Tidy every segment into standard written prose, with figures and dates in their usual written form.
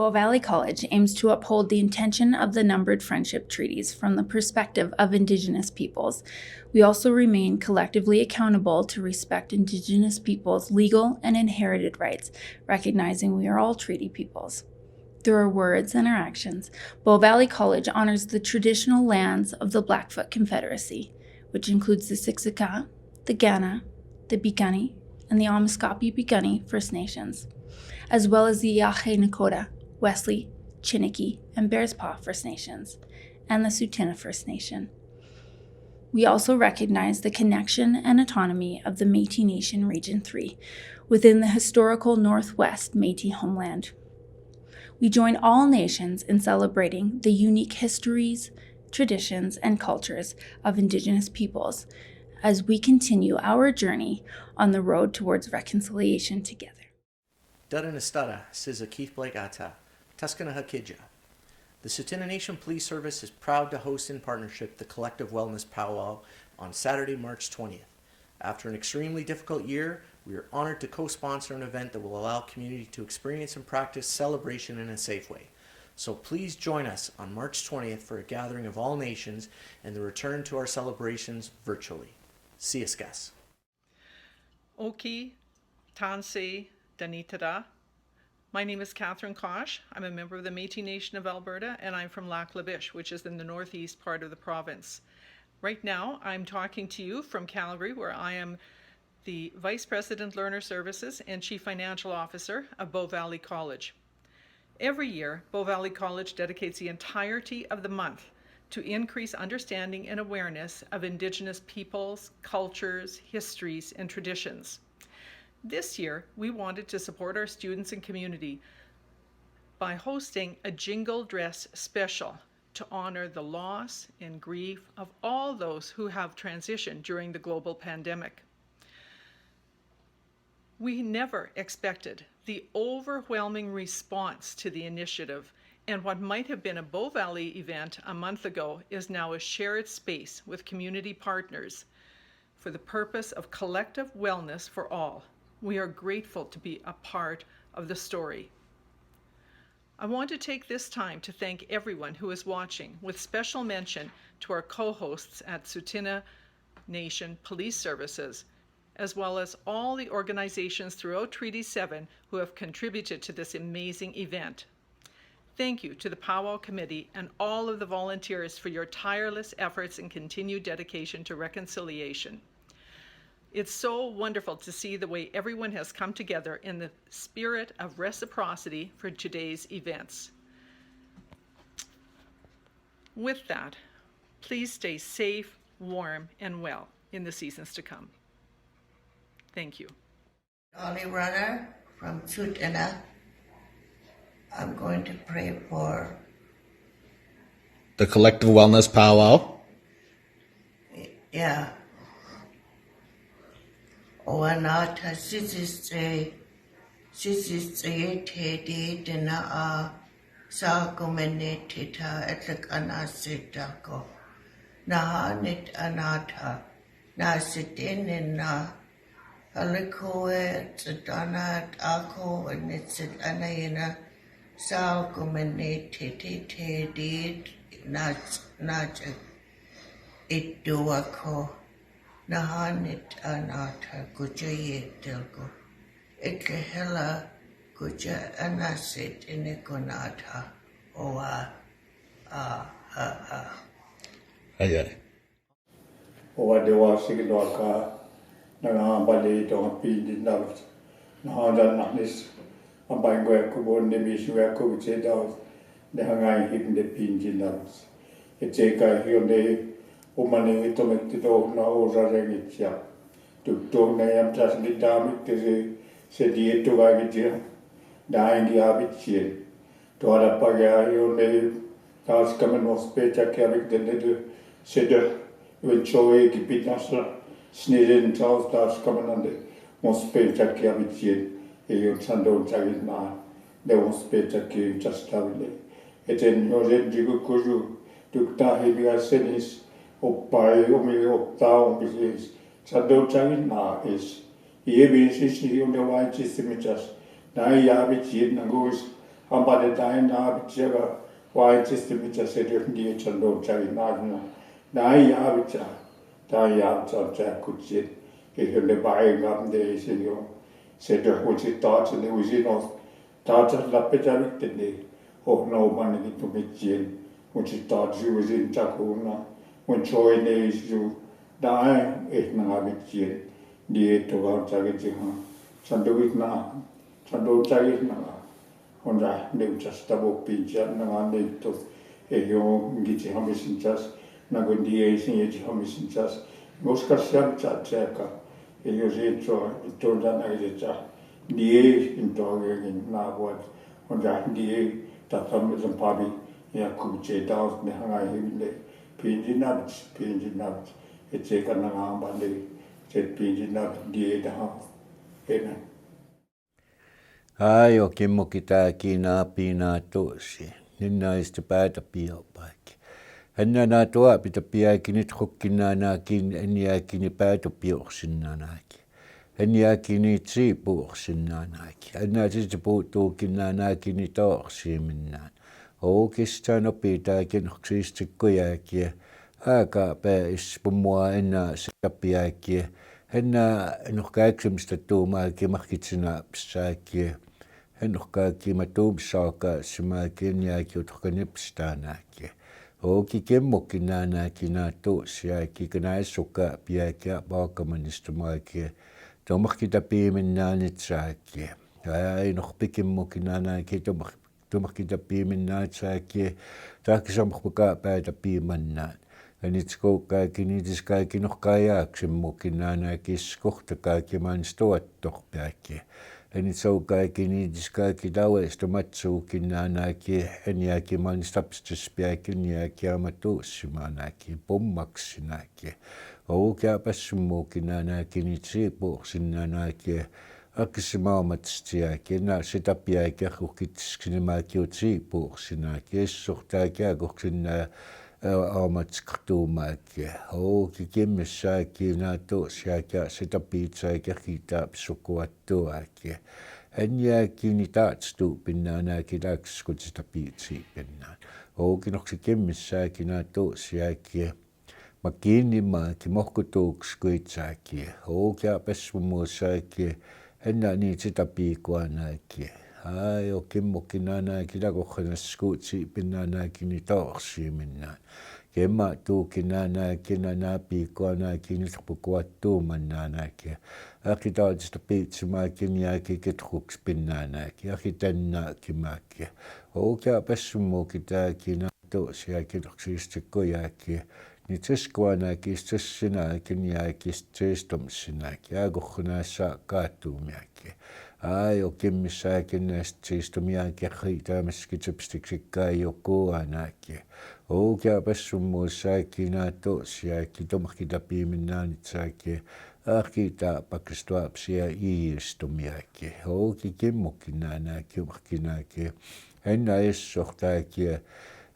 Bow Valley College aims to uphold the intention of the numbered friendship treaties from the perspective of Indigenous peoples. We also remain collectively accountable to respect Indigenous peoples' legal and inherited rights, recognizing we are all treaty peoples. Through our words and our actions, Bow Valley College honors the traditional lands of the Blackfoot Confederacy, which includes the Siksika, the Gana, the Piikani, and the Amiskapi Piikani First Nations, as well as the Yahe Nakota, Wesley, Chiniki, and Bearspaw First Nations, and the Sutina First Nation. We also recognize the connection and autonomy of the Métis Nation Region 3 within the historical Northwest Métis homeland. We join all nations in celebrating the unique histories, traditions, and cultures of Indigenous peoples as we continue our journey on the road towards reconciliation together. Dadanistara, Siza Keith Blake Ata, Tuskanaha Kidja. The Sutina Nation Police Service is proud to host in partnership the Collective Wellness Pow Wow on Saturday, March 20th. After an extremely difficult year, we are honored to co-sponsor an event that will allow community to experience and practice celebration in a safe way. So please join us on March 20th for a gathering of all nations and the return to our celebrations virtually. See us, guys. Oki, Tansei, Danitara. My name is Catherine Kosh. I'm a member of the Métis Nation of Alberta, and I'm from Lac La Biche, which is in the northeast part of the province. Right now, I'm talking to you from Calgary, where I am the Vice President Learner Services and Chief Financial Officer of Bow Valley College. Every year, Bow Valley College dedicates the entirety of the month to increase understanding and awareness of Indigenous peoples, cultures, histories, and traditions. This year, we wanted to support our students and community by hosting a Jingle dress special to honor the loss and grief of all those who have transitioned during the global pandemic. We never expected the overwhelming response to the initiative, and what might have been a Bow Valley event a month ago is now a shared space with community partners for the purpose of collective wellness for all. We are grateful to be a part of the story. I want to take this time to thank everyone who is watching, with special mention to our co-hosts at Sutina Nation Police Services, as well as all the organizations throughout Treaty 7 who have contributed to this amazing event. Thank you to the Pow Wow Committee and all of the volunteers for your tireless efforts and continued dedication to reconciliation. It's so wonderful to see the way everyone has come together in the spirit of reciprocity for today's events. With that, please stay safe, warm, and well in the seasons to come. Thank you. Ollie Runner from Sutina. I'm going to pray for the Collective Wellness Pow Wow. Yeah. Oanata sisistre tedi dina sa gomene tita etlakana sitako na nit anata na sitin na alikoe tadana ako nitsit anayina sa gomene tedi na ituako Nahanit anata kujaye delgo. Ikehela kuja anasit inikonata oa Aye. Oa dewa sigloka na bali to pindi na handa nahnis ambangwe kubon de mishu ko cheda ne hangai hip ne pinjinavs. Et se kai hione umani itometti tohna osarengitsia. Tuktohna jam tas ni damit se dietu vaikitsia. Daingi avitsien. Tuoda pagia hione taas kamen ospetjak ja vikten se Venchoi ki pitnasla sneden taus taas kamen ospetjak ja vitsien. Ei on sandon tagit naa. Ne ospetjak ja tastaville. Eten josen jikukuju tukta hibiga senis oppai omi optaa ompisis. Sandon tagit naa is. Ievin siis hione vaitsistimitas. Näin jäävitsien nanguis. Ampade näin jäävitsiega vaitsistimitas edus niin sandon tagit naa. Näin jäävitsää. Näin jäävitsää tsäkkutsien. Eihän ne vaingam teisen jo. Se tehutsi taatsen ne uisinos. Taatsen lappetävitteni. Ohnoumanikin tumitsien. Mun sit taatsi uisin tsäkuuna. Mun soi neisu. Näin ehnävitsien. Niin tuolla tsäkitsihan. Sandovit naa. Sandov tsäkis naa. On neutsasta voppiinsa. Nämä neuttos. Ei oo ngitsi hamisintsas. Nakon dieisin etsi hamisintsas. Moskas jämtsää tsäka. Ei oo siitä tuolta näisetsa. Diei intoagekin naavuat. On diei. Tatamisen pari. Ja kutsee taas ne hangaihille. Pinsinavits. Et se kannaa hampande. Se pinsinavits diei tähän. Enää. Ai o kimmo kitää kiinaa piinaa tuosi. Ninnaista päätä piopaikki. Hänä nää tuo pitä piäkin nyt hokkinaa nääkin en jääkin päätä pioksinna nääkin. En jääkin niitä siipuoksinna nääkin. Hänä siis puuttuukin nääkin toorsiin minnään. Oikeastaan opitaakin hoksiistikko jääkiä. Aikaa pääs mua enää sitä piäkiä. Hänä nohkääksymistä tuumaakin mahkitsina psääkiä. Hän nohkaakin mä tuumsaakaan semaakin jääkin otka nipstää nääkiä. Oki kemmokin nääkin nää tuosiäkin, kun nää sukaa piäkiä paakamanista maakia. Tomahkita piimin näänit sääkiä. Ei nohpikemmokin nääkin tomahkita piimin näät sääkiä. Tahki samahpakaa päätä piimannään. Ja nyt kaikki niitis kaikki nohkaa jääksemmokin nääkin kohta kaikki maanis tuottohpäkiä. Ja nyt se on kaikki niitis kaikki tauesta matsuukin nääkin. En jääkin maanis tapsistuspiäkin jääkin ama tuussimaan nääkin. Pommaksi nääkin. Oikea päässymuukin nääkin niitä siipuuksin nääkin. Akkisi maamatsti jääkin. Nää sitä piäkin ruhkitskin nääkin oot siipuuksin nääkin. Essuhtaa kääkoksin nää. Amatskatuumaakki. Ouki kimmissääkin nää tuosiäkin. Sitä piitsääkin kiitaa sukuattuakin. Hän jääkin niin taatstuupinnaan nääkin läks, kun sitä piitsiipinnaan. Ouki noksi kimmissääkin nää tuosiäkin. Mä kiinni maakin mohkutuuks kuitsääkin. Ouki apessumuusääkin. Hän nää niin sitä piikua nääkin. Ai o kimmokin nääkin lakohkenas skuutsiipinnaan nääkin niin toorsiin minnään. Kemma tuukin nääkin nää piikua nääkin nyt pukuattuuman nääkin. Äki taatista piitsimääkin jääkin ketruks pinnään nääkin. Äki tännääkin määkin. Oukia pessumuukin tääkin nää toosiäkin oksiistikko jääkin. Niin teskua nääkin sinäkin jääkin seistomsinäkin. Äkohkenässä kaattuumiäkin. Ai o kimmissääkin näistä siistomiäkin riitämäskin tsepstiksikään joku ainakin. Oukia pessumuussäkin nää tosiakin tomahkita piiminnään itsääkin. Arkita pakistuapsia iistomiäkin. Ouki kimmokin nääkin omahkinäkin. Hennä essohtaakin.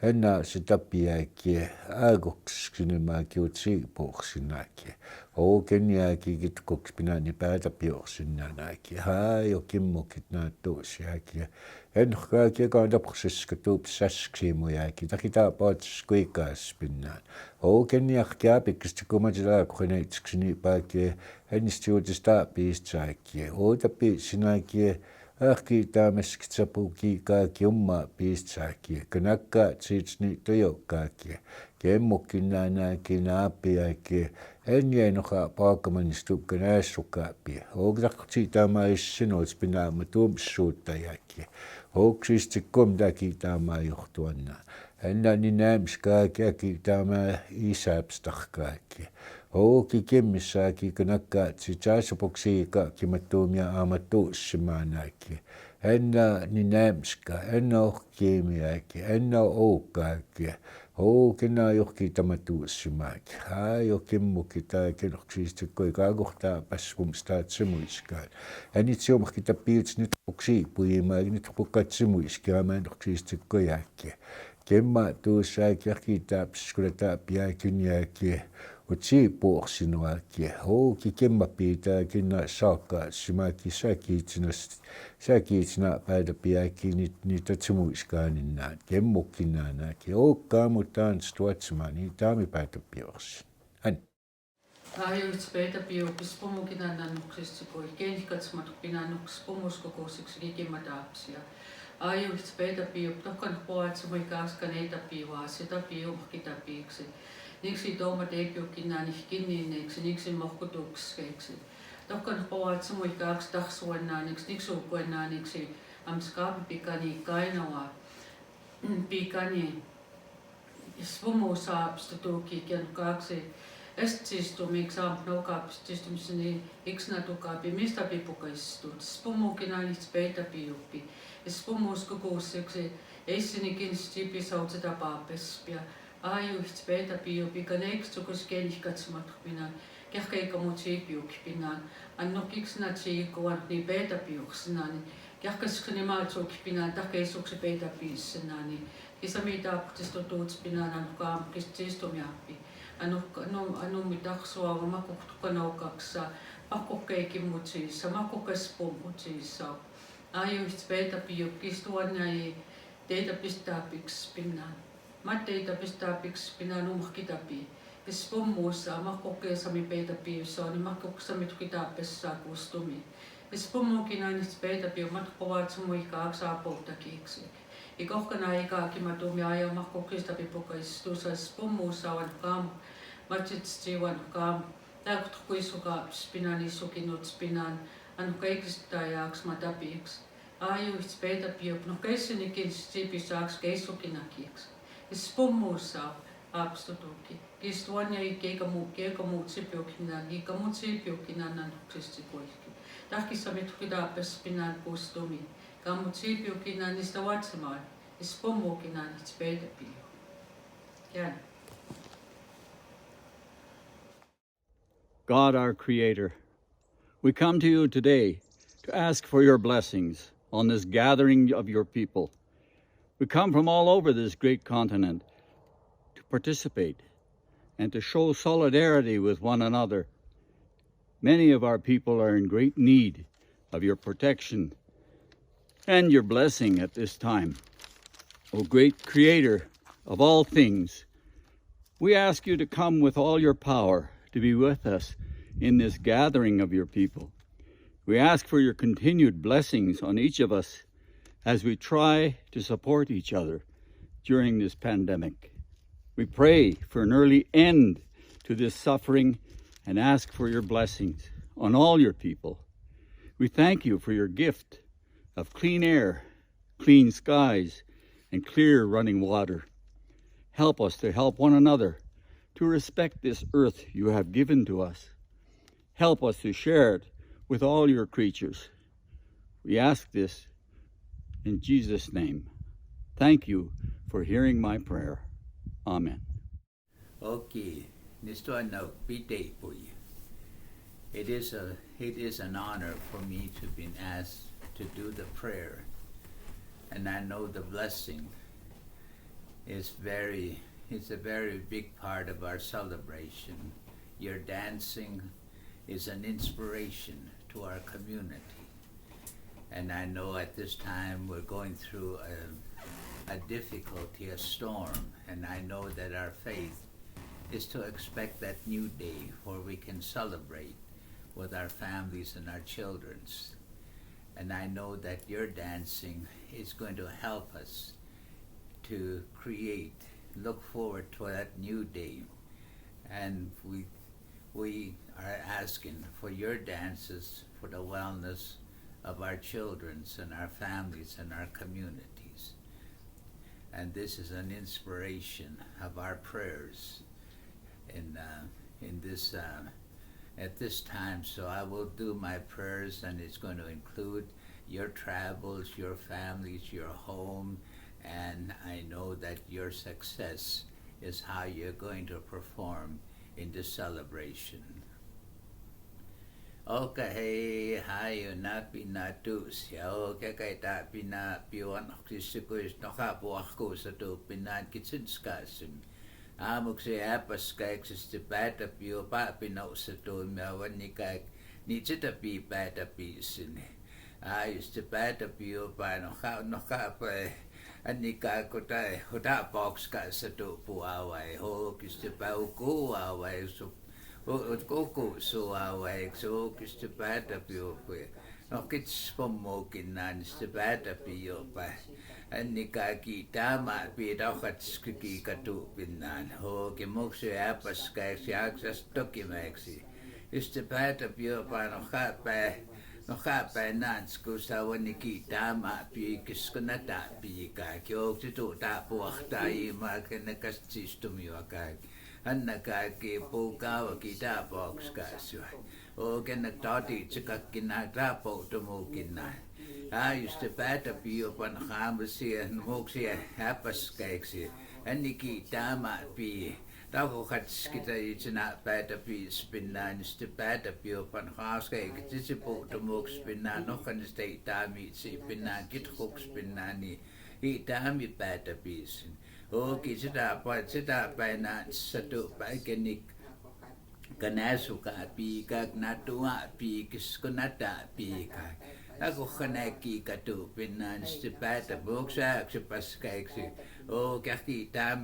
Hennä sitä piäkin. Ääkoksinemäkin oot siipuuksinäkin. Ouken jääkin kitkokspinäni päätä pioksinäkin. Hai o kimmokit nää tosiakin. En kaikki kantaprosesska tuupsäskiimujäkin. Takitaa paats kuikaaspinnään. Ouken jääkää pikkisti kummatilla koneitsksini pääkin. Hennisti uutista piistsäkin. Outa piitsinäkin. Ahkiitaa meskitsapuukin kaikki omaa piistsäkin. Kanakkaa tsiitsni tojokkaakin. Kemmokin nääkin naapiakin. En jäi noha paakamannistukka näässukaapi. Ogtakti tämä issin ois pinäämä tumpsuuttajakin. Hoksistikkum daki tama johtuanna. Enna ni nämskaaki tama isapstarkaaki. Hoki kimmissaaki kunakka tsitsaasupuksiika kimattuumia aamattuussimaanaaki. Enna ni nämska, enna ohkiimiaaki, enna oukkaaki. Hokina johki tamatuussimaaki. Johkimmuki taakin hoksistikko kaagohtaa passkumstaatsimuiskaan. Änitsiomakki tappiits nyt hoksi puimaaki nyt hokkatsimuiskaamaan hoksistikko jääkki. Kemma tuussaaki jahki taapskulla taappiaakin jääkki. Utsi puorsinuaki. Hoki kemma piitaakin saakka simaaki säkiitsina päätäpiääkin niitä tsimuiskaaninaan. Kemmukkinnaanaaki. Okkaamutaan stuatsimaan niin taami päätäpiorsi. Hän. Ajoits päätäpiopis pomukinaannuksessa koi kehkatsmat pinannuks pomoskokousiksi likimmataapsia. Ajoits päätäpiop tokkan poatsemoi kaaskan etäpiivaa sitä piopkitapiiksi. Niksi tuomat eipiukinaan ihkinniineiksi, niksi mohkutukskeiksi. Tokkan poatsemoi kaaks tahsuennaaniksi, niksi upuennaaniksi. Amskaapi pikani kainoa. Pikani svumu saapsta tuukikin kaaksi. Estistumiksi saapnokaapististumisen iksna tukaapi mistä pipukaistut. Spumukinaan ihtispeitapiuppi. Spumuskukuusseksi eissinikin stipisautseta paapespia. Ajuht päätäpiupi kaneksukus kelihkatsmatpinaan. Kehkeika mut siipiukpinaan. Annokiksena tsiikuan niin päätäpiuksenaan. Kehkäskeni maatsuukpinaan takeisukse päätäpiissenaan. Kisamiitaaptisto tuutspinaan annukaan kististumiappi. Annummi taksua makuktukanaukaksa. Makukkeikin mut siissa. Makukkespumut siissa. Ajuht päätäpiup kistuannai teitä pistääpiksi pinnaan. Matteita pistääpiksi pinaan umhkitapi. Jos pommuussa mahkokkeessami peitäpiussa, niin mahkoksami tukitaapessa kustumi. Jos pommuukin aina peitäpiu matkovaat samuikaa aksaa polttakiiksi. Ja kohkana aikaakin mä tuumi ajan mahkokkistapi pokaistus, jos pommuussa on kaam. Matsitsivan kaam. Täytkutkuisukaapis pinaan isukinut spinaan. Annu kaikista ajaksi matapiiksi. Ajuist peitäpiu, no keissinikin sipisaaks keissukinakiiksi. Spommuussa apstutuki. Kistuan ja keika muut sipiukinaan, kiika muut sipiukinaan annuksesti kuihki. Tahkissa mitkuitaapes pinaan kustumi. Kammut sipiukinaan niistä vatsemaan. Spommuukinaan itse peitäpiu. Jään. God, our Creator, we come to you today to ask for your blessings on this gathering of your people. We come from all over this great continent to participate and to show solidarity with one another. Many of our people are in great need of your protection and your blessing at this time. O great Creator of all things, we ask you to come with all your power to be with us in this gathering of your people. We ask for your continued blessings on each of us as we try to support each other during this pandemic. We pray for an early end to this suffering and ask for your blessings on all your people. We thank you for your gift of clean air, clean skies, and clear running water. Help us to help one another to respect this earth you have given to us. Help us to share it with all your creatures. We ask this in Jesus' name. Thank you for hearing my prayer. Amen. Okay, it is an honor for me to be asked to do the prayer, and I know the blessing is a very big part of our celebration. Your dancing is an inspiration to our community. And I know at this time we're going through a difficulty, a storm, and I know that our faith is to expect that new day where we can celebrate with our families and our children's. And I know that your dancing is going to help us to look forward to that new day. And we are asking for your dances for the wellness of our children and our families and our communities. And this is an inspiration of our prayers in this at this time. So I will do my prayers, and it's going to include your travels, your families, your home, and I know that your success is how you're going to perform in this celebration. Okay, hayo na pinatus ya okay kay ta pinapiwan kisikuis nakabuak ko sa to pinan kitsinskasim. Amok si apas kay eksistipata pio pa pinaw sa to mawan ni kay ni chita pi pata pisin. Ayos tipata pio pa naka pa ani ka ko tay huda box ka sa to puaway ho kistipa ko away so Koko so away so kistipata pio pa. No kits pomokin nan stipata pio pa. Ani ka kita ma pi daw kat skiki katu pinan. Ho kimok si apas kay si aksas toki maxi. Istipata pio pa no ka pa nan sku sa wani kita ma pi kiskunata pi ka kyo tu ta po tai ma kenakas sistemi ka. Anna ki pukawa kita box kasyo. O kenagtati tsaka kinata po tumukina. Ayos te pata piyo panakama siya numok siya hapas kaik siya. Ani kita ma pi. Tako kats kita itina pata pi spinan te pata piyo panakas kaik. Tisi po tumuk spinan no kanis te itami si pinan kitkok spinani. Itami pata pisin. Okay, sita pa na satu pa kenik kanasu ka pi kag natua pi kiskunata pi ka ako kanaki katu pinan stipata boksa ksipas kaiksi o kakita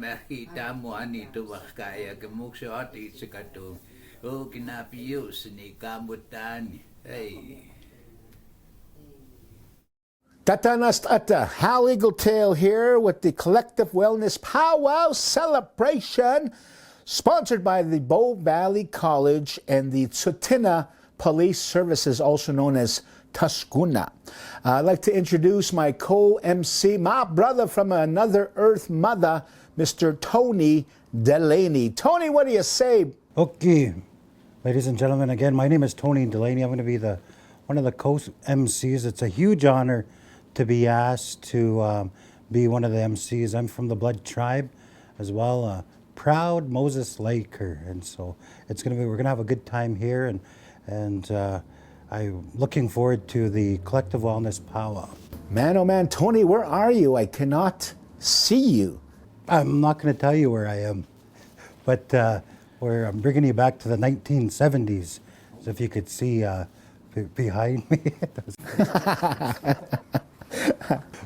mo ani tu wakaya kemuksa ati sikatu o kinapius ni kamutan hey. Tatanast Ata, Hal Eagletail here with the Collective Wellness Pow Wow celebration, sponsored by the Bow Valley College and the Sutina Police Services, also known as Tuskuna. I'd like to introduce my co-MC, my brother from another Earth mother, Mr. Tony Delaney. Tony, what do you say? Okay, ladies and gentlemen, again, my name is Tony Delaney. I'm going to be one of the co-MCs. It's a huge honor to be asked to be one of the MCs. I'm from the Blood Tribe as well, a proud Moses Laker, and so we're gonna have a good time here, and I'm looking forward to the Collective Wellness Pow Wow. Man, oh man, Tony, where are you? I cannot see you. I'm not gonna tell you where I am, but I'm bringing you back to the 1970s, so if you could see behind me.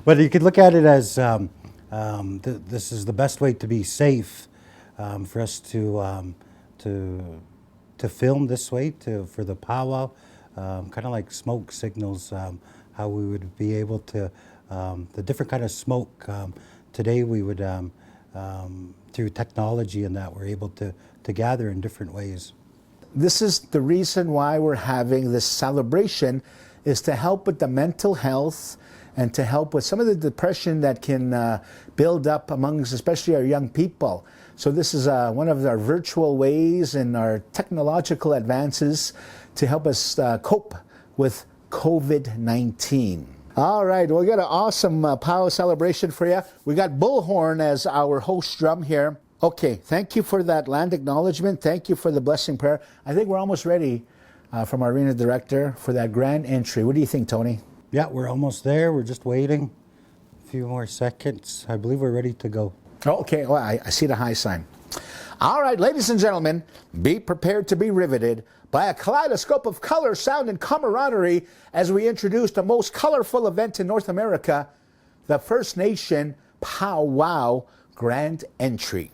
But you could look at it as this is the best way to be safe for us to film this way for the powwow, kind of like smoke signals, how we would be able to the different kind of smoke. Today we would through technology and that we're able to gather in different ways. This is the reason why we're having this celebration, is to help with the mental health and to help with some of the depression that can build up amongst especially our young people. So this is one of our virtual ways and our technological advances to help us cope with COVID-19. All right, we got an awesome POW celebration for you. We got Bullhorn as our host drum here. Okay, thank you for that land acknowledgement. Thank you for the blessing prayer. I think we're almost ready from our arena director for that grand entry. What do you think, Tony? Yeah, we're almost there. We're just waiting a few more seconds. I believe we're ready to go. Okay, well, I see the high sign. All right, ladies and gentlemen, be prepared to be riveted by a kaleidoscope of color, sound, and camaraderie as we introduce the most colorful event in North America, the First Nation Pow Wow Grand Entry.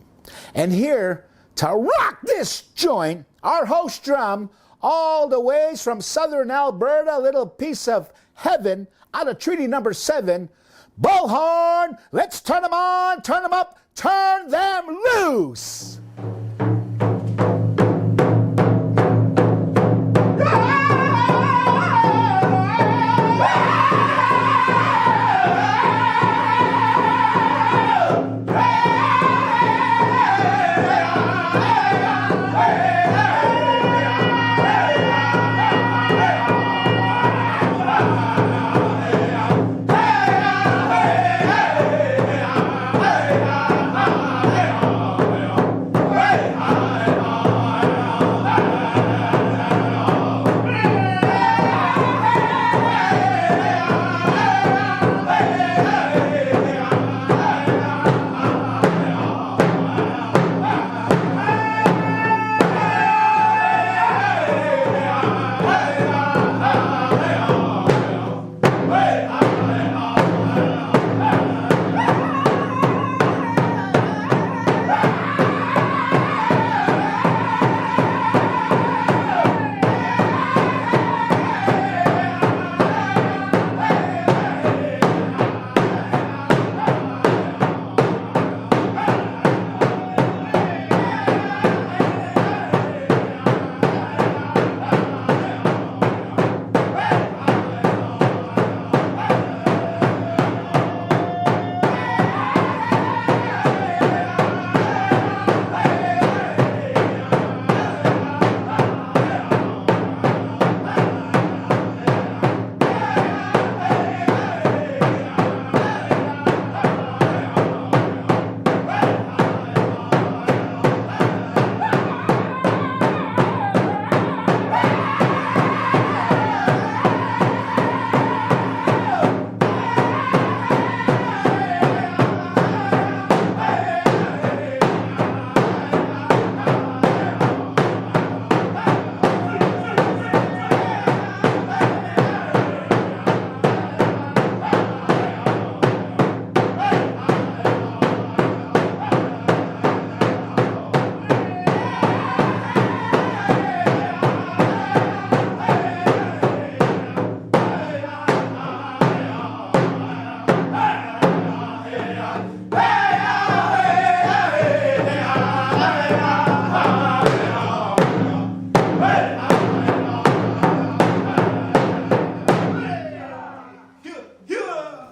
And here to rock this joint, our host drum, all the ways from southern Alberta, a little piece of heaven out of Treaty Number 7, Bullhorn. Let's turn them on, turn them up, turn them loose.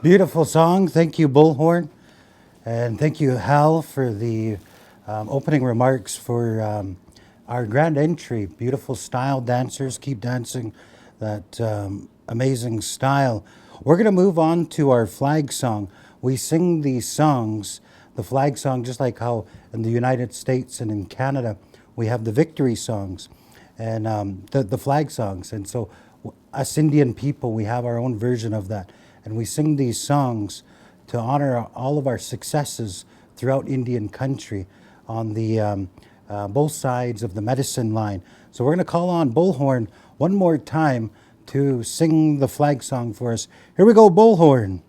Beautiful song. Thank you, Bullhorn. And thank you, Hal, for the opening remarks for our grand entry. Beautiful style dancers. Keep dancing that amazing style. We're going to move on to our flag song. We sing these songs, the flag song, just like how in the United States and in Canada, we have the victory songs and the flag songs. And so us Indian people, we have our own version of that. And we sing these songs to honor all of our successes throughout Indian country on the both sides of the medicine line. So we're going to call on Bullhorn one more time to sing the flag song for us. Here we go, Bullhorn.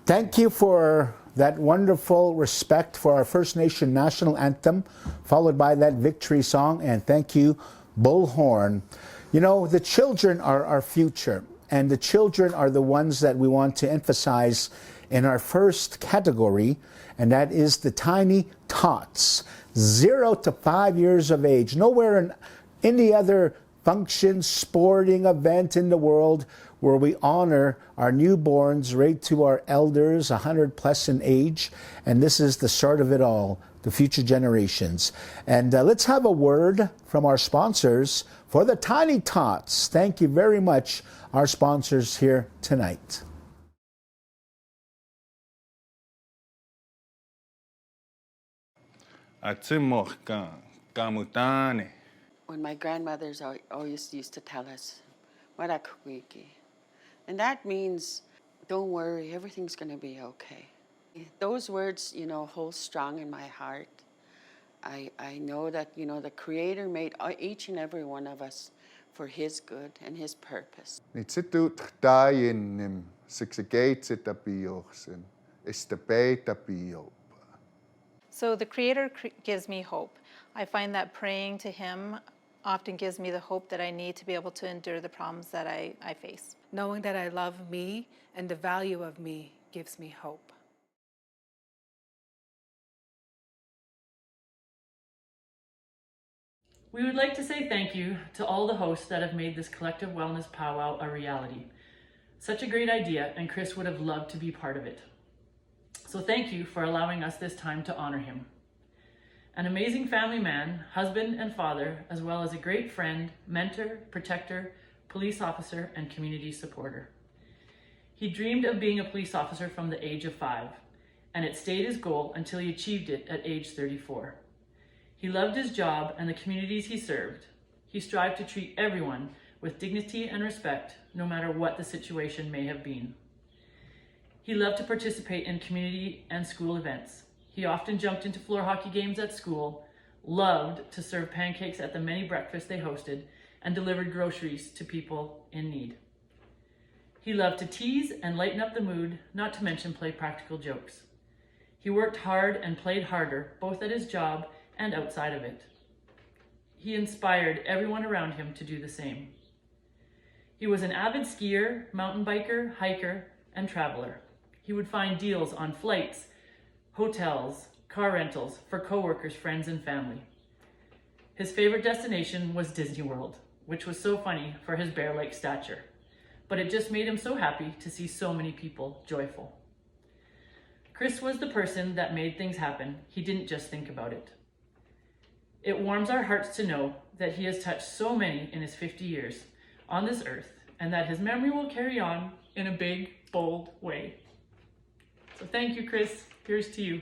Thank you for that wonderful respect for our First Nation national anthem, followed by that victory song. And thank you, Bullhorn. You know, the children are our future, and the children are the ones that we want to emphasize in our first category, and that is the tiny tots, 0 to 5 years of age. Nowhere in any other function, sporting event in the world where we honor our newborns right to our elders, 100 plus in age. And this is the start of it all, the future generations. And let's have a word from our sponsors for the Tiny Tots. Thank you very much, our sponsors here tonight. When my grandmothers always used to tell us, "Warakuiki," and that means don't worry, everything's going to be okay. Those words, hold strong in my heart. I know that, the Creator made each and every one of us for His good and His purpose. So the Creator gives me hope. I find that praying to Him often gives me the hope that I need to be able to endure the problems that I face. Knowing that I love me and the value of me gives me hope. We would like to say thank you to all the hosts that have made this Collective Wellness Pow Wow a reality. Such a great idea, and Chris would have loved to be part of it. So thank you for allowing us this time to honor him. An amazing family man, husband and father, as well as a great friend, mentor, protector, police officer, and community supporter. He dreamed of being a police officer from the age of 5, and it stayed his goal until he achieved it at age 34. He loved his job and the communities he served. He strived to treat everyone with dignity and respect, no matter what the situation may have been. He loved to participate in community and school events. He often jumped into floor hockey games at school, loved to serve pancakes at the many breakfasts they hosted, and delivered groceries to people in need. He loved to tease and lighten up the mood, not to mention play practical jokes. He worked hard and played harder, both at his job and outside of it. He inspired everyone around him to do the same. He was an avid skier, mountain biker, hiker, and traveler. He would find deals on flights, hotels, car rentals for coworkers, friends, and family. His favorite destination was Disney World, which was so funny for his bear-like stature, but it just made him so happy to see so many people joyful. Chris was the person that made things happen. He didn't just think about it. It warms our hearts to know that he has touched so many in his 50 years on this earth, and that his memory will carry on in a big, bold way. So thank you, Chris. Here's to you.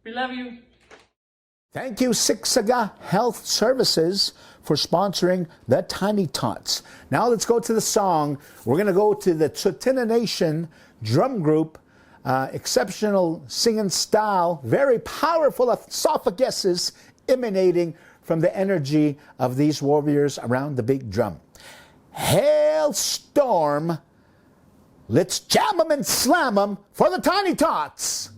We love you. Thank you, Siksika Health Services, for sponsoring the Tiny Tots. Now let's go to the song. We're going to go to the Sutina Nation drum group. Exceptional singing style, very powerful esophaguses emanating from the energy of these warriors around the big drum. Hailstorm. Let's jam 'em and slam 'em for the Tiny Tots.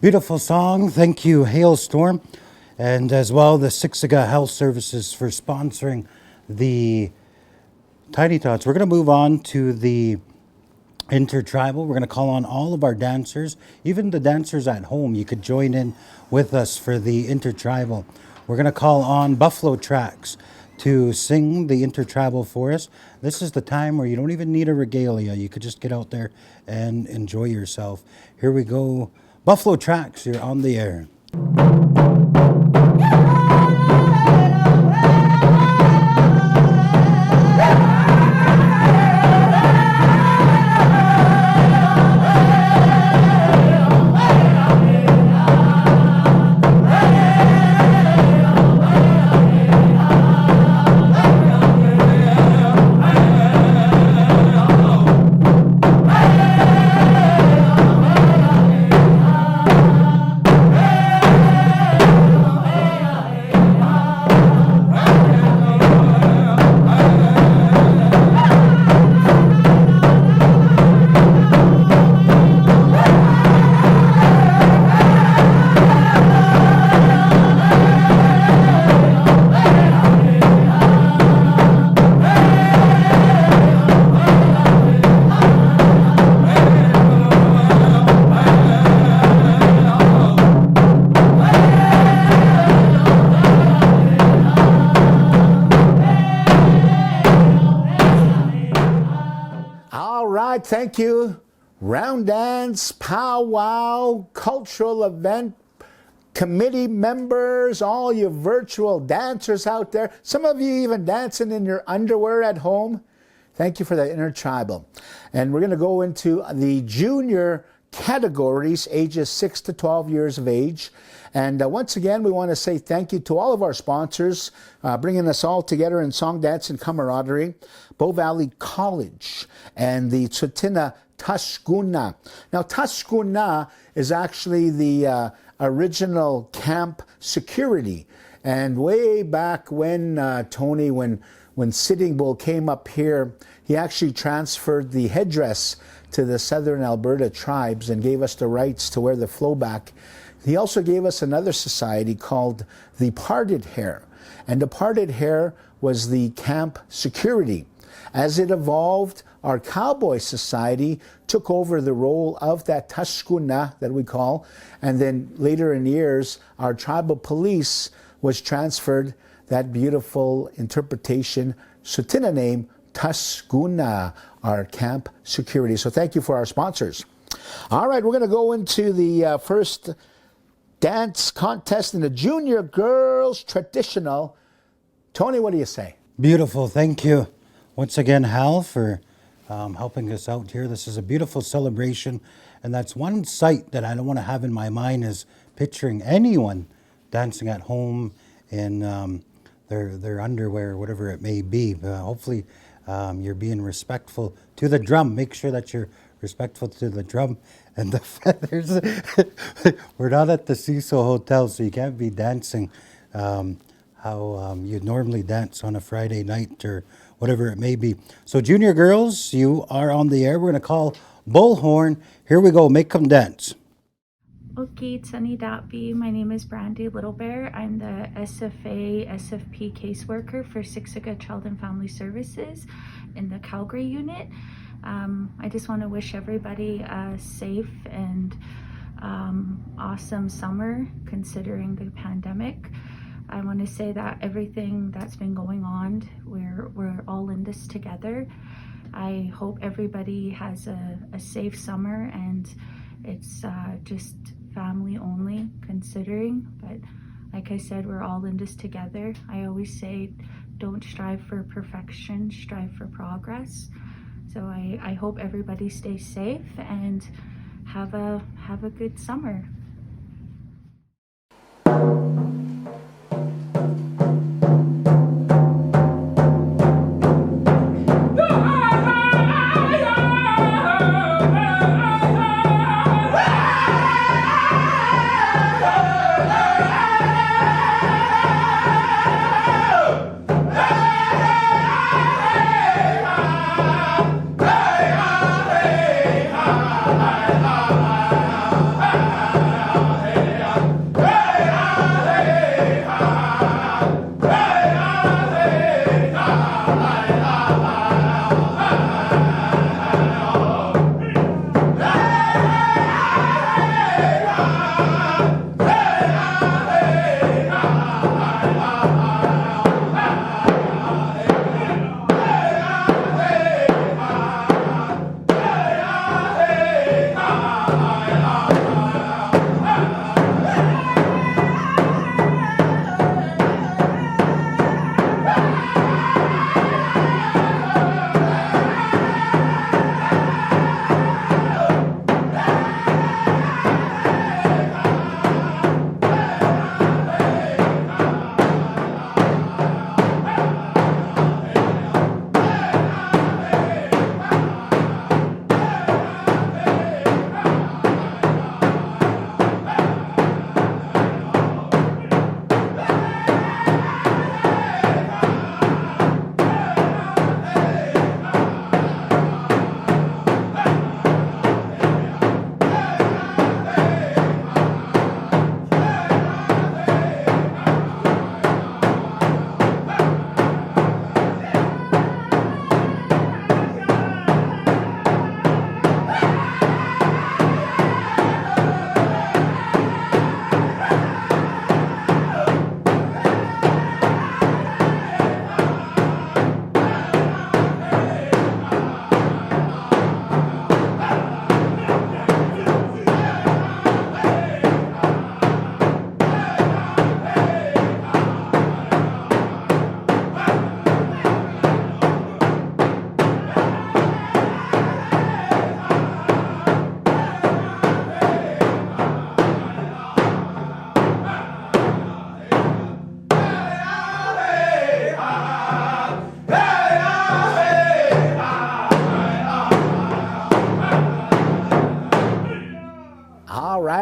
Beautiful song. Thank you, Hailstorm. And as well, the Siksika Health Services for sponsoring the Tiny Tots. We're going to move on to the Intertribal. We're going to call on all of our dancers, even the dancers at home. You could join in with us for the Intertribal. We're going to call on Buffalo Tracks to sing the Intertribal for us. This is the time where you don't even need a regalia. You could just get out there and enjoy yourself. Here we go. Buffalo Tracks, you're on the air. Thank you. Round Dance, powwow, cultural event, committee members, all you virtual dancers out there. Some of you even dancing in your underwear at home. Thank you for that Intertribal. And we're going to go into the junior categories, ages 6 to 12 years of age. And once again, we want to say thank you to all of our sponsors, bringing us all together in song, dance, and camaraderie. Bow Valley College and the Sutina Tashkuna. Now, Tashkuna is actually the original camp security. And way back when, Tony, when Sitting Bull came up here, he actually transferred the headdress to the Southern Alberta tribes and gave us the rights to wear the flowback. He also gave us another society called the Parted Hair. And the Parted Hair was the camp security. As it evolved, our Cowboy Society took over the role of that Tashkuna that we call, and then later in years, our Tribal Police was transferred, that beautiful interpretation, Sutina name, Tashkuna, our camp security. So thank you for our sponsors. All right, we're going to go into the first dance contest in the junior girls traditional. Tony, what do you say? Beautiful, thank you. Once again, Hal, for helping us out here. This is a beautiful celebration, and that's one sight that I don't want to have in my mind is picturing anyone dancing at home in their underwear, whatever it may be. Hopefully, you're being respectful to the drum. Make sure that you're respectful to the drum and the feathers. We're not at the Cecil Hotel, so you can't be dancing how you normally dance on a Friday night or whatever it may be. So junior girls, you are on the air. We're going to call Bullhorn. Here we go. Make them dance. Okay, Sunny Datby. My name is Brandy Littlebear. I'm the SFA SFP caseworker for Siksika Child and Family Services in the Calgary unit. I just want to wish everybody a safe and awesome summer considering the pandemic. I want to say that everything that's been going on, we're all in this together. I hope everybody has a safe summer, and it's just family only considering, but like I said, we're all in this together. I always say don't strive for perfection, strive for progress. So I hope everybody stays safe and have a good summer.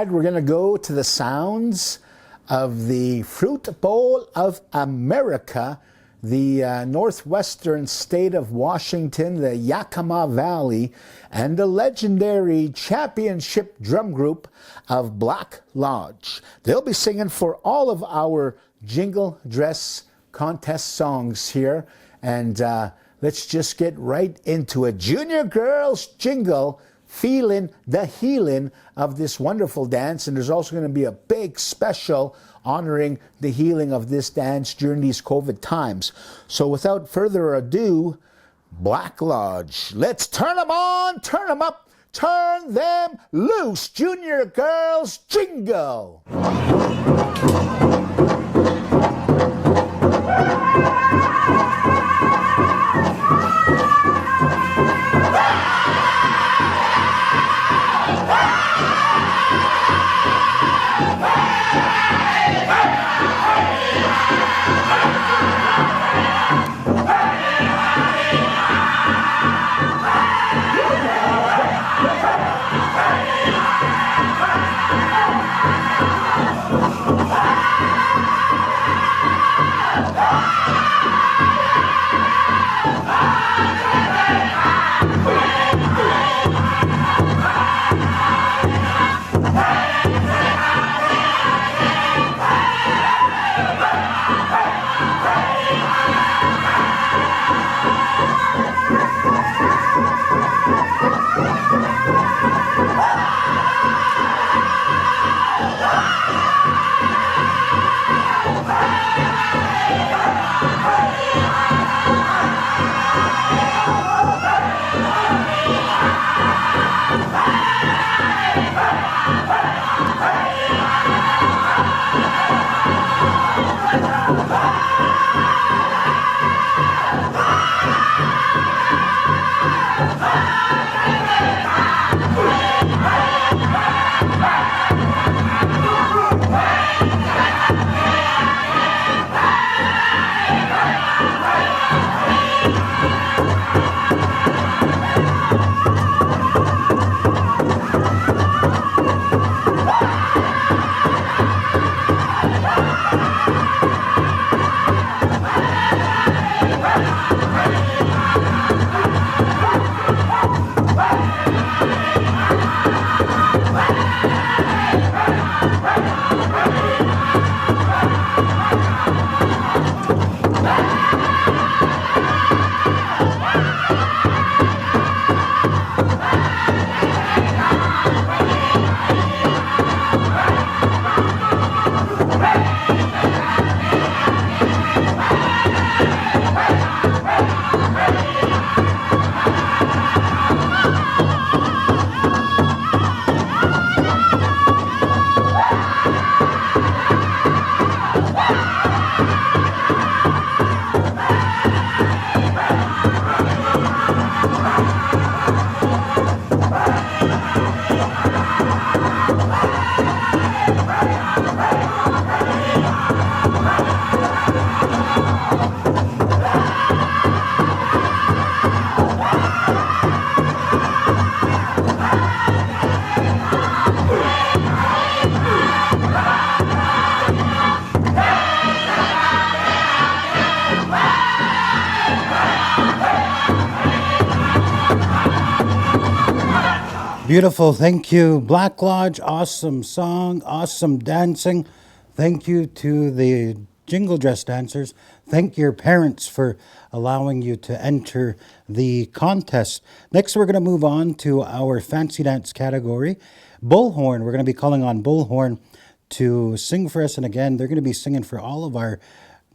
We're going to go to the sounds of the Fruit Bowl of America, the northwestern state of Washington, the Yakima Valley, and the legendary championship drum group of Black Lodge. They'll be singing for all of our Jingle Dress contest songs here, and let's just get right into it. Junior Girls Jingle, feeling the healing of this wonderful dance. And there's also going to be a big special honoring the healing of this dance during these COVID times. So without further ado, Black Lodge, let's turn them on, turn them up, turn them loose. Junior Girls Jingle. Hey! Beautiful. Thank you, Black Lodge. Awesome song, awesome dancing. Thank you to the Jingle Dress dancers. Thank your parents for allowing you to enter the contest. Next, we're going to move on to our fancy dance category. Bullhorn. We're going to be calling on Bullhorn to sing for us. And again, they're going to be singing for all of our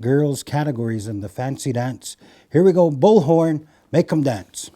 girls' categories in the fancy dance. Here we go. Bullhorn. Make them dance.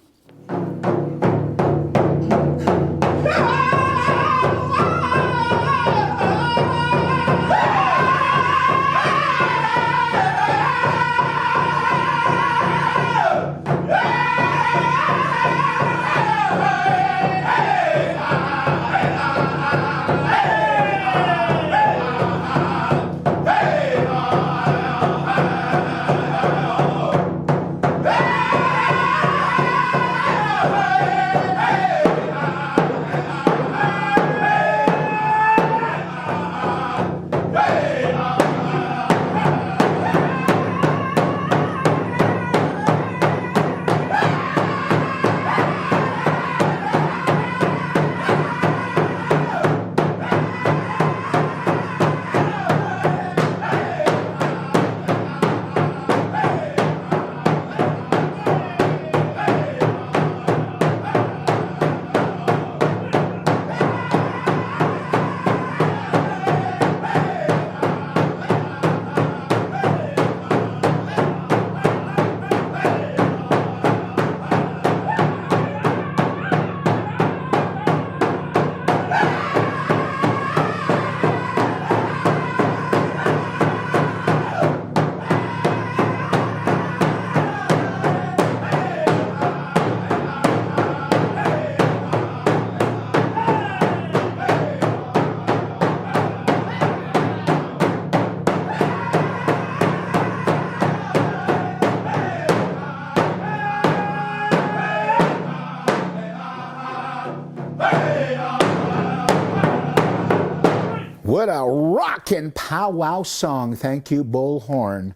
What a rockin' powwow song. Thank you, Bullhorn,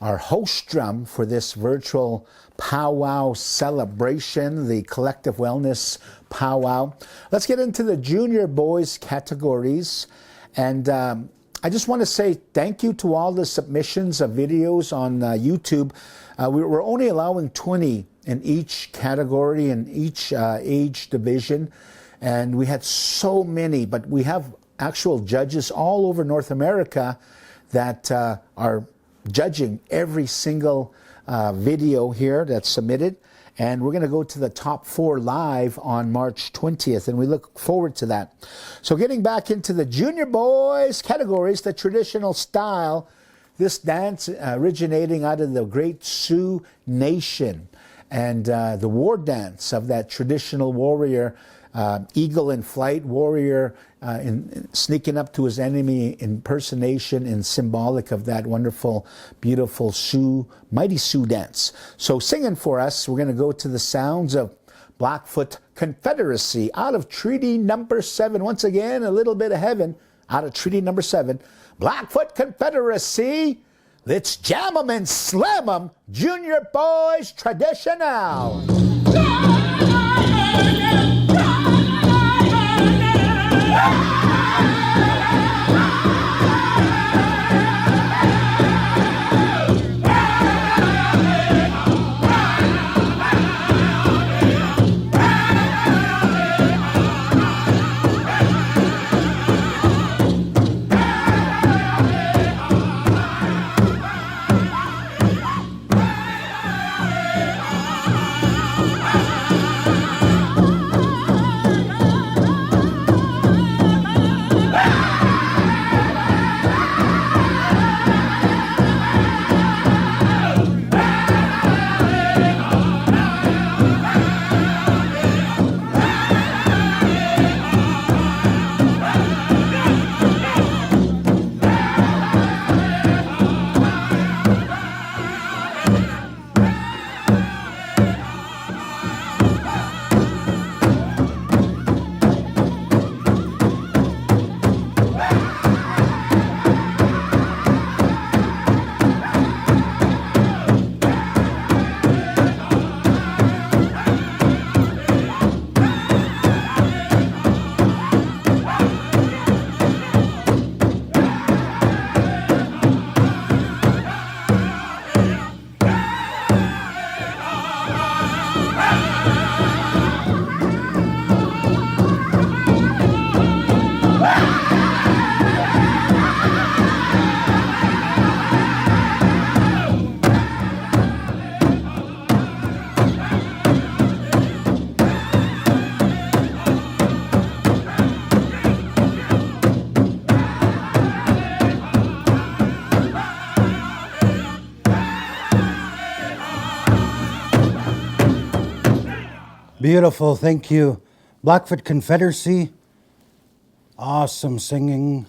our host drum for this virtual powwow celebration, the Collective Wellness Pow Wow. Let's get into the junior boys categories. And I just want to say thank you to all the submissions of videos on YouTube. We're only allowing 20 in each category, in each age division. And we had so many, but we have actual judges all over North America that are judging every single video here that's submitted. And we're going to go to the top 4 live on March 20th, and we look forward to that. So getting back into the junior boys categories, the traditional style, this dance originating out of the great Sioux Nation, and the war dance of that traditional warrior, eagle in flight, warrior sneaking up to his enemy, impersonation and symbolic of that wonderful, beautiful Sioux, mighty Sioux dance. So singing for us, we're going to go to the sounds of Blackfoot Confederacy out of Treaty Number 7. Once again, a little bit of heaven out of Treaty Number 7. Blackfoot Confederacy, let's jam 'em and slam 'em, Junior Boys Traditional. Beautiful, thank you. Blackfoot Confederacy, awesome singing,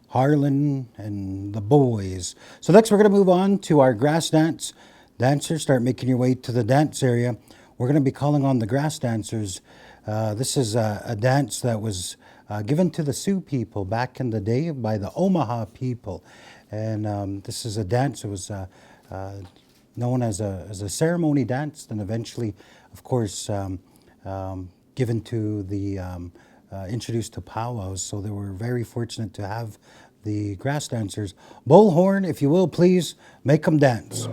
Harlan and the boys. So next we're going to move on to our grass dance. Dancers, start making your way to the dance area. We're going to be calling on the grass dancers. This is a dance that was given to the Sioux people back in the day by the Omaha people. And this is a dance that was known as a ceremony dance, and eventually, of course, given to the, introduced to powwows. So they were very fortunate to have the grass dancers. Bullhorn, if you will, please, make them dance.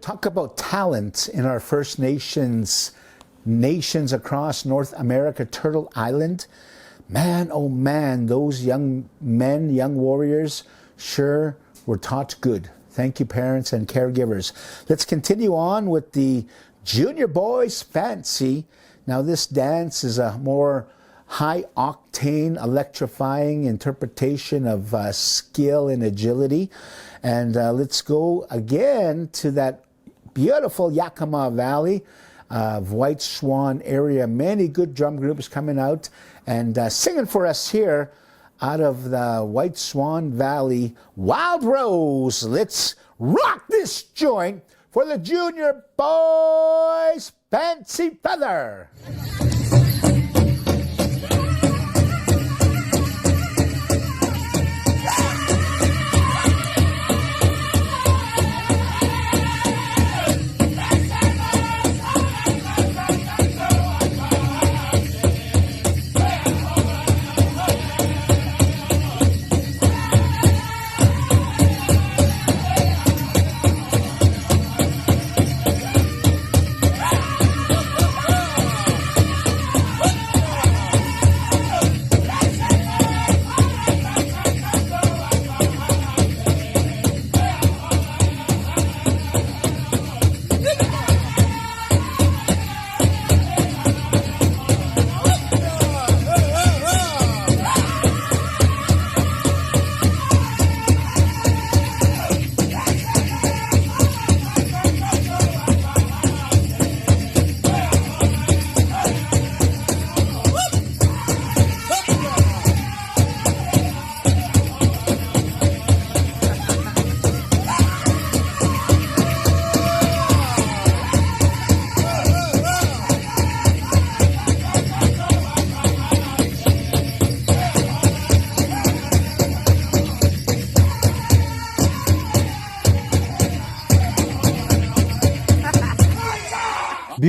Talk about talent in our First Nations across North America, Turtle Island. Man, oh man, those young men, young warriors, sure were taught good. Thank you, parents and caregivers. Let's continue on with the Junior Boys Fancy. Now, this dance is a more high-octane, electrifying interpretation of skill and agility. And let's go again to that beautiful Yakima Valley of White Swan area. Many good drum groups coming out and singing for us here out of the White Swan Valley. Wild Rose, let's rock this joint for the Junior Boys Fancy Feather.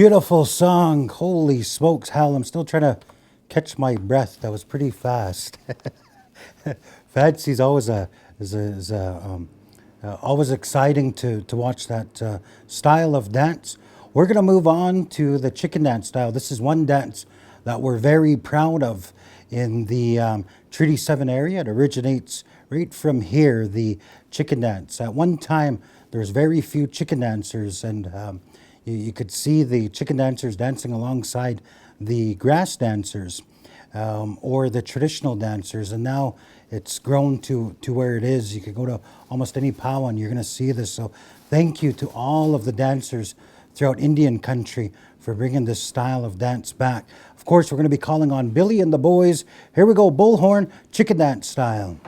Beautiful song. Holy smokes, Hal. I'm still trying to catch my breath. That was pretty fast. Fancy's always always exciting to watch that style of dance. We're going to move on to the chicken dance style. This is one dance that we're very proud of in the Treaty 7 area. It originates right from here, the chicken dance. At one time, there's very few chicken dancers, and you could see the chicken dancers dancing alongside the grass dancers or the traditional dancers. And now it's grown to where it is. You could go to almost any powwow and you're going to see this. So thank you to all of the dancers throughout Indian country for bringing this style of dance back. Of course, we're going to be calling on Billy and the boys. Here we go, bullhorn, chicken dance style.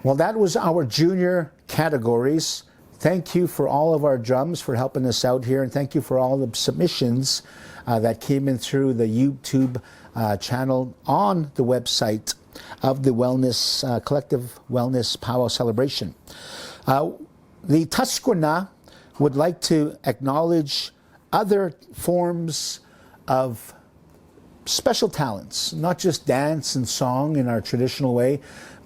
Well, that was our junior categories. Thank you for all of our drums for helping us out here, and thank you for all the submissions that came in through the YouTube channel on the website of the Collective Wellness Pow Wow celebration. The Tusquana would like to acknowledge other forms of special talents, not just dance and song in our traditional way,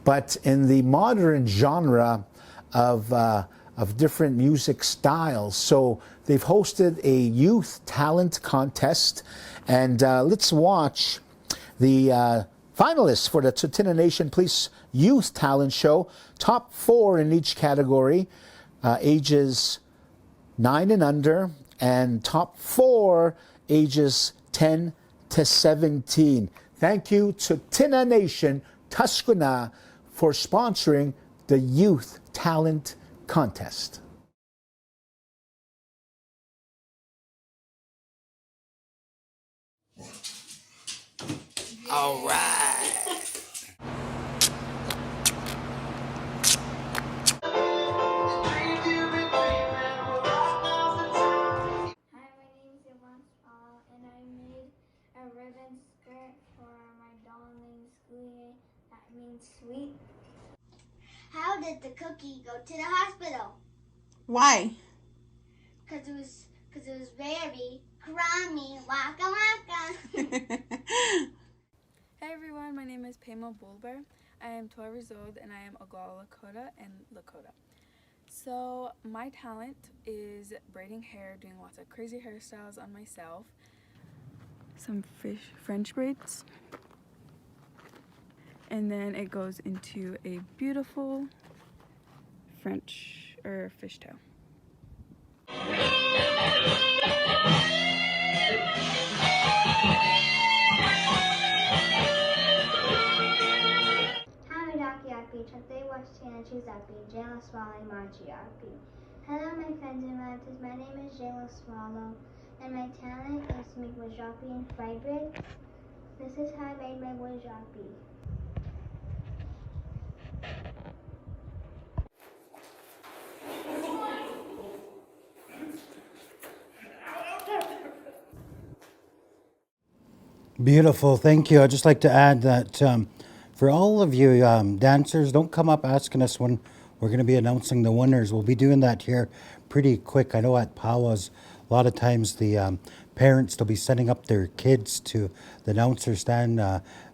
but in the modern genre of different music styles. So they've hosted a youth talent contest, and let's watch the finalists for the Sutina Nation Police Youth Talent Show. Top 4 in each category, ages 9 and under, and top 4 ages 10 to 17. Thank you to Sutina Nation Tusquana for sponsoring the Youth Talent Contest. All right. And I made a ribbon skirt for my doll named Schoolie. That means sweet. How did the cookie go to the hospital? Why? Because it was very crummy. Waka waka. Hey everyone, my name is Pema Bulber. I am 12 years old and I am Oglala Lakota and Lakota. So my talent is braiding hair, doing lots of crazy hairstyles on myself, some French braids, and then it goes into a beautiful French or fishtail. Hello my friends and relatives, my name is Jingle and my talent is to make wajapi and fried bread. This is how I made my wajapi. Beautiful, thank you. I'd just like to add that for all of you dancers, don't come up asking us when we're going to be announcing the winners. We'll be doing that here pretty quick. I know at PowWows, a lot of times the parents, they'll be sending up their kids to the announcer stand.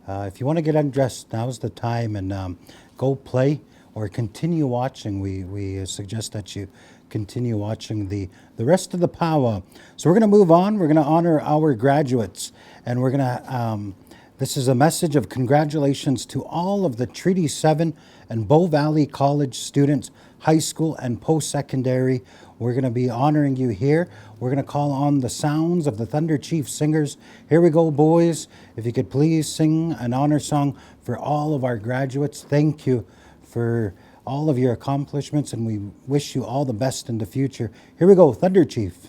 If you want to get undressed, now's the time, and go play or continue watching. We suggest that you continue watching the rest of the powwow. So we're going to move on. We're going to honor our graduates, and we're going to this is a message of congratulations to all of the Treaty 7 and Bow Valley College students, high school and post-secondary. We're going to be honoring you here. We're going to call on the sounds of the Thunder Chief singers. Here we go, boys. If you could please sing an honor song for all of our graduates. Thank you for all of your accomplishments, and we wish you all the best in the future. Here we go, Thunder Chief.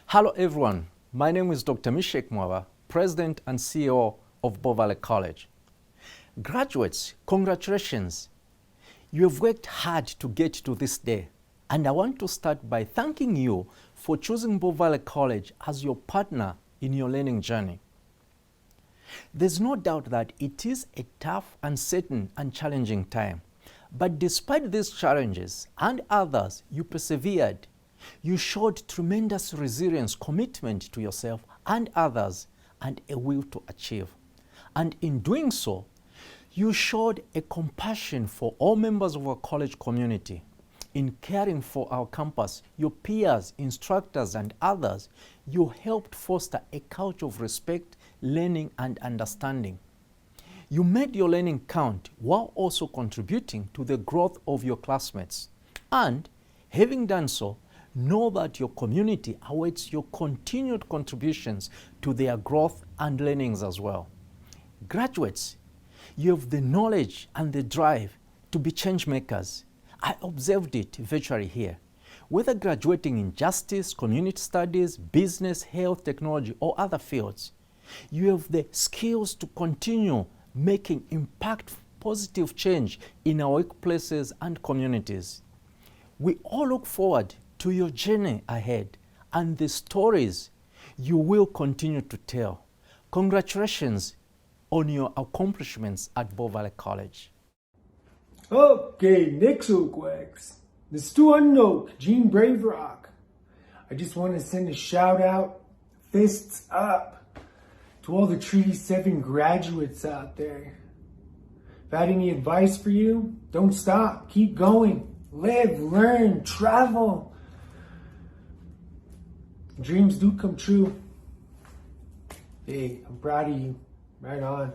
Hello everyone, my name is Dr. Mishek Mwawa, President and CEO of Bow Valley College. Graduates, congratulations. You have worked hard to get to this day, and I want to start by thanking you for choosing Bow Valley College as your partner in your learning journey. There's no doubt that it is a tough, uncertain, and challenging time. But despite these challenges and others, you persevered. You showed tremendous resilience, commitment to yourself and others, and a will to achieve. And in doing so, you showed a compassion for all members of our college community. In caring for our campus, your peers, instructors, and others, you helped foster a culture of respect, learning, and understanding. You made your learning count while also contributing to the growth of your classmates. And having done so, know that your community awaits your continued contributions to their growth and learnings as well. Graduates, you have the knowledge and the drive to be change makers. I observed it virtually here. Whether graduating in justice, community studies, business, health, technology, or other fields, you have the skills to continue making impact, positive change in our workplaces and communities. We all look forward to your journey ahead and the stories you will continue to tell. Congratulations on your accomplishments at Bow Valley College. Okay, next Oakwax. The Stu Unknoke, Gene Brave Rock. I just want to send a shout out, fists up, to all the Treaty 7 graduates out there. If I had any advice for you, don't stop, keep going. Live, learn, travel. Dreams do come true. Hey, I'm proud of you. Right on.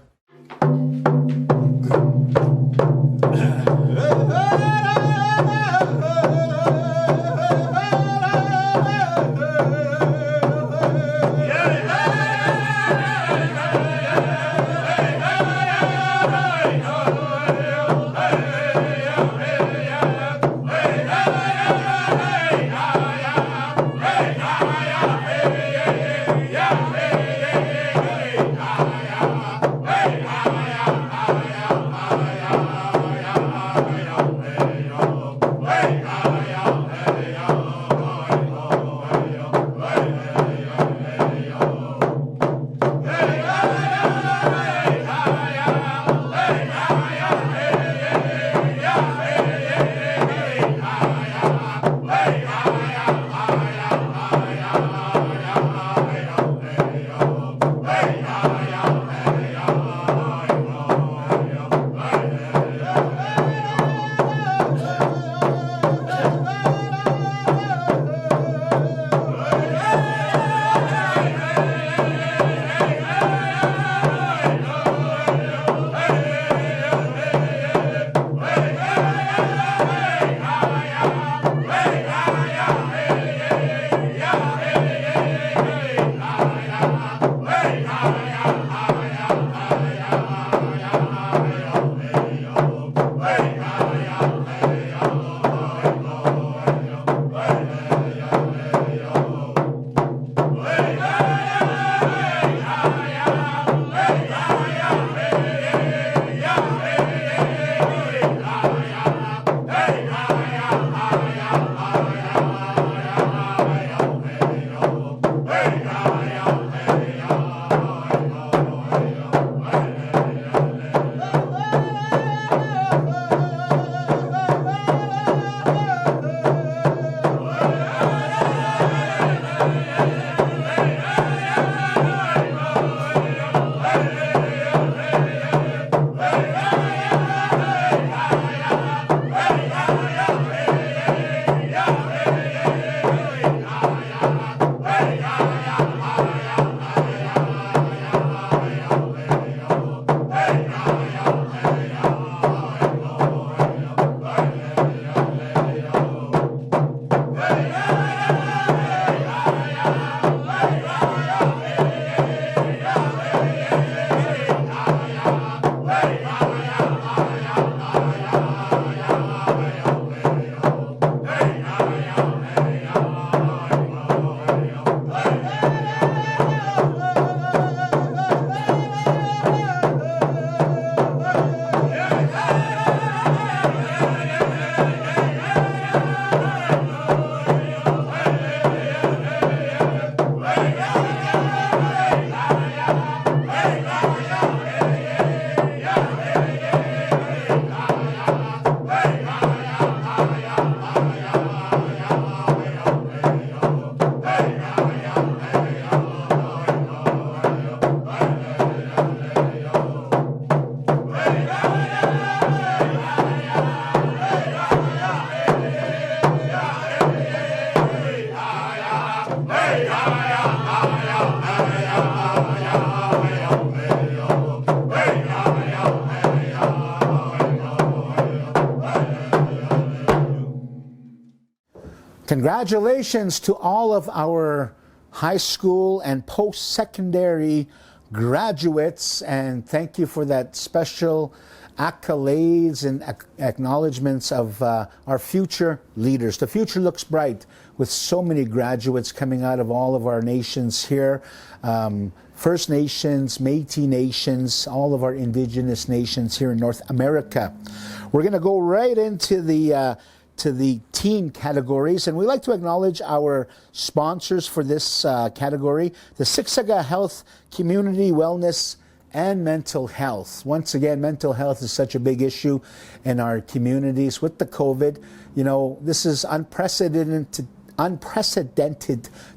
Congratulations to all of our high school and post-secondary graduates, and thank you for that special accolades and acknowledgments of our future leaders. The future looks bright with so many graduates coming out of all of our nations here. First Nations, Métis Nations, all of our indigenous nations here in North America. We're going to go right into the teen categories, and we'd like to acknowledge our sponsors for this category, the Siksika Health, Community Wellness, and Mental Health. Once again, mental health is such a big issue in our communities with the COVID. You know, this is unprecedented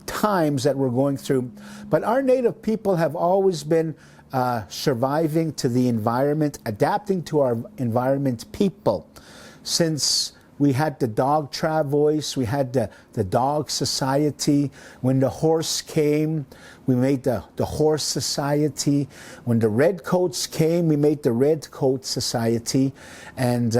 times that we're going through, but our Native people have always been surviving to the environment, adapting to our environment people. Since we had the dog travois, we had the dog society. When the horse came, we made the horse society. When the redcoats came, we made the red coat society. And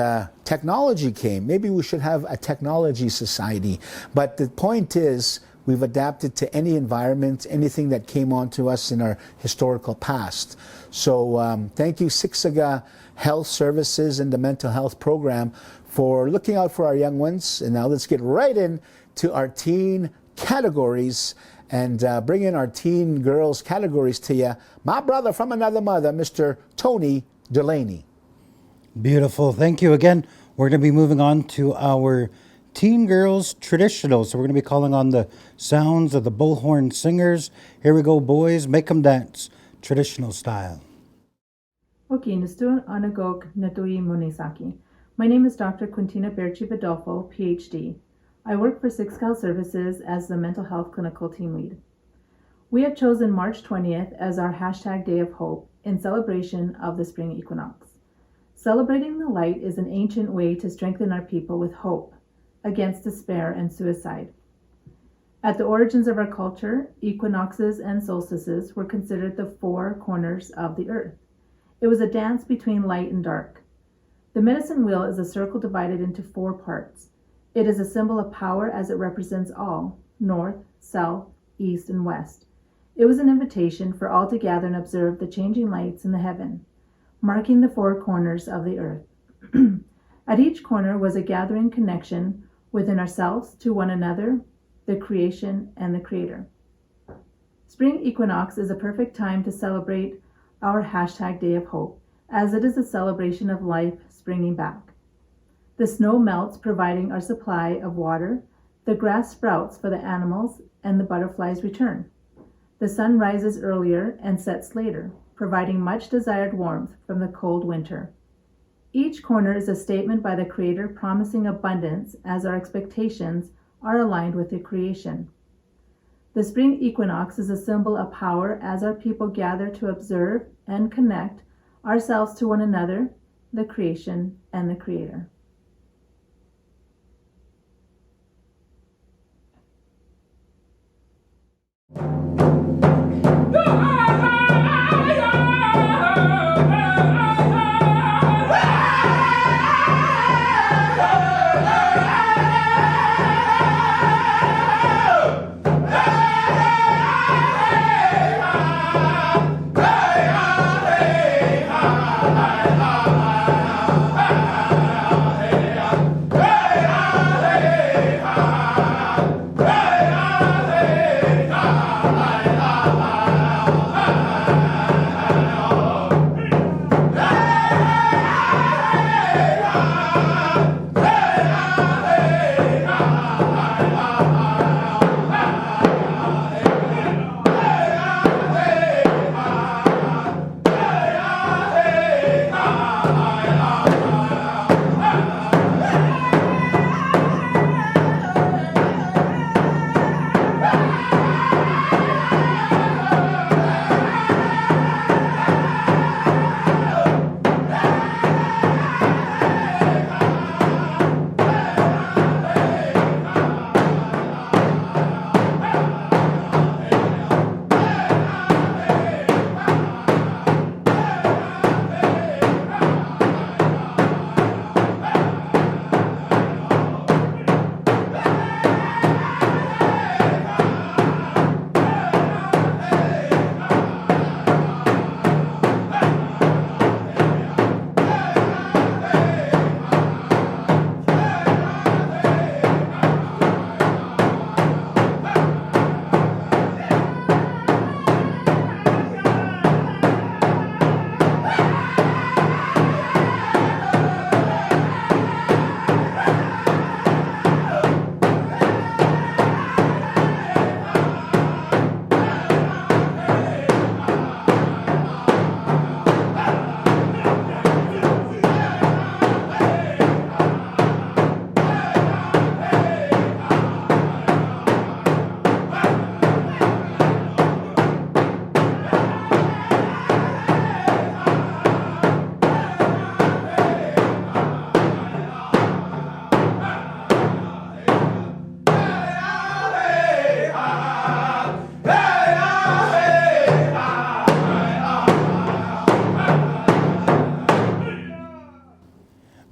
technology came. Maybe we should have a technology society. But the point is, we've adapted to any environment, anything that came onto us in our historical past. So thank you, Siksika Health Services and the Mental Health Program, for looking out for our young ones. And now let's get right into our teen categories and bring in our teen girls categories to you. My brother from another mother, Mr. Tony Delaney. Beautiful. Thank you again. We're going to be moving on to our teen girls traditional. So we're going to be calling on the sounds of the bullhorn singers. Here we go, boys. Make them dance. Traditional style. Okay, Nistun Anagog Natui Munisaki. My name is Dr. Quintina Berchi-Badolfo, PhD. I work for Siksika Health Services as the Mental Health Clinical Team Lead. We have chosen March 20th as our hashtag Day of Hope in celebration of the spring equinox. Celebrating the light is an ancient way to strengthen our people with hope against despair and suicide. At the origins of our culture, equinoxes and solstices were considered the four corners of the earth. It was a dance between light and dark. The medicine wheel is a circle divided into four parts. It is a symbol of power as it represents all, north, south, east, and west. It was an invitation for all to gather and observe the changing lights in the heaven, marking the four corners of the earth. At each corner was a gathering connection within ourselves to one another, the creation, and the Creator. Spring equinox is a perfect time to celebrate our hashtag Day of Hope, as it is a celebration of life springing back. The snow melts, providing our supply of water, the grass sprouts for the animals, and the butterflies return. The sun rises earlier and sets later, providing much desired warmth from the cold winter. Each corner is a statement by the Creator promising abundance as our expectations are aligned with the creation. The spring equinox is a symbol of power as our people gather to observe and connect ourselves to one another, the creation, and the Creator.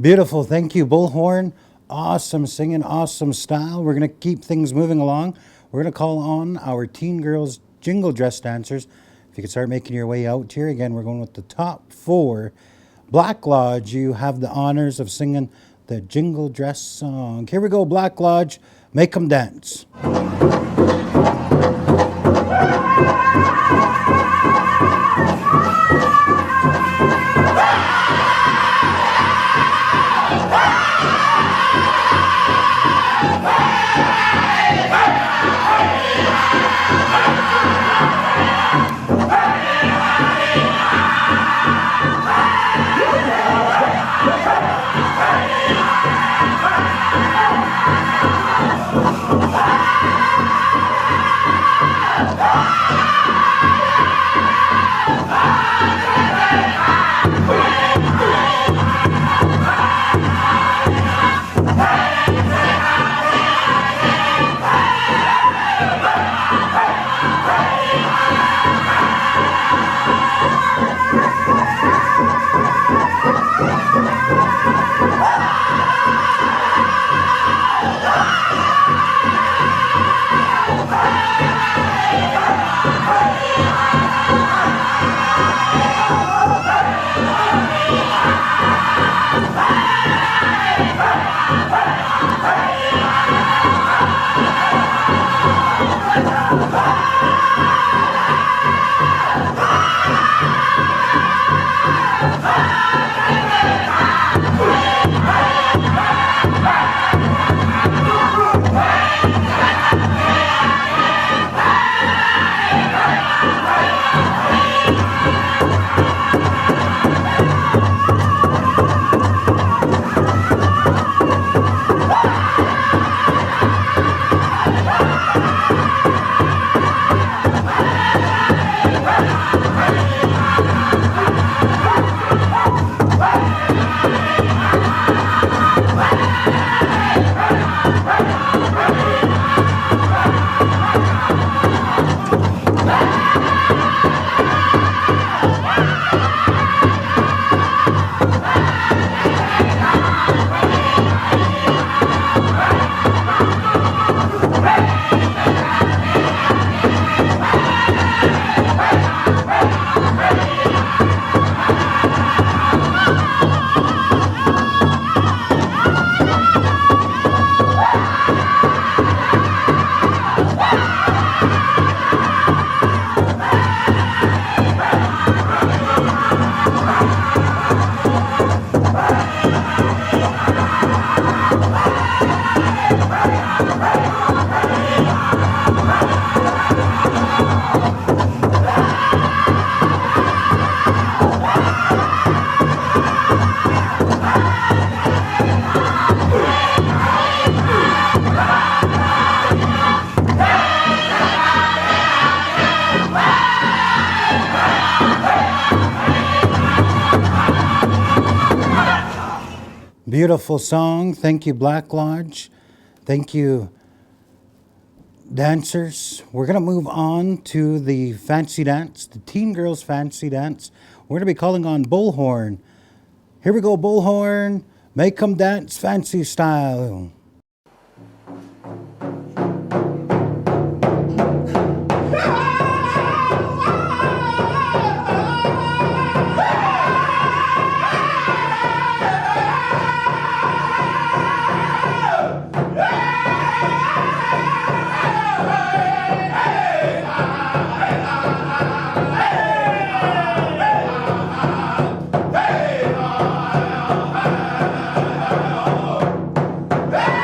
Beautiful. Thank you, Bullhorn. Awesome singing, awesome style. We're going to keep things moving along. We're going to call on our teen girls jingle dress dancers. If you could start making your way out here. Again, we're going with the top 4. Black Lodge, you have the honors of singing the jingle dress song. Here we go, Black Lodge. Make 'em dance. Beautiful song. Thank you, Black Lodge. Thank you, dancers. We're going to move on to the fancy dance, the teen girls fancy dance. We're going to be calling on Bullhorn. Here we go, Bullhorn. Make 'em dance fancy style. Hey!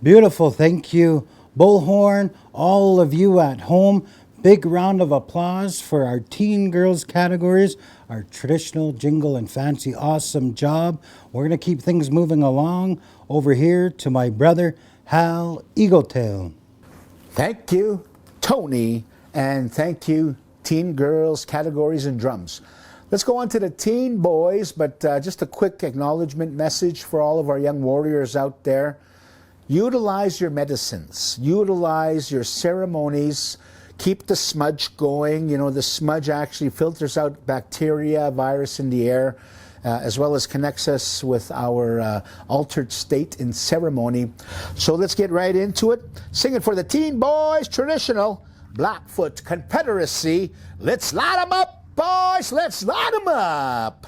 Beautiful. Thank you, Bullhorn. All of you at home, big round of applause for our teen girls categories, our traditional, jingle, and fancy. Awesome job. We're going to keep things moving along over here to my brother, Hal Eagletail. Thank you, Tony, and thank you, teen girls categories and drums. Let's go on to the teen boys, but just a quick acknowledgement message for all of our young warriors out there. Utilize your medicines, utilize your ceremonies, keep the smudge going. You know, the smudge actually filters out bacteria, virus in the air, as well as connects us with our altered state in ceremony. So let's get right into it. Singing for the teen boys, traditional Blackfoot Confederacy. Let's light 'em up, boys, let's light 'em up.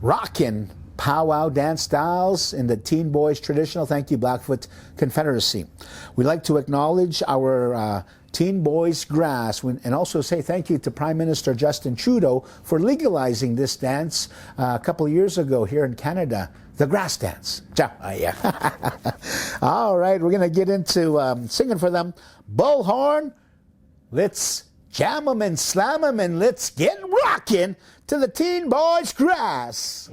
Rockin' powwow dance styles in the teen boys traditional. Thank you, Blackfoot Confederacy. We'd like to acknowledge our teen boys grass and also say thank you to Prime Minister Justin Trudeau for legalizing this dance a couple of years ago here in Canada. The grass dance. Yeah. All right, we're going to get into singing for them. Bullhorn, let's jam 'em and slam 'em and let's get rockin' to the teen boys grass.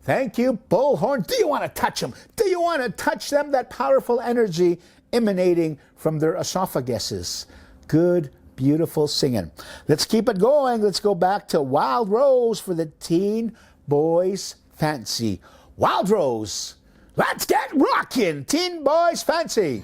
Thank you, Bullhorn. Do you want to touch them? Do you want to touch them? That powerful energy emanating from their esophaguses. Good, beautiful singing. Let's keep it going. Let's go back to Wild Rose for the Teen Boys Fancy. Wild Rose, let's get rockin'. Teen Boys Fancy.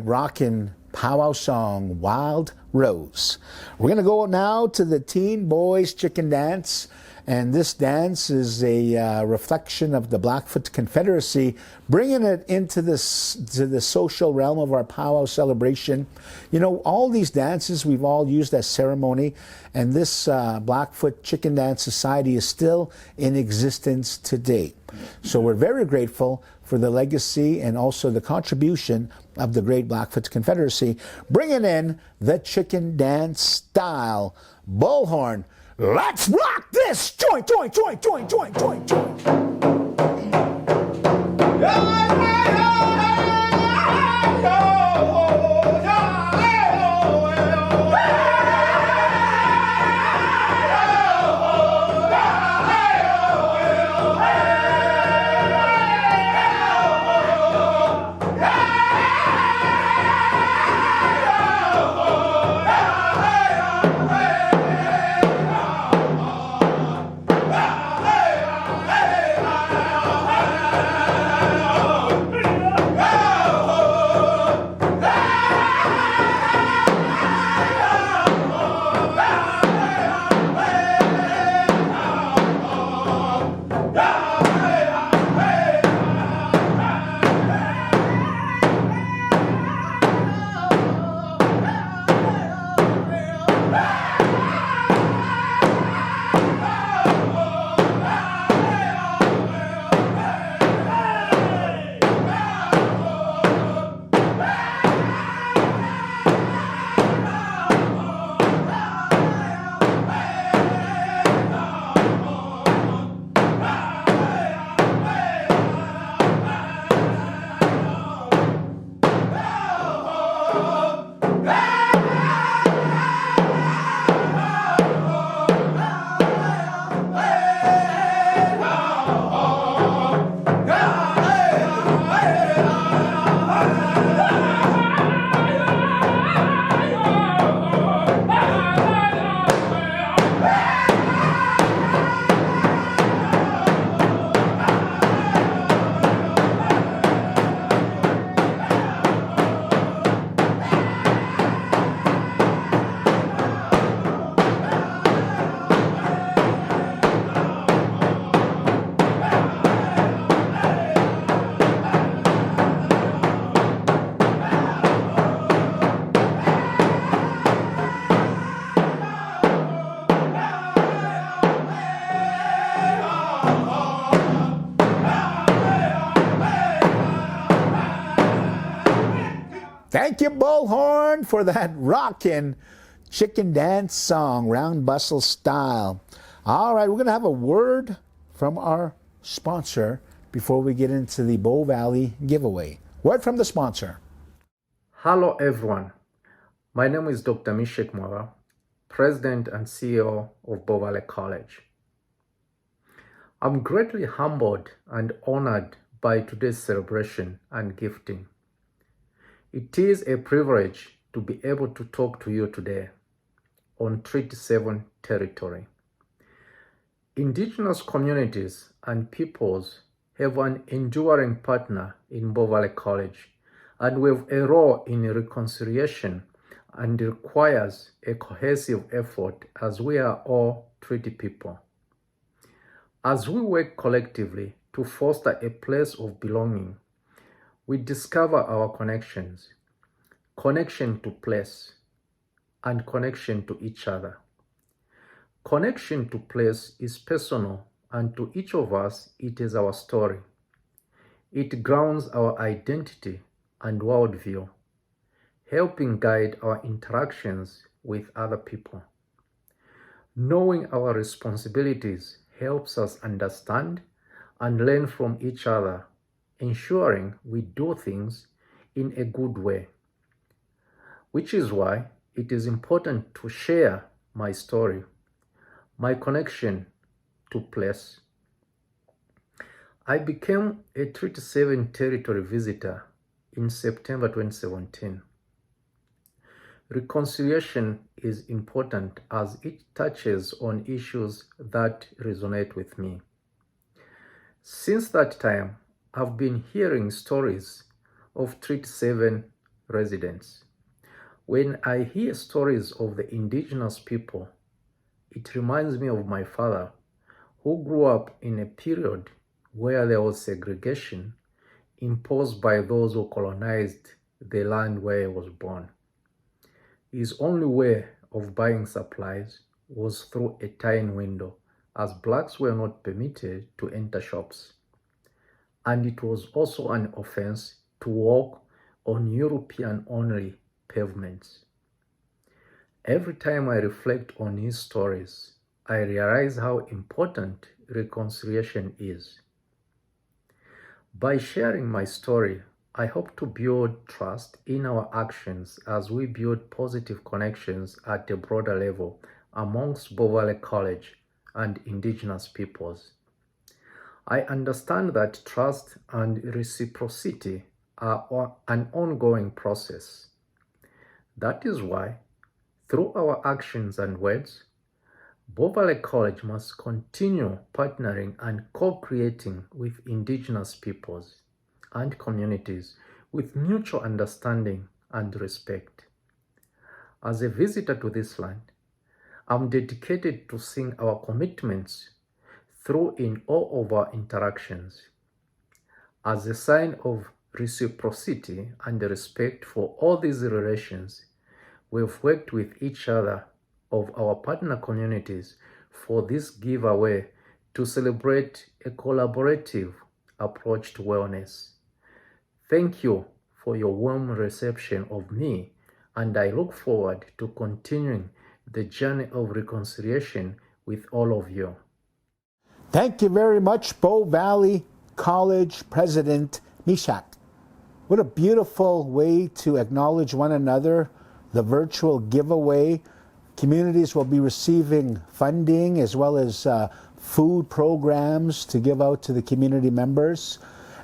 Rockin' powwow song, Wild Rose. We're going to go now to the Teen Boys Chicken Dance. And this dance is a reflection of the Blackfoot Confederacy, bringing it into to the social realm of our powwow celebration. You know, all these dances we've all used as ceremony, and this Blackfoot Chicken Dance Society is still in existence today. So we're very grateful for the legacy and also the contribution of the great Blackfoot Confederacy, bringing in the chicken dance style. Bullhorn, let's rock this! Joint, joint, joint, joint, joint, joint, joint. Thank you, Bullhorn, for that rockin' chicken dance song, round bustle style. All right, we're going to have a word from our sponsor before we get into the Bow Valley giveaway. Word from the sponsor. Hello everyone, my name is Dr. Mishek Mwara, President and CEO of Bow Valley College. I'm greatly humbled and honored by today's celebration and gifting. It is a privilege to be able to talk to you today on Treaty 7 territory. Indigenous communities and peoples have an enduring partner in Bow Valley College, and we have a role in reconciliation and requires a cohesive effort as we are all treaty people. As we work collectively to foster a place of belonging, we discover our connections, connection to place, and connection to each other. Connection to place is personal, and to each of us, it is our story. It grounds our identity and worldview, helping guide our interactions with other people. Knowing our responsibilities helps us understand and learn from each other, ensuring we do things in a good way. Which is why it is important to share my story, my connection to place. I became a Treaty 7 territory visitor in September 2017. Reconciliation is important as it touches on issues that resonate with me. Since that time, I've been hearing stories of Treaty 7 residents. When I hear stories of the indigenous people, it reminds me of my father, who grew up in a period where there was segregation imposed by those who colonized the land where he was born. His only way of buying supplies was through a tiny window, as blacks were not permitted to enter shops. And it was also an offense to walk on European-only pavements. Every time I reflect on his stories, I realize how important reconciliation is. By sharing my story, I hope to build trust in our actions as we build positive connections at a broader level amongst Bow Valley College and Indigenous peoples. I understand that trust and reciprocity are an ongoing process. That is why, through our actions and words, Bow Valley College must continue partnering and co-creating with Indigenous peoples and communities with mutual understanding and respect. As a visitor to this land, I'm dedicated to seeing our commitments through in all of our interactions. As a sign of reciprocity and respect for all these relations, we've worked with each other of our partner communities for this giveaway to celebrate a collaborative approach to wellness. Thank you for your warm reception of me, and I look forward to continuing the journey of reconciliation with all of you. Thank you very much, Bow Valley College President Mishak. What a beautiful way to acknowledge one another, the virtual giveaway. Communities will be receiving funding as well as food programs to give out to the community members.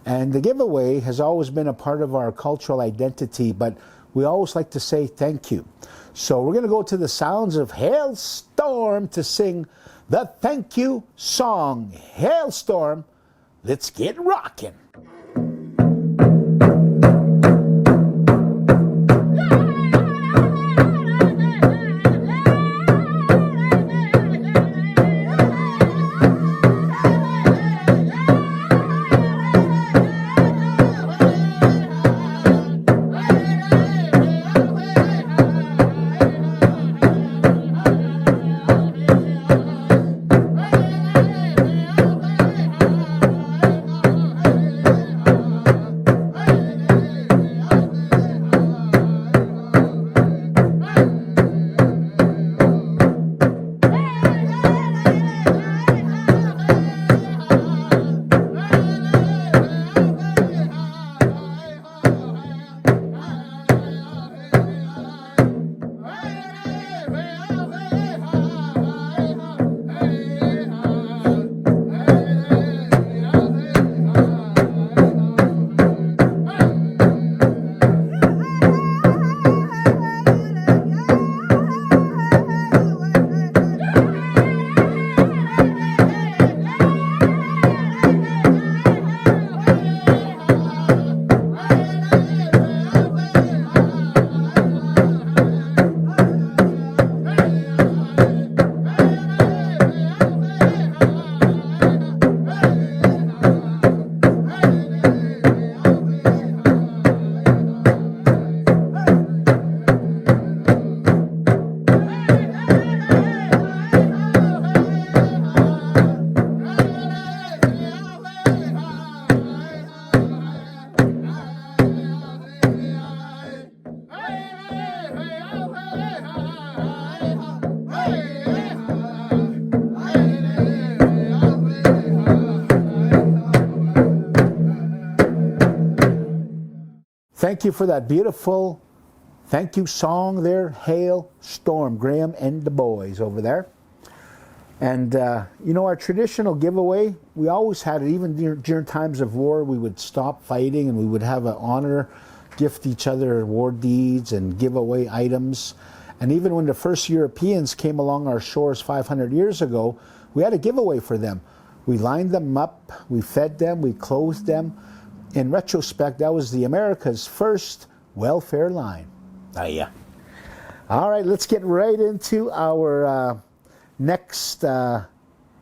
And the giveaway has always been a part of our cultural identity, but we always like to say thank you. So we're going to go to the sounds of Hailstorm to sing the thank you song. Hailstorm, let's get rocking. Thank you for that beautiful thank you song there, Hail Storm, Graham and the boys over there. And, our traditional giveaway, we always had it, even during times of war, we would stop fighting and we would have an honor, gift each other war deeds and give away items. And even when the first Europeans came along our shores 500 years ago, we had a giveaway for them. We lined them up, we fed them, we clothed them. In retrospect, that was the America's first welfare line. Oh, yeah. All right, let's get right into our next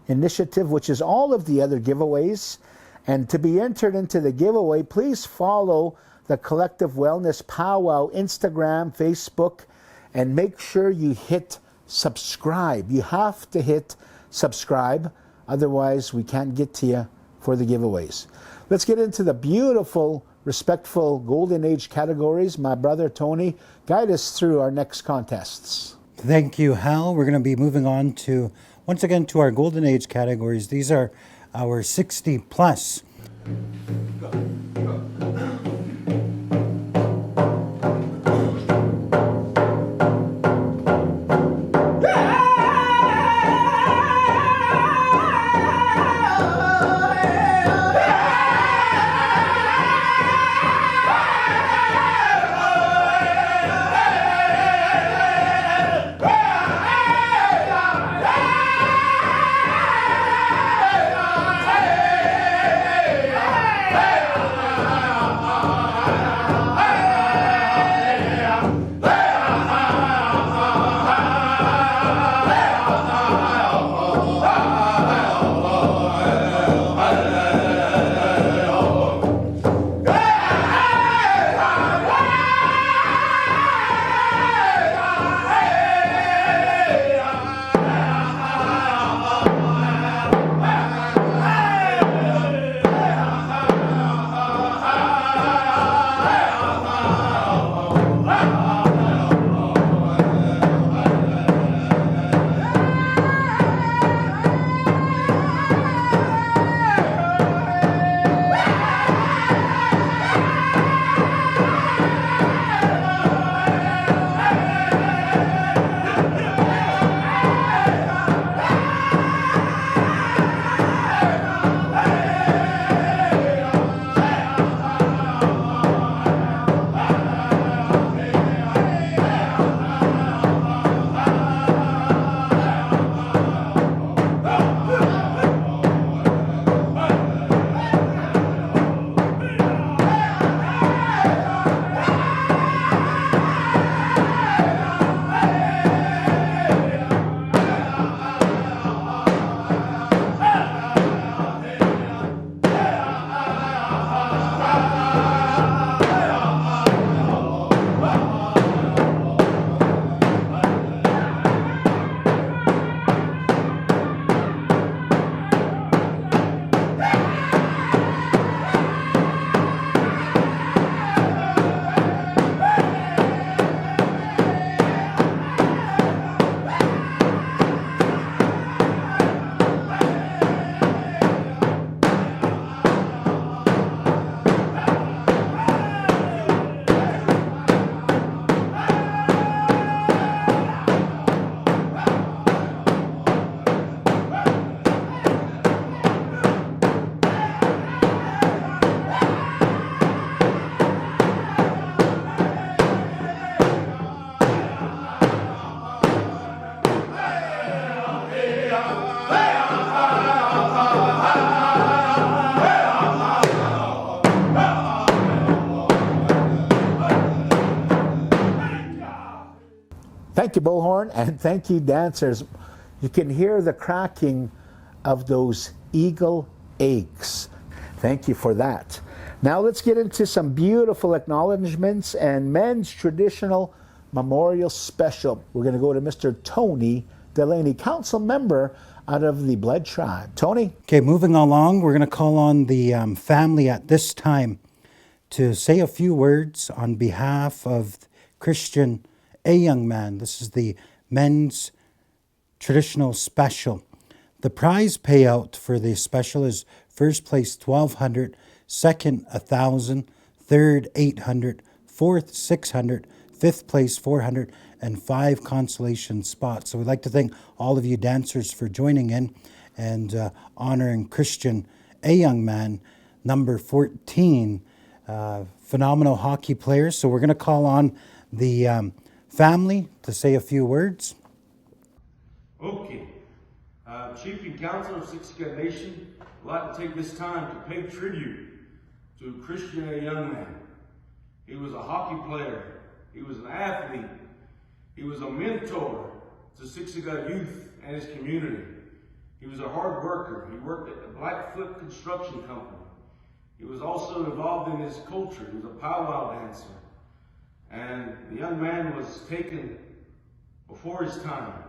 initiative, which is all of the other giveaways. And to be entered into the giveaway, please follow the Collective Wellness Pow Wow Instagram, Facebook, and make sure you hit subscribe. You have to hit subscribe, otherwise we can't get to you for the giveaways. Let's get into the beautiful, respectful Golden Age categories. My brother Tony, guide us through our next contests. Thank you, Hal. We're going to be moving on to, once again, to our Golden Age categories. These are our 60 plus. Thank you, Bullhorn, and thank you, dancers. You can hear the cracking of those eagle eggs. Thank you for that. Now let's get into some beautiful acknowledgments and men's traditional memorial special. We're going to go to Mr. Tony Delaney, council member out of the Blood Tribe. Tony? Okay, moving along, we're going to call on the family at this time to say a few words on behalf of Christian A. Young Man. This is the men's traditional special. The prize payout for the special is first place $1,200, second $1,000, third $800, 4th 600, 5th place 400, and 5 consolation spots. So we'd like to thank all of you dancers for joining in and honoring Christian, a young man, number 14, phenomenal hockey players. So we're going to call on the family to say a few words. Okay. Chief and Council of Siksika Nation, I'd like to take this time to pay tribute to Christian, a young man. He was a hockey player. He was an athlete. He was a mentor to Siksika youth and his community. He was a hard worker. He worked at the Blackfoot Construction Company. He was also involved in his culture. He was a powwow dancer. And the young man was taken before his time.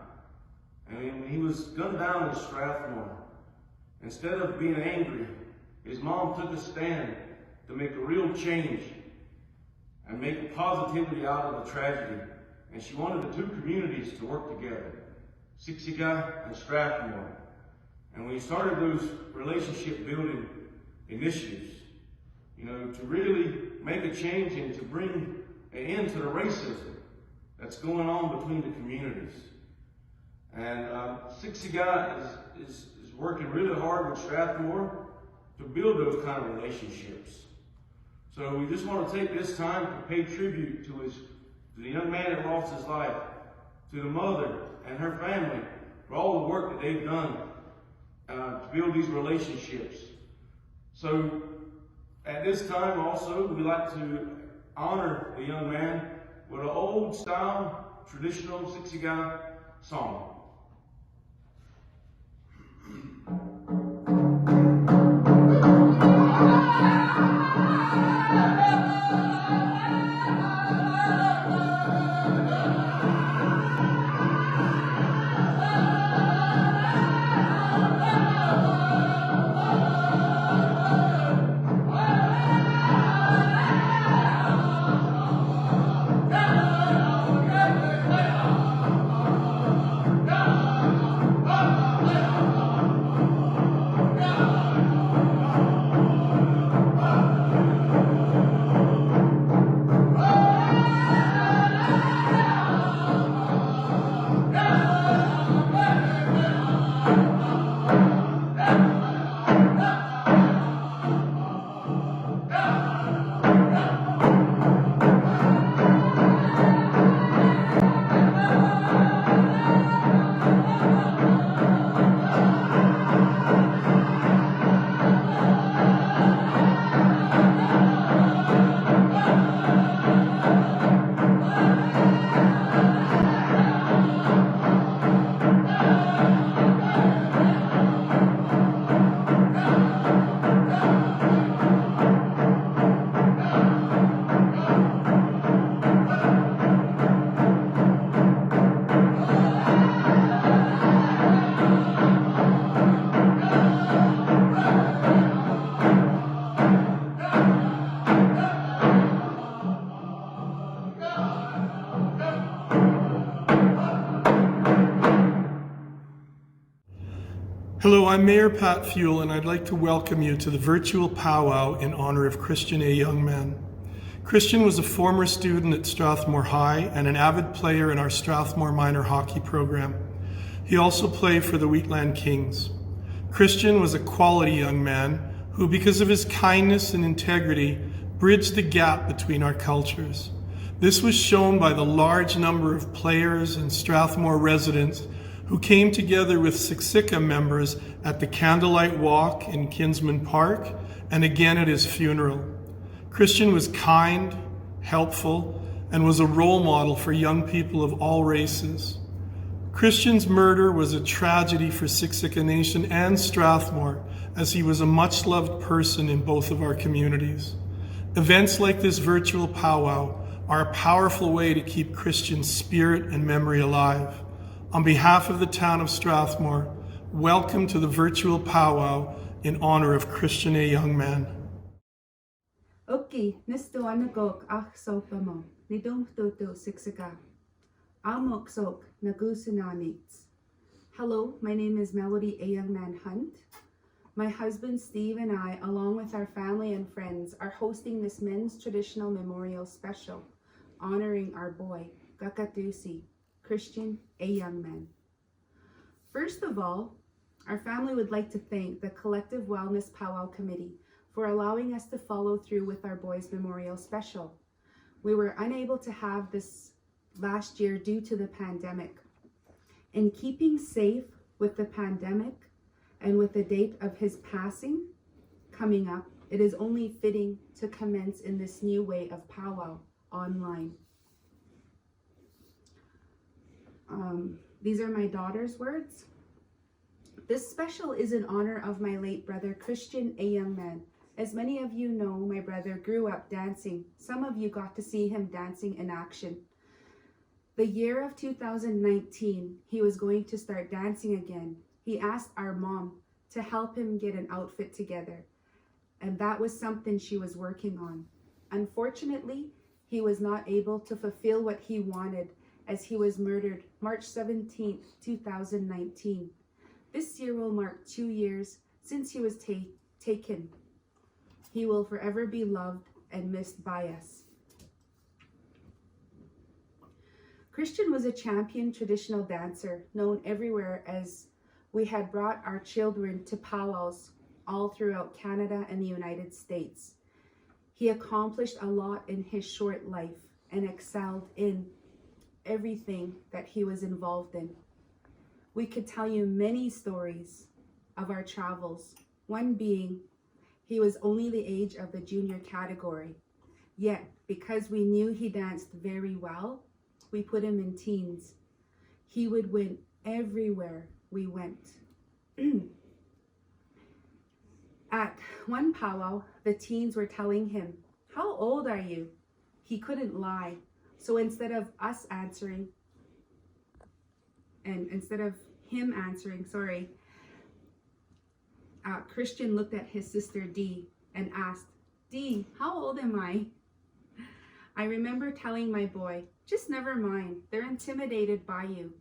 And he was gunned down in Strathmore. Instead of being angry, his mom took a stand to make a real change and make positivity out of the tragedy. And she wanted the two communities to work together, Siksika and Strathmore. And we started those relationship building initiatives, to really make a change and to bring an end to the racism that's going on between the communities. And Siksika is working really hard with Strathmore to build those kind of relationships. So we just want to take this time to pay tribute to the young man that lost his life, to the mother and her family for all the work that they've done to build these relationships. So at this time also, we like to honor the young man with an old style, traditional Siksika song. Hello, I'm Mayor Pat Fuel, and I'd like to welcome you to the virtual powwow in honor of Christian, a young man. Christian was a former student at Strathmore High and an avid player in our Strathmore minor hockey program. He also played for the Wheatland Kings. Christian was a quality young man who, because of his kindness and integrity, bridged the gap between our cultures. This was shown by the large number of players and Strathmore residents who came together with Siksika members at the Candlelight Walk in Kinsman Park and again at his funeral. Christian was kind, helpful, and was a role model for young people of all races. Christian's murder was a tragedy for Siksika Nation and Strathmore, as he was a much-loved person in both of our communities. Events like this virtual powwow are a powerful way to keep Christian's spirit and memory alive. On behalf of the town of Strathmore, welcome to the virtual powwow in honor of Christian, a young man. Okay, Mr. Wanagok ach sopamo, nidong toto Siksika. Amok sok nagusananits. Hello, my name is Melody, a young man Hunt. My husband Steve and I, along with our family and friends, are hosting this men's traditional memorial special, honoring our boy, Kakatusi, Christian, a young man. First of all, our family would like to thank the Collective Wellness Pow Wow Committee for allowing us to follow through with our boys' memorial special. We were unable to have this last year due to the pandemic. In keeping safe with the pandemic and with the date of his passing coming up, it is only fitting to commence in this new way of powwow online. These are my daughter's words. This special is in honor of my late brother, Christian, a young man. As many of you know, my brother grew up dancing. Some of you got to see him dancing in action. The year of 2019, he was going to start dancing again. He asked our mom to help him get an outfit together, and that was something she was working on. Unfortunately, he was not able to fulfill what he wanted as he was murdered March 17th, 2019. This year will mark 2 years since he was taken. He will forever be loved and missed by us. Christian was a champion traditional dancer known everywhere, as we had brought our children to powwows all throughout Canada and the United States. He accomplished a lot in his short life and excelled in everything that he was involved in. We could tell you many stories of our travels, one being he was only the age of the junior category, yet because we knew he danced very well, we put him in teens. He would win everywhere we went. At one powwow, the teens were telling him, "How old are you?" He couldn't lie. So instead of him answering, Christian looked at his sister Dee and asked, "Dee, how old am I?" I remember telling my boy, "Just never mind, they're intimidated by you."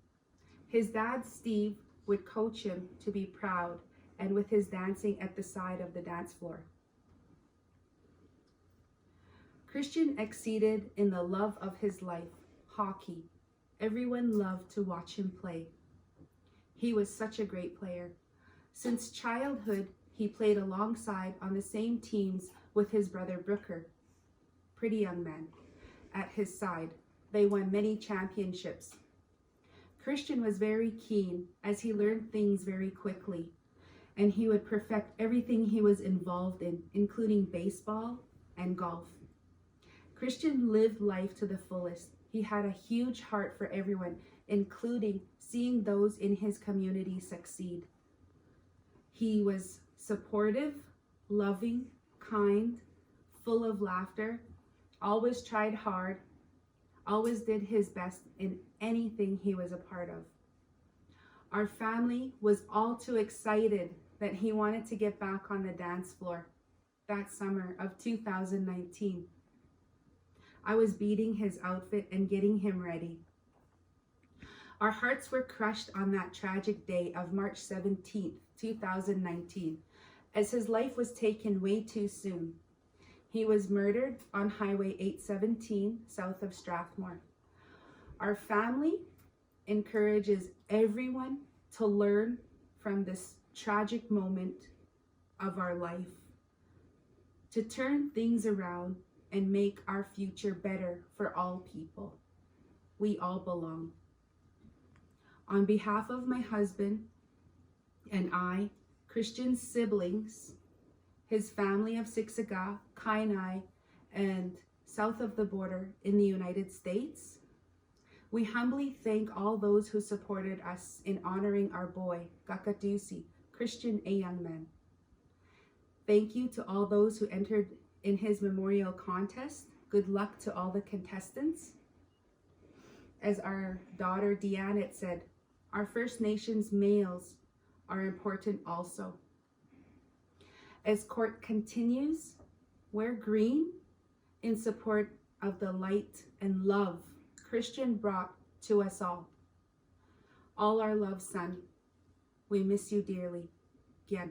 His dad, Steve, would coach him to be proud and with his dancing at the side of the dance floor. Christian exceeded in the love of his life, hockey. Everyone loved to watch him play. He was such a great player. Since childhood, he played alongside on the same teams with his brother Brooker, pretty young man, at his side. They won many championships. Christian was very keen as he learned things very quickly, and he would perfect everything he was involved in, including baseball and golf. Christian lived life to the fullest. He had a huge heart for everyone, including seeing those in his community succeed. He was supportive, loving, kind, full of laughter, always tried hard, always did his best in anything he was a part of. Our family was all too excited that he wanted to get back on the dance floor that summer of 2019. I was beating his outfit and getting him ready. Our hearts were crushed on that tragic day of March 17th, 2019, as his life was taken way too soon. He was murdered on Highway 817 south of Strathmore. Our family encourages everyone to learn from this tragic moment of our life, to turn things around and make our future better for all people. We all belong. On behalf of my husband and I, Christian's siblings, his family of Siksika, Kainai, and south of the border in the United States, we humbly thank all those who supported us in honoring our boy, Kakatusi, Christian, a young man. Thank you to all those who entered in his memorial contest. Good luck to all the contestants. As our daughter Deanne said, our First Nations males are important also. As court continues, wear green in support of the light and love Christian brought to us all. All our love, son. We miss you dearly. Gyan.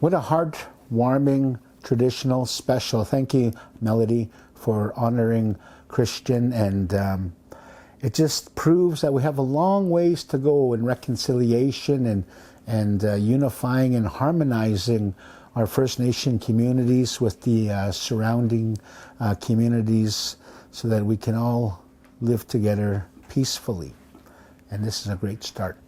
What a heartwarming, traditional, special. Thank you, Melody, for honoring Christian. And it just proves that we have a long ways to go in reconciliation and unifying and harmonizing our First Nation communities with the surrounding communities so that we can all live together peacefully. And this is a great start.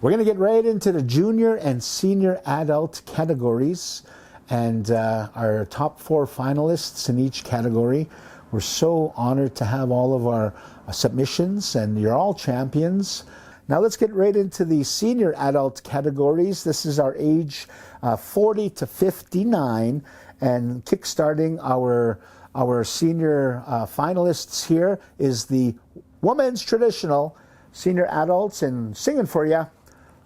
We're going to get right into the junior and senior adult categories and our top 4 finalists in each category. We're so honored to have all of our submissions, and you're all champions. Now let's get right into the senior adult categories. This is our age 40 to 59, and kickstarting our senior finalists here is the Women's Traditional Senior Adults, and singing for you,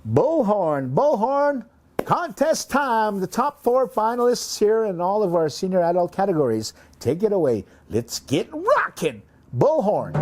Bullhorn, contest time. The top 4 finalists here in all of our senior adult categories. Take it away. Let's get rocking. Bullhorn.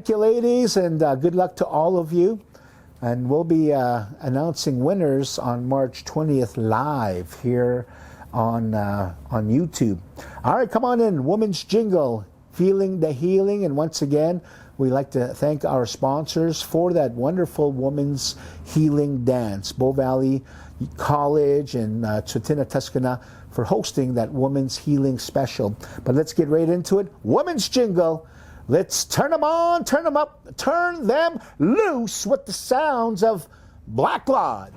Thank you, ladies, and good luck to all of you. And we'll be announcing winners on March 20th live here on YouTube. All right, come on in. Women's Jingle, Feeling the Healing. And once again, we'd like to thank our sponsors for that wonderful women's healing dance. Bow Valley College and Sutina, Tuscana, for hosting that women's healing special. But let's get right into it. Women's Jingle. Let's turn them on, turn them up, turn them loose with the sounds of Black Lodge.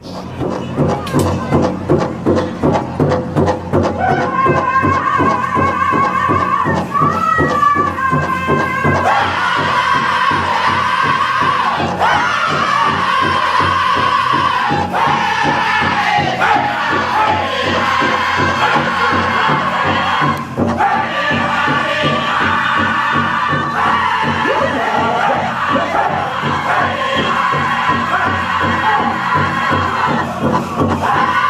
Hey!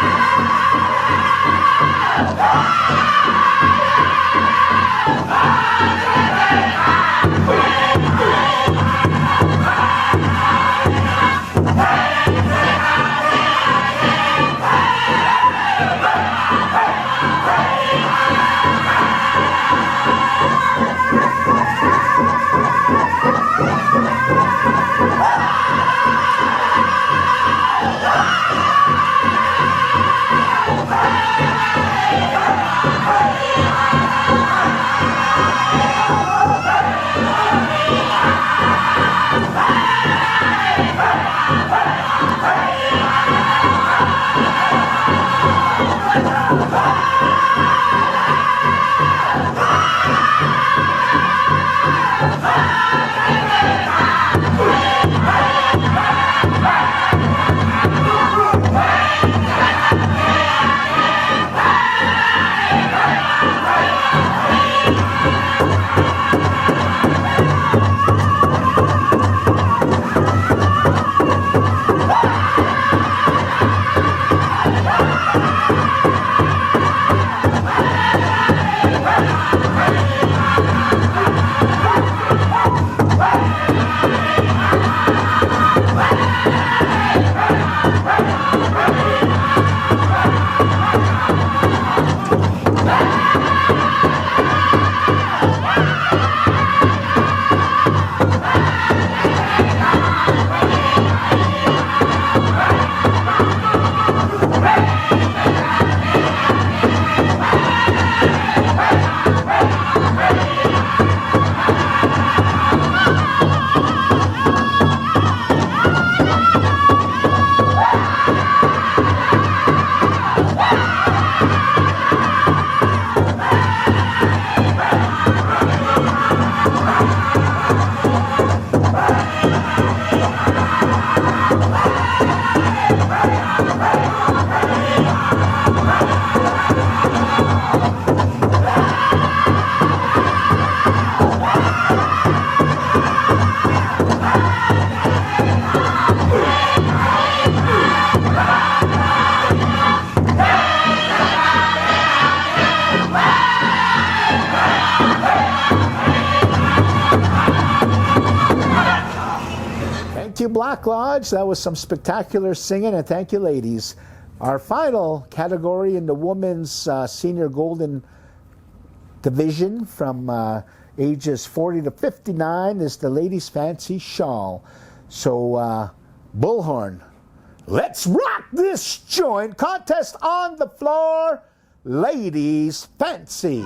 Thank you, Black Lodge. That was some spectacular singing, and thank you, ladies. Our final category in the women's senior golden division from ages 40 to 59 is the ladies' Fancy Shawl. So, Bullhorn, let's rock this joint. Contest on the floor. Ladies' Fancy.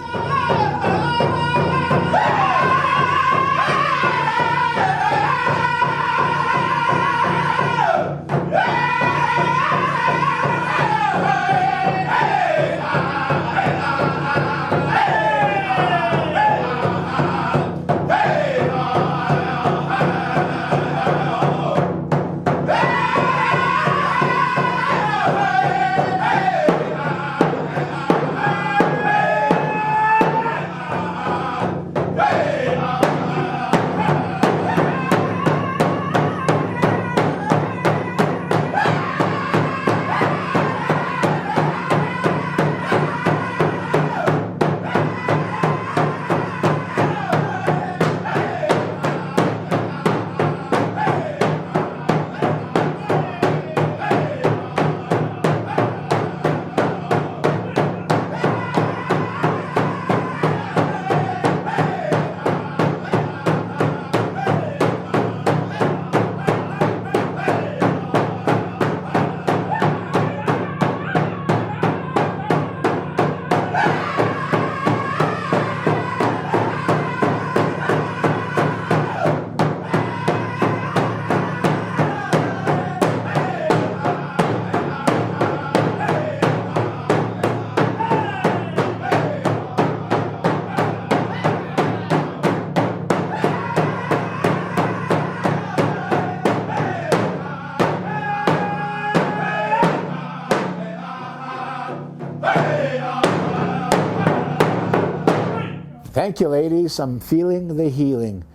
Thank you, ladies. I'm feeling the healing.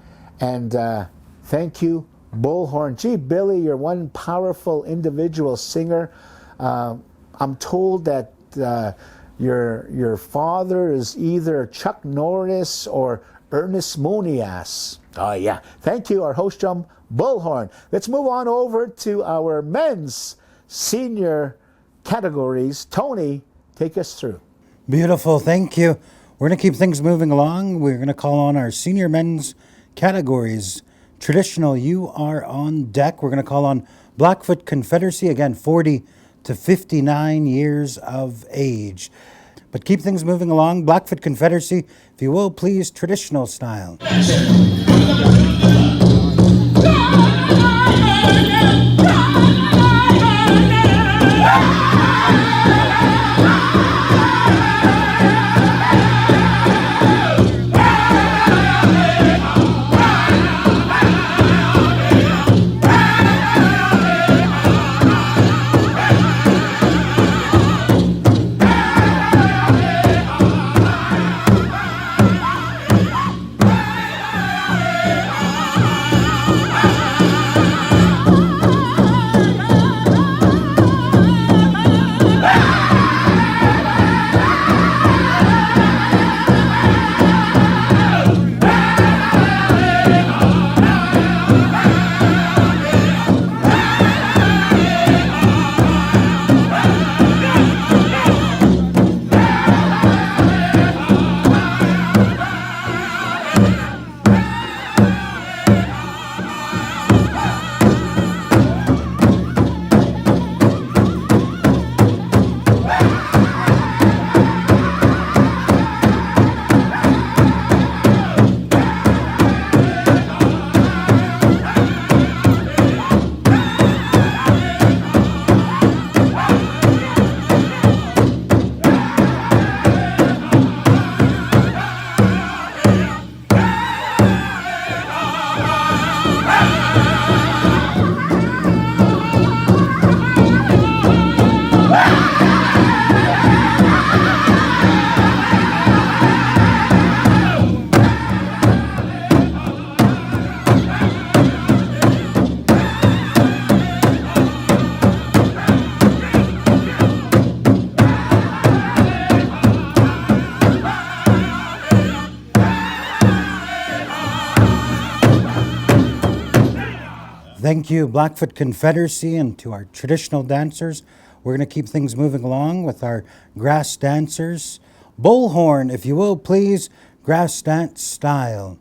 And thank you, Bullhorn. Gee, Billy, you're one powerful individual singer. I'm told that your father is either Chuck Norris or Ernest Monias. Oh, yeah. Thank you, our host drum, Bullhorn. Let's move on over to our men's senior categories. Tony, take us through. Beautiful. Thank you. We're going to keep things moving along. We're going to call on our senior men's categories. Traditional, you are on deck. We're going to call on Blackfoot Confederacy, again, 40 to 59 years of age. But keep things moving along. Blackfoot Confederacy, if you will, please, traditional style. Thank you, Blackfoot Confederacy, and to our traditional dancers. We're going to keep things moving along with our grass dancers. Bullhorn, if you will, please, grass dance style.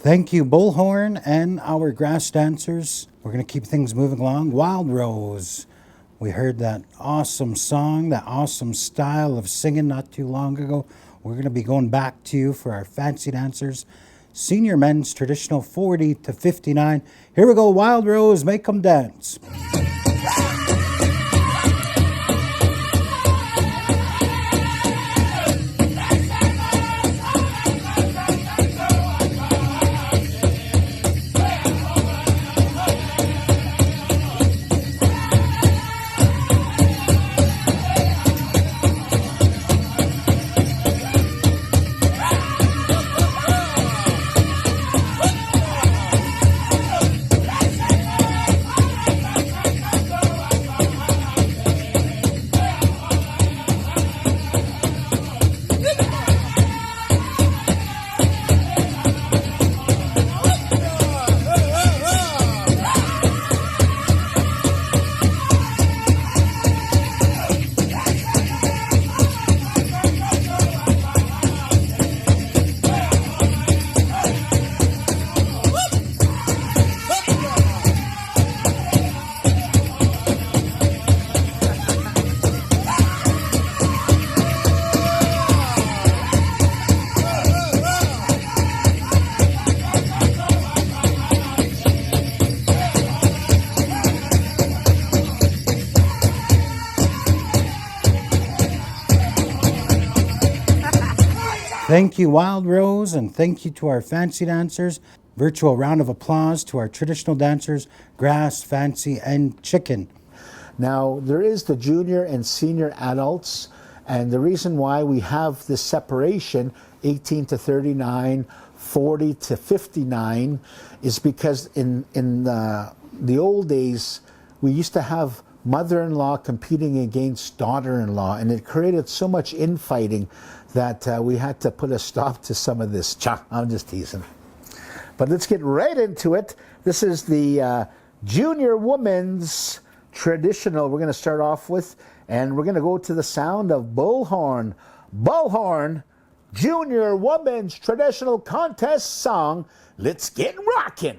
Thank you, Bullhorn, and our grass dancers. We're going to keep things moving along. Wild Rose. We heard that awesome song, that awesome style of singing not too long ago. We're going to be going back to you for our fancy dancers. Senior men's traditional 40 to 59. Here we go, Wild Rose, make them dance. Thank you, Wild Rose, and thank you to our fancy dancers. Virtual round of applause to our traditional dancers, Grass, Fancy, and Chicken. Now, there is the junior and senior adults, and the reason why we have this separation, 18 to 39, 40 to 59, is because in the old days, we used to have mother-in-law competing against daughter-in-law, and it created so much infighting that we had to put a stop to some of this. I'm just teasing. But let's get right into it. This is the junior women's traditional we're going to start off with, and we're going to go to the sound of bullhorn. Bullhorn, junior women's traditional contest song. Let's get rockin'.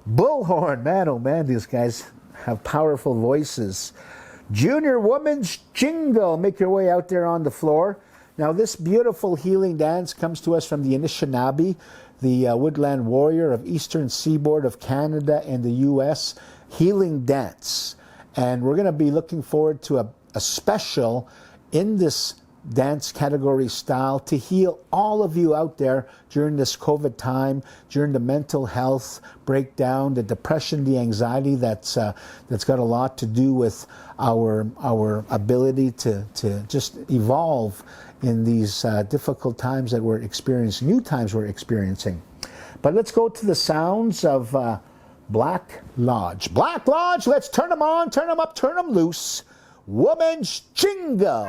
Bullhorn, man, oh man, these guys have powerful voices. Junior women's Jingle, make your way out there on the floor. Now this beautiful healing dance comes to us from the Anishinaabe, the woodland warrior of eastern seaboard of Canada and the US, healing dance. And we're going to be looking forward to a special in this dance category style to heal all of you out there during this COVID time, during the mental health breakdown, the depression, the anxiety that's got a lot to do with our ability to just evolve in these difficult times that we're experiencing, new times we're experiencing. But let's go to the sounds of Black Lodge. Black Lodge, let's turn them on, turn them up, turn them loose. Woman's Jingle.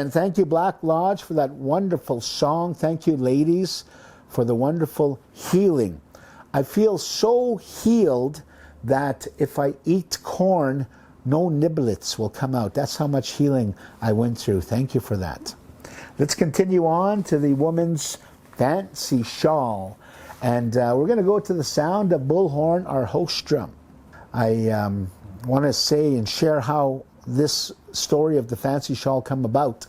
and thank you, Black Lodge, for that wonderful song. Thank you, ladies, for the wonderful healing. I feel so healed that if I eat corn, no niblets will come out. That's how much healing I went through. Thank you for that. Let's continue on to the woman's Fancy Shawl. And we're going to go to the sound of bullhorn, our host drum. I want to say and share how this story of the Fancy Shawl come about.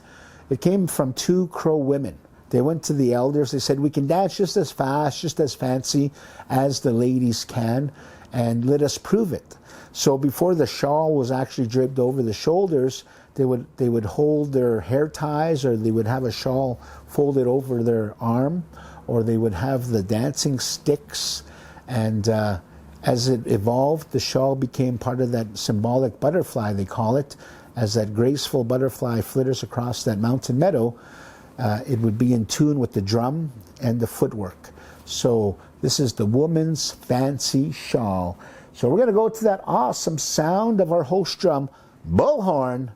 It came from two Crow women. They went to the elders. They said, we can dance just as fast, just as fancy as the ladies can, and let us prove it. So before the shawl was actually draped over the shoulders, they would hold their hair ties, or they would have a shawl folded over their arm, or they would have the dancing sticks. And as it evolved, the shawl became part of that symbolic butterfly, they call it. As that graceful butterfly flitters across that mountain meadow, it would be in tune with the drum and the footwork. So this is the woman's Fancy Shawl. So we're going to go to that awesome sound of our host drum, bullhorn.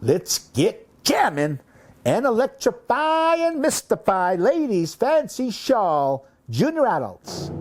Let's get jamming and electrify and mystify ladies' Fancy Shawl, junior adults.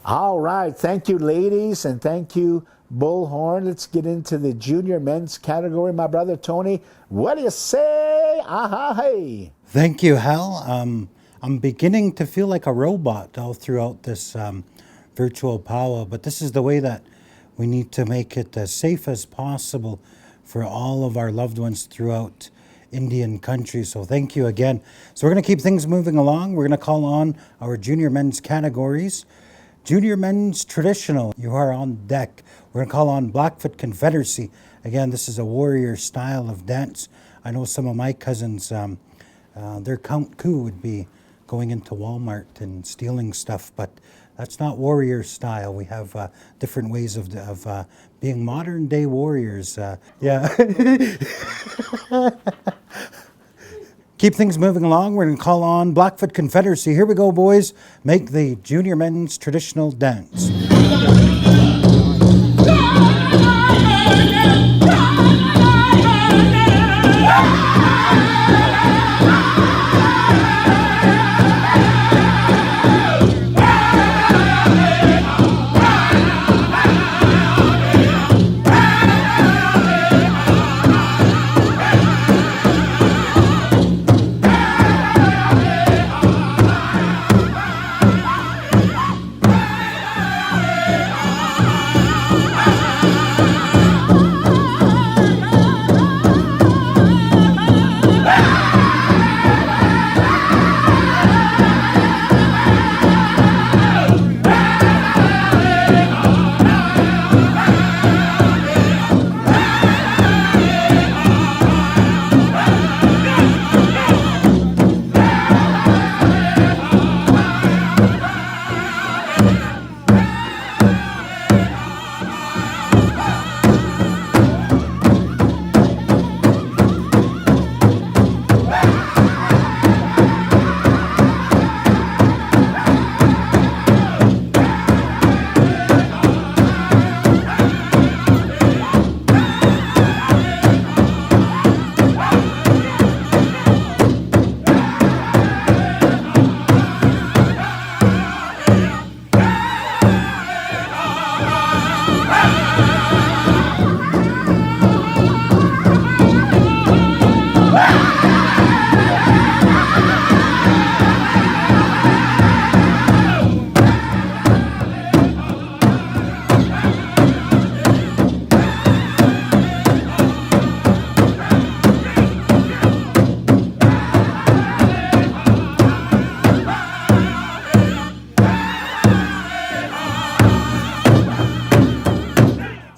All right, thank you, ladies, and thank you, bullhorn. Let's get into the junior men's category. My brother Tony, what do you say? Aha, hey. Thank you, Hal. I'm beginning to feel like a robot all throughout this virtual powwow, but this is the way that we need to make it as safe as possible for all of our loved ones throughout Indian country. So thank you again. So we're going to keep things moving along. We're going to call on our junior men's categories. Junior men's traditional, you are on deck. We're going to call on Blackfoot Confederacy. Again, this is a warrior style of dance. I know some of my cousins, their count coup would be going into Walmart and stealing stuff, but that's not warrior style. We have different ways of being modern day warriors. Yeah. Keep things moving along. We're going to call on Blackfoot Confederacy. Here we go, boys. Make the junior men's traditional dance.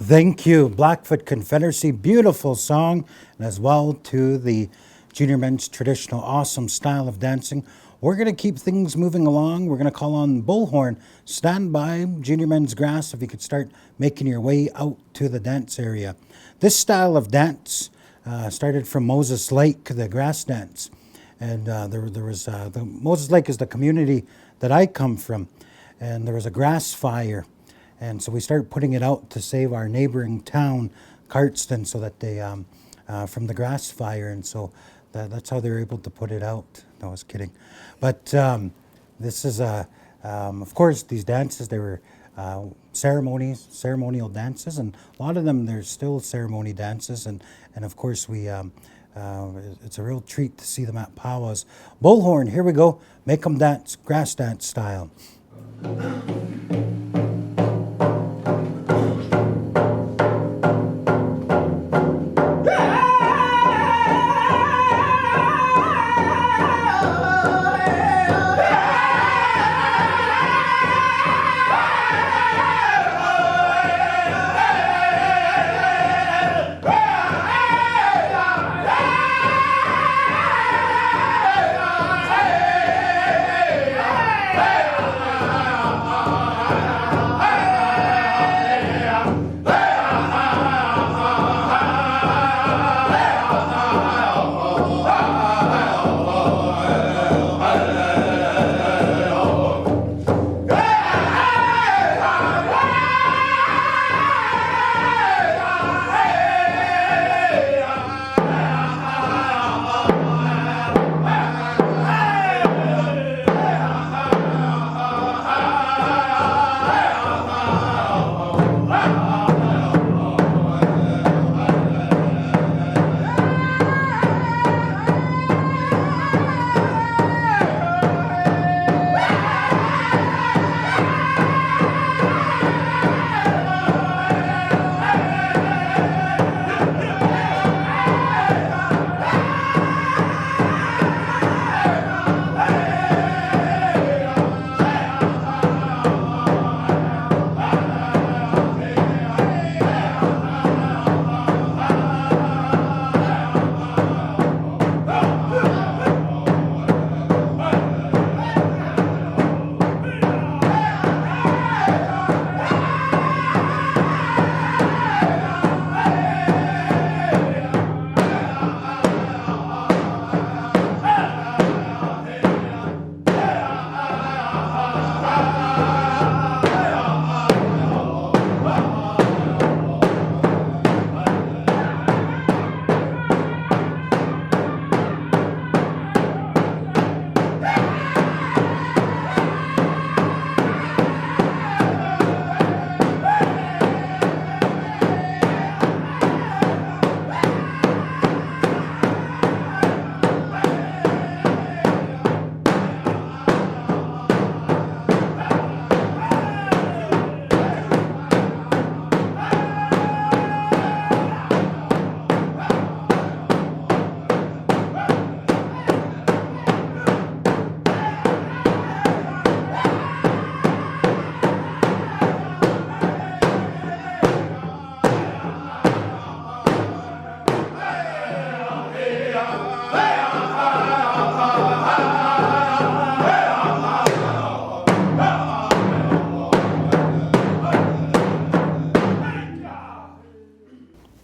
Thank you, Blackfoot Confederacy. Beautiful song, and as well to the junior men's traditional awesome style of dancing. We're going to keep things moving along. We're going to call on Bullhorn. Stand by, junior men's grass, if you could start making your way out to the dance area. This style of dance started from Moses Lake, the grass dance. And there was the Moses Lake is the community that I come from, and there was a grass fire. And so we started putting it out to save our neighboring town, Cardston, so that they, from the grass fire, and so that's how they were able to put it out. No, I was kidding. But this is, of course, these dances, they were ceremonial dances, and a lot of them, they're still ceremony dances, and of course, we, it's a real treat to see them at powwows. Bullhorn, here we go. Make them dance, grass dance style.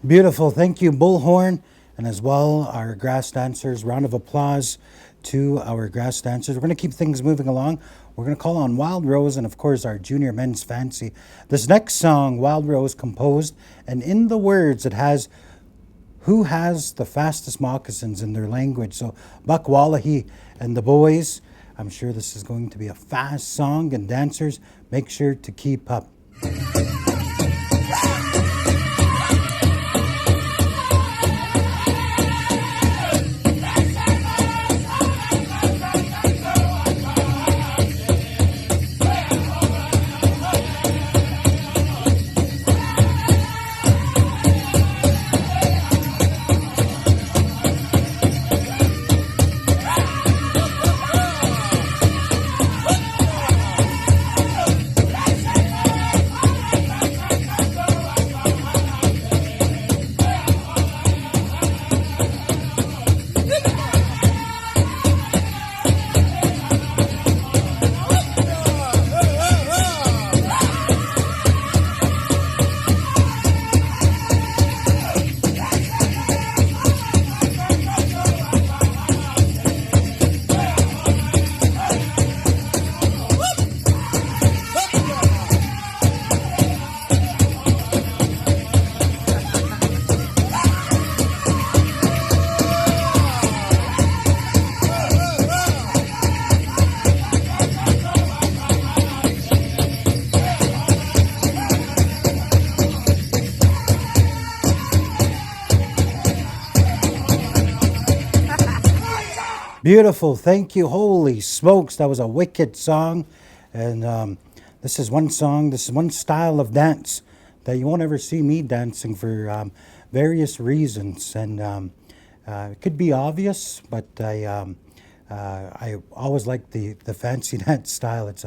Beautiful. Thank you, Bullhorn, and as well our grass dancers. Round of applause to our grass dancers. We're going to keep things moving along. We're going to call on Wild Rose and, of course, our junior men's fancy. This next song, Wild Rose composed, and in the words it has who has the fastest moccasins in their language. So Buck Wallahy and the boys, I'm sure this is going to be a fast song, and dancers, make sure to keep up. Beautiful. Thank you. Holy smokes. That was a wicked song. And this is one song, this is one style of dance that you won't ever see me dancing for various reasons. And it could be obvious, but I always like the fancy dance style. It's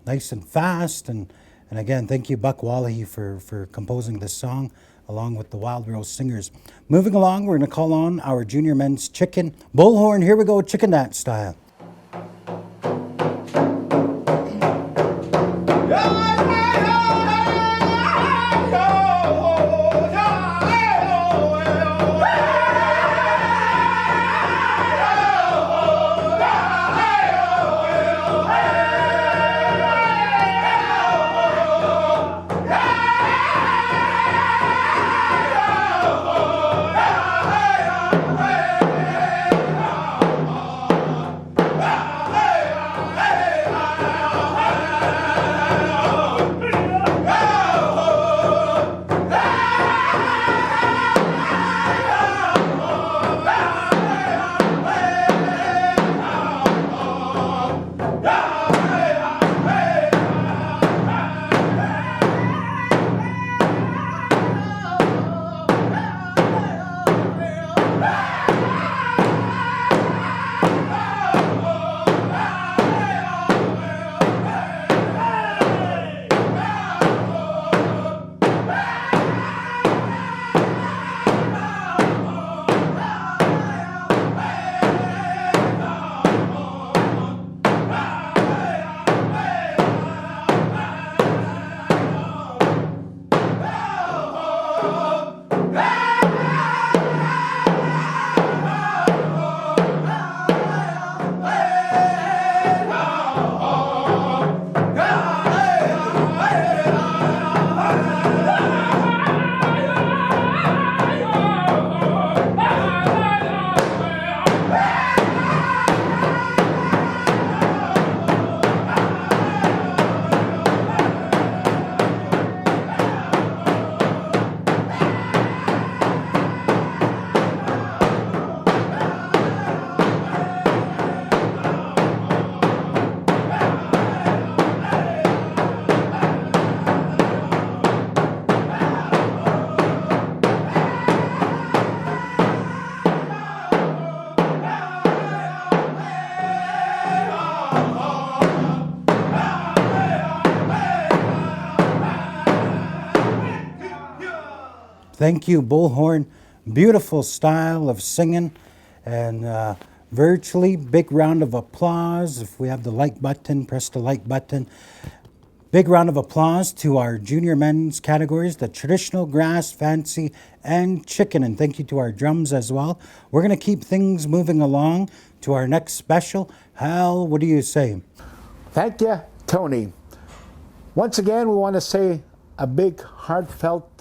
nice and fast. And again, thank you, Buck Wallahy, for composing this song along with the Wild Rose Singers. Moving along, we're going to call on our junior men's chicken bullhorn. Here we go, chicken dance style. Thank you, Bullhorn. Beautiful style of singing. And virtually, big round of applause. If we have the like button, press the like button. Big round of applause to our junior men's categories, the traditional, grass, fancy, and chicken. And thank you to our drums as well. We're going to keep things moving along to our next special. Hal, what do you say? Thank you, Tony. Once again, we want to say a big heartfelt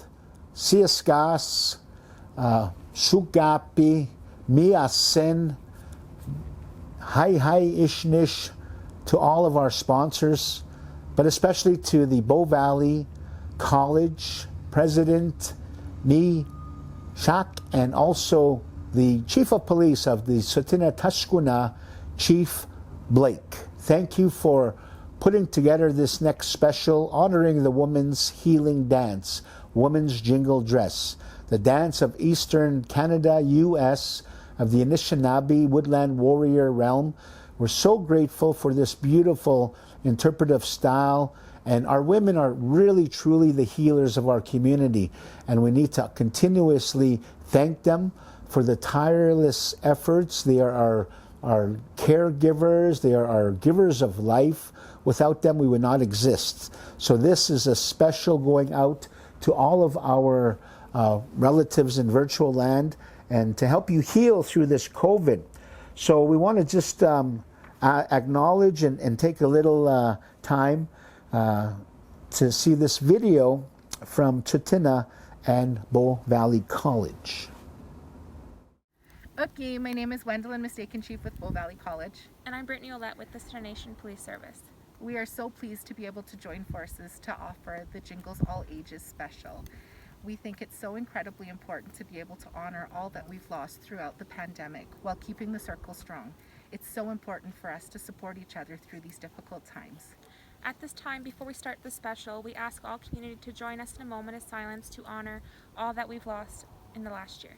Siaskas, Sugapi, Miasen, Hi Ishnish to all of our sponsors, but especially to the Bow Valley College President, Ni Shak, and also the Chief of Police of the Sutina Tashkuna, Chief Blake. Thank you for putting together this next special honoring the woman's healing dance, Woman's Jingle Dress, the dance of Eastern Canada, U.S., of the Anishinaabe Woodland Warrior realm. We're so grateful for this beautiful interpretive style, and our women are really, truly the healers of our community, and we need to continuously thank them for the tireless efforts. They are our caregivers, they are our givers of life. Without them, we would not exist. So this is a special going out to all of our relatives in virtual land and to help you heal through this COVID. So we want to just acknowledge and take a little time to see this video from Sutina and Bow Valley College. Okay, my name is Wendell, and Mistaken Chief with Bow Valley College. And I'm Brittany Olette with the Star Nation Police Service. We are so pleased to be able to join forces to offer the Jingles All Ages Special. We think it's so incredibly important to be able to honor all that we've lost throughout the pandemic while keeping the circle strong. It's so important for us to support each other through these difficult times. At this time, before we start the special, we ask all community to join us in a moment of silence to honor all that we've lost in the last year.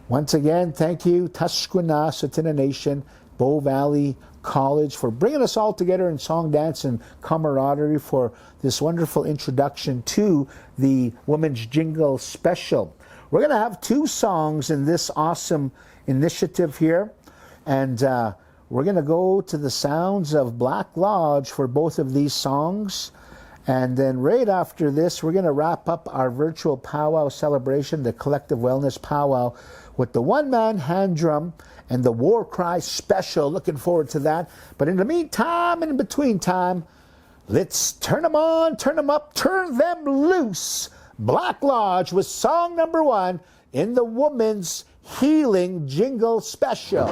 Once again, thank you, Tushkuna Sutina Nation, Bow Valley College, for bringing us all together in song, dance, and camaraderie for this wonderful introduction to the Women's Jingle Special. We're going to have 2 songs in this awesome initiative here, and we're going to go to the sounds of Black Lodge for both of these songs. And then right after this, we're going to wrap up our virtual powwow celebration, the Collective Wellness Pow Wow, with the one-man hand drum and the War Cry Special. Looking forward to that. But in the meantime, and in between time, let's turn them on, turn them up, turn them loose. Black Lodge with song number 1 in the Women's Healing Jingle Special.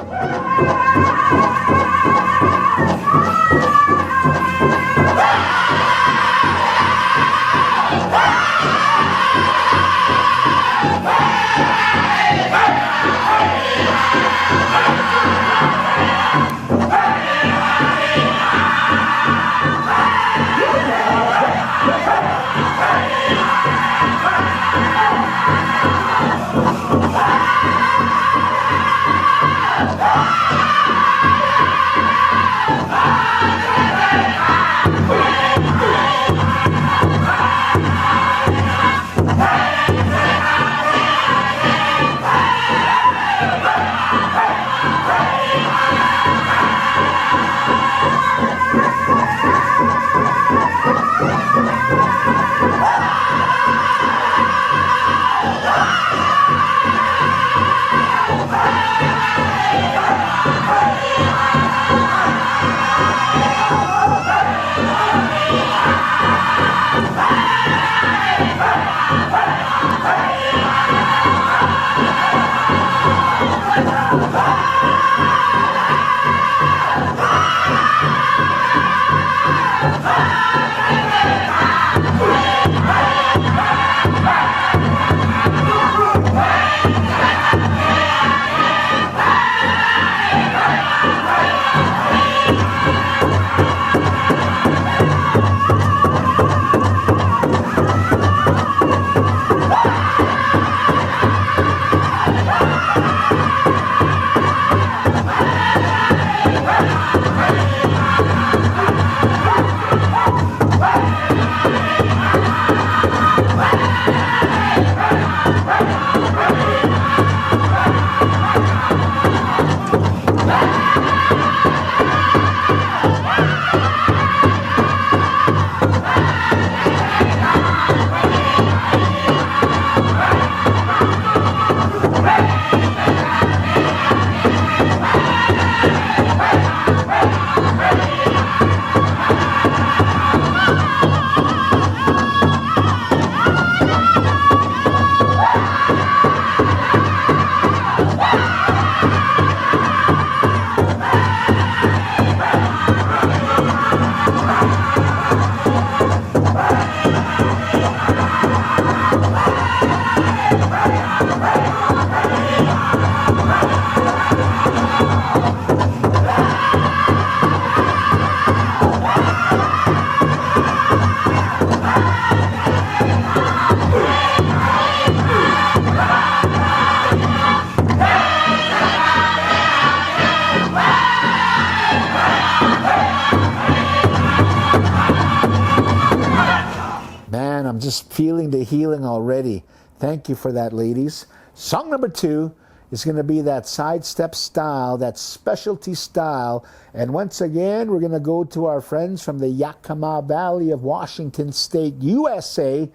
I'm just feeling the healing already. Thank you for that, ladies. Song number 2 is going to be that sidestep style, that specialty style. And once again, we're going to go to our friends from the Yakima Valley of Washington State, USA,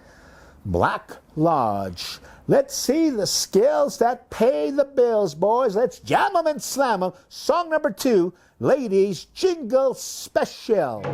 Black Lodge. Let's see the skills that pay the bills, boys. Let's jam them and slam them. Song number 2, ladies, Jingle Special.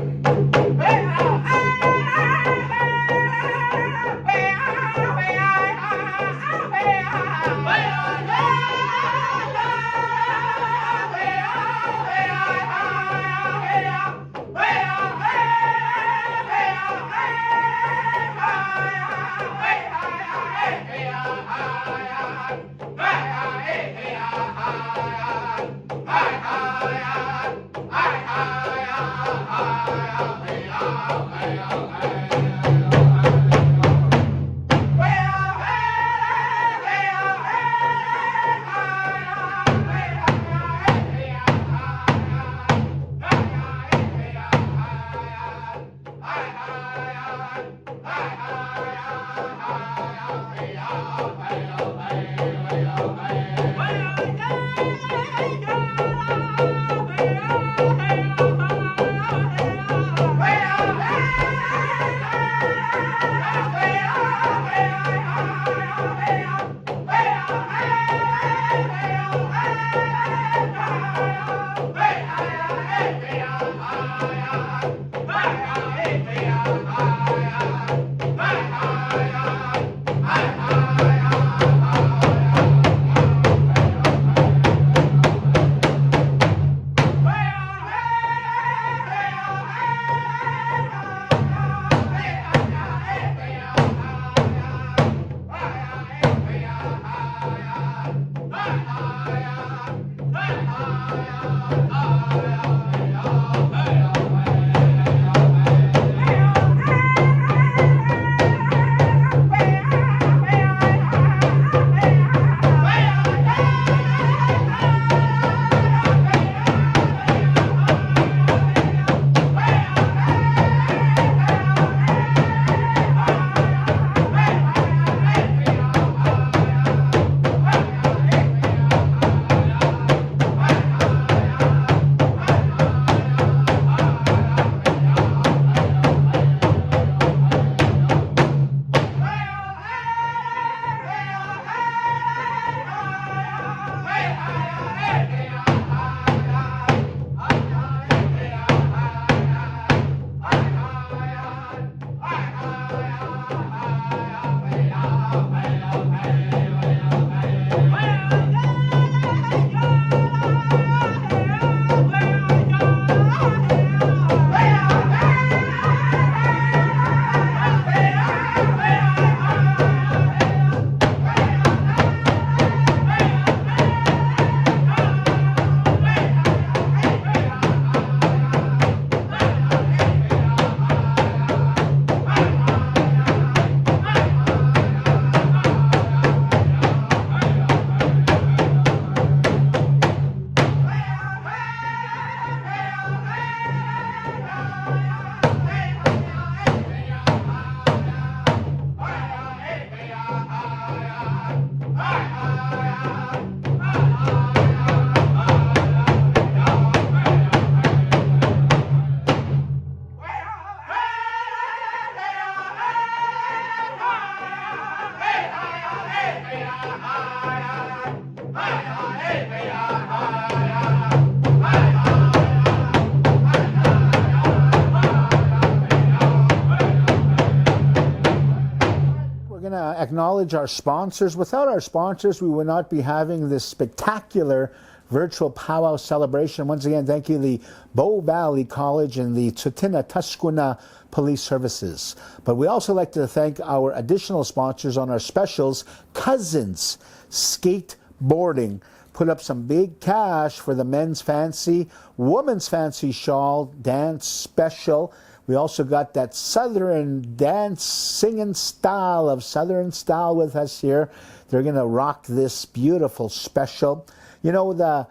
Acknowledge our sponsors. Without our sponsors, we would not be having this spectacular virtual powwow celebration. Once again, thank you, the Bow Valley College and the Sutina Tusquina Police Services. But we also like to thank our additional sponsors on our specials. Cousins Skateboarding put up some big cash for the men's fancy, women's fancy shawl dance special. We also got that Southern dance singing style of Southern style with us here. They're going to rock this beautiful special. You know, the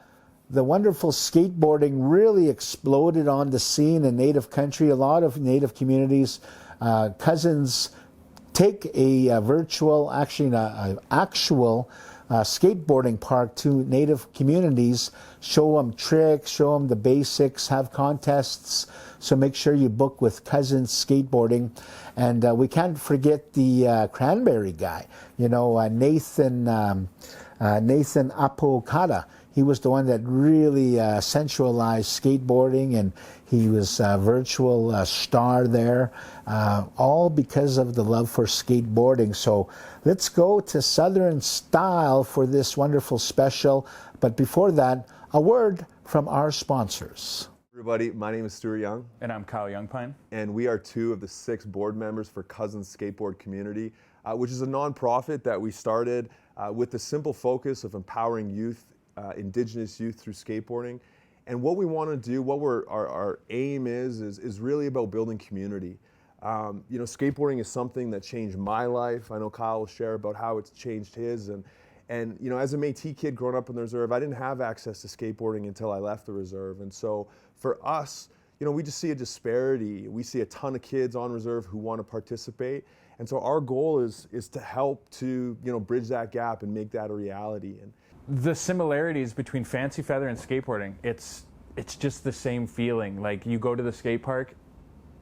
wonderful skateboarding really exploded on the scene in Native country. A lot of Native communities, Cousins take a virtual, actually an actual skateboarding park to Native communities, show them tricks, show them the basics, have contests. So make sure you book with Cousins Skateboarding. And we can't forget the Cranberry guy, you know, Nathan Apokada. He was the one that really sensualized skateboarding, and he was a virtual star there, all because of the love for skateboarding. So let's go to Southern style for this wonderful special. But before that, a word from our sponsors. Everybody, my name is Stuart Young. And I'm Kyle Youngpine. And we are 2 of the 6 board members for Cousins Skateboard Community, which is a nonprofit that we started with the simple focus of empowering youth, Indigenous youth through skateboarding. And what we want to do, what our aim is really about building community. You know, skateboarding is something that changed my life. I know Kyle will share about how it's changed his. And you know, as a Métis kid growing up in the reserve, I didn't have access to skateboarding until I left the reserve. And so for us, you know, we just see a disparity. We see a ton of kids on reserve who want to participate. And so our goal is to help to, you know, bridge that gap and make that a reality. And the similarities between Fancy Feather and skateboarding, it's just the same feeling. Like, you go to the skate park,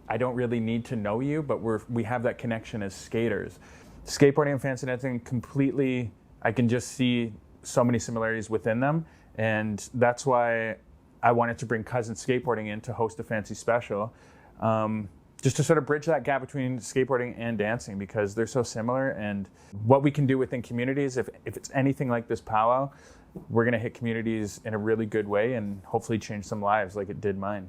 I don't really need to know you, but we have that connection as skaters. Skateboarding and fancy dancing completely, I can just see so many similarities within them, and that's why I wanted to bring Cousin Skateboarding in to host a fancy special, just to sort of bridge that gap between skateboarding and dancing, because they're so similar. And what we can do within communities, if it's anything like this powwow, we're gonna hit communities in a really good way and hopefully change some lives like it did mine.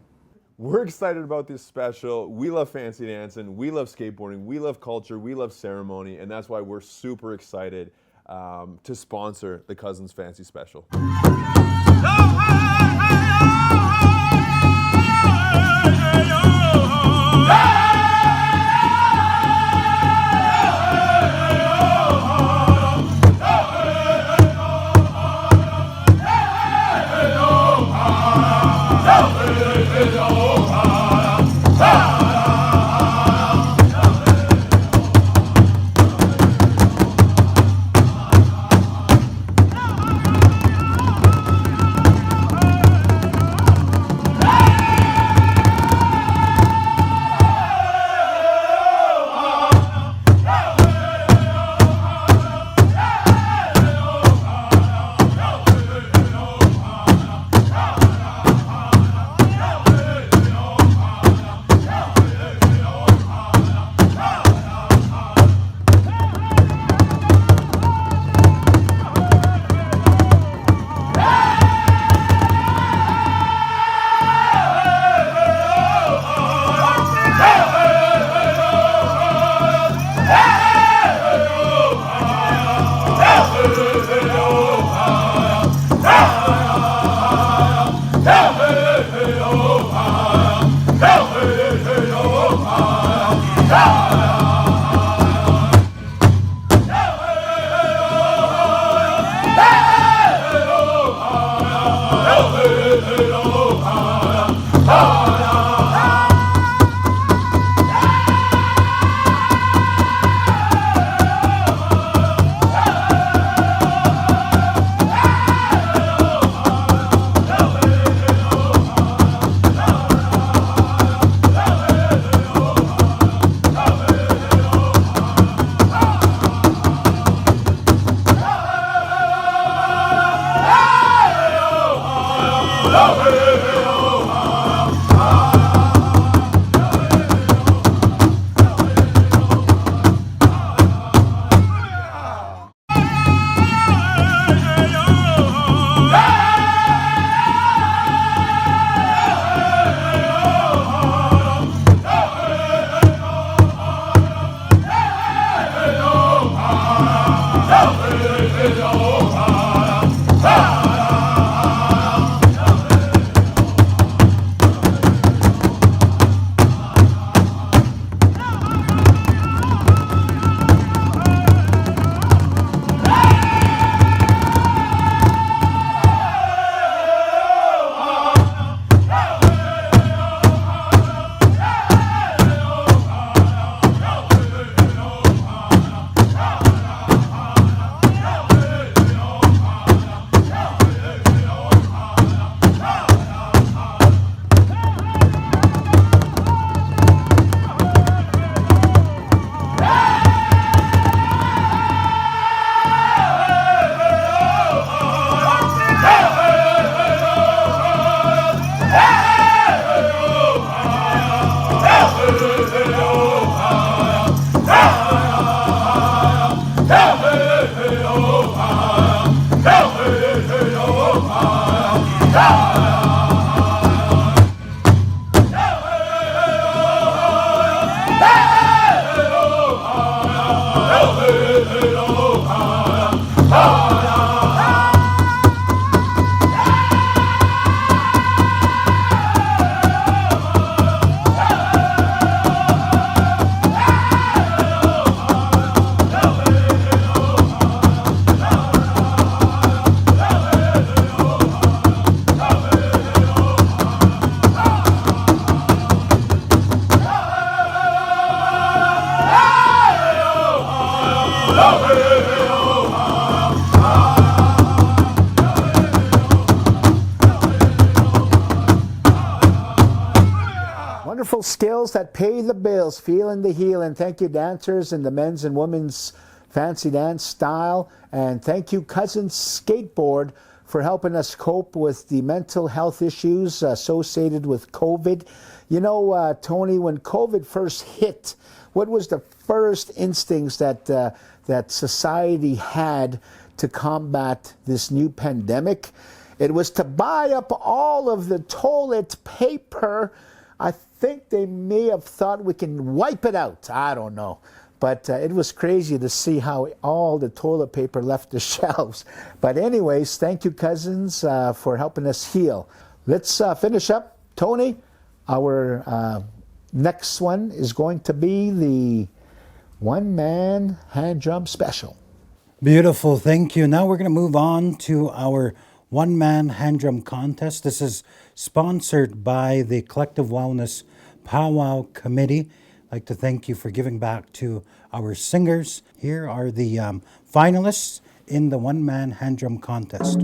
We're excited about this special. We love fancy dancing, we love skateboarding, we love culture, we love ceremony, and that's why we're super excited to sponsor the Cousins Fancy Special. Wonderful skills that pay the bills, feeling the healing. Thank you, dancers in the men's and women's fancy dance style. And thank you, Cousins Skateboard, for helping us cope with the mental health issues associated with COVID. You know, Tony, when COVID first hit, what was the first instincts that, that society had to combat this new pandemic? It was to buy up all of the toilet paper. I think they may have thought we can wipe it out. I don't know. But it was crazy to see how all the toilet paper left the shelves. But anyways, thank you, Cousins, for helping us heal. Let's finish up. Tony, our next one is going to be the one-man hand drum special. Beautiful, thank you. Now we're going to move on to our one-man hand drum contest. This is sponsored by the Collective Wellness Pow Wow Committee. I'd like to thank you for giving back to our singers. Here are the finalists in the one-man hand drum contest.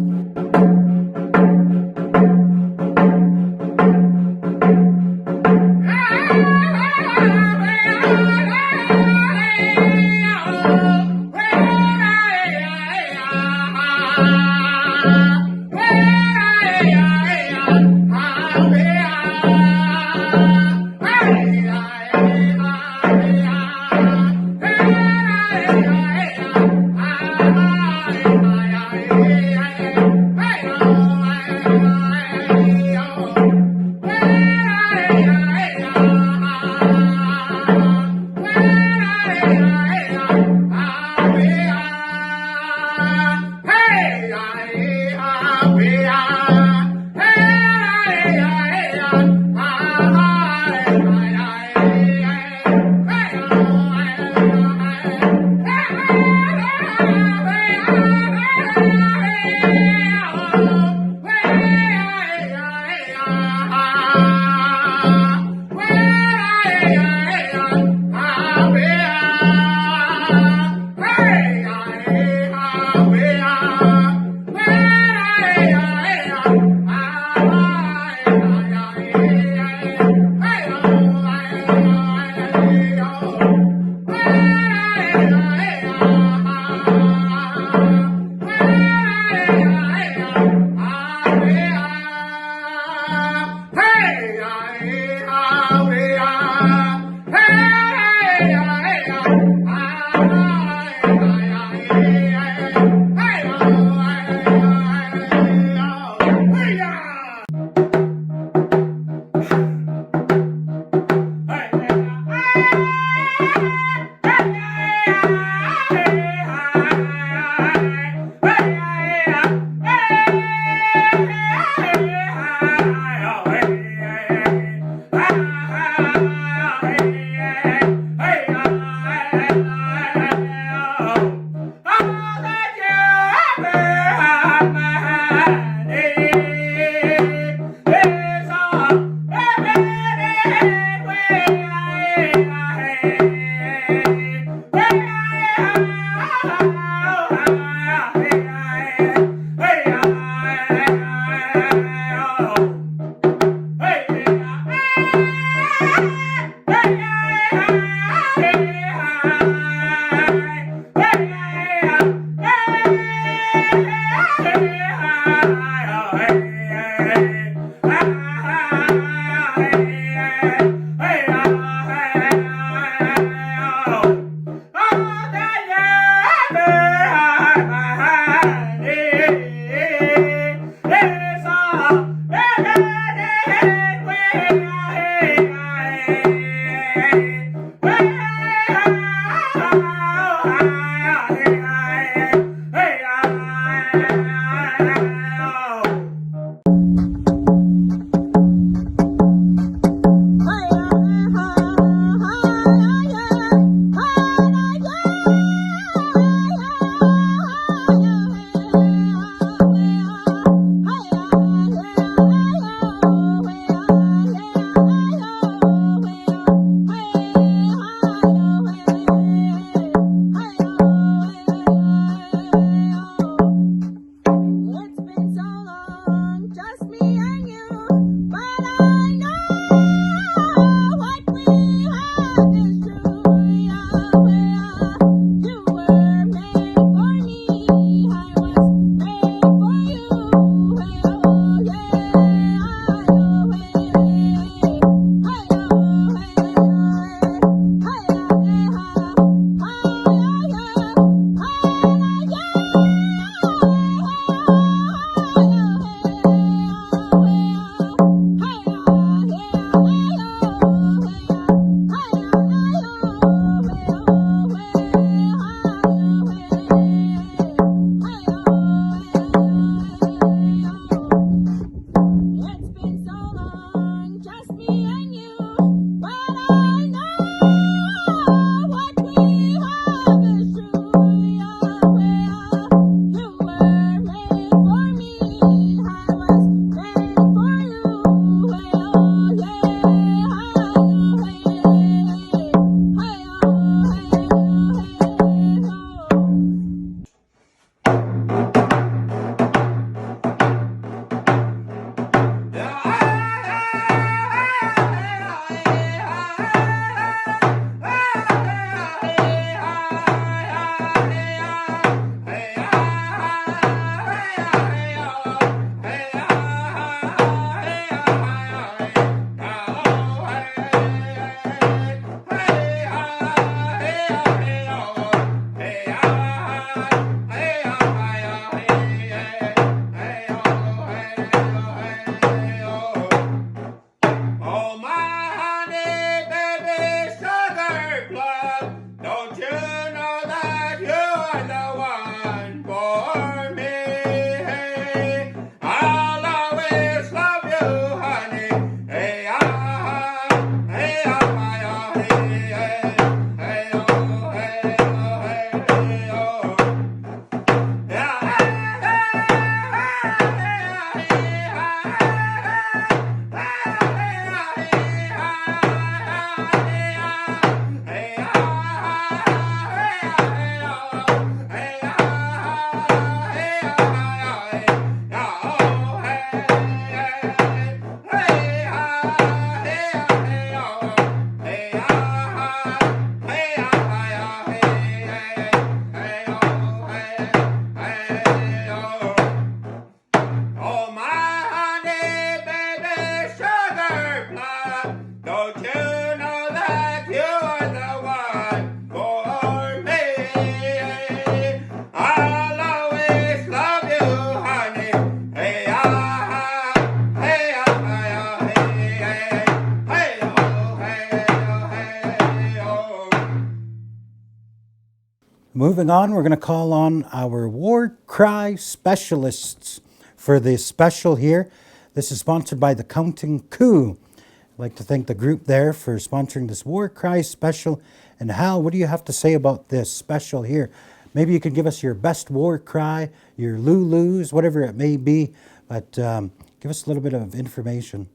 moving on, we're going to call on our war cry specialists for the special here. This is sponsored by the Counting Coup. I'd like to thank the group there for sponsoring this war cry special. And Hal, what do you have to say about this special here? Maybe you could give us your best war cry, your Lulus, whatever it may be, but give us a little bit of information.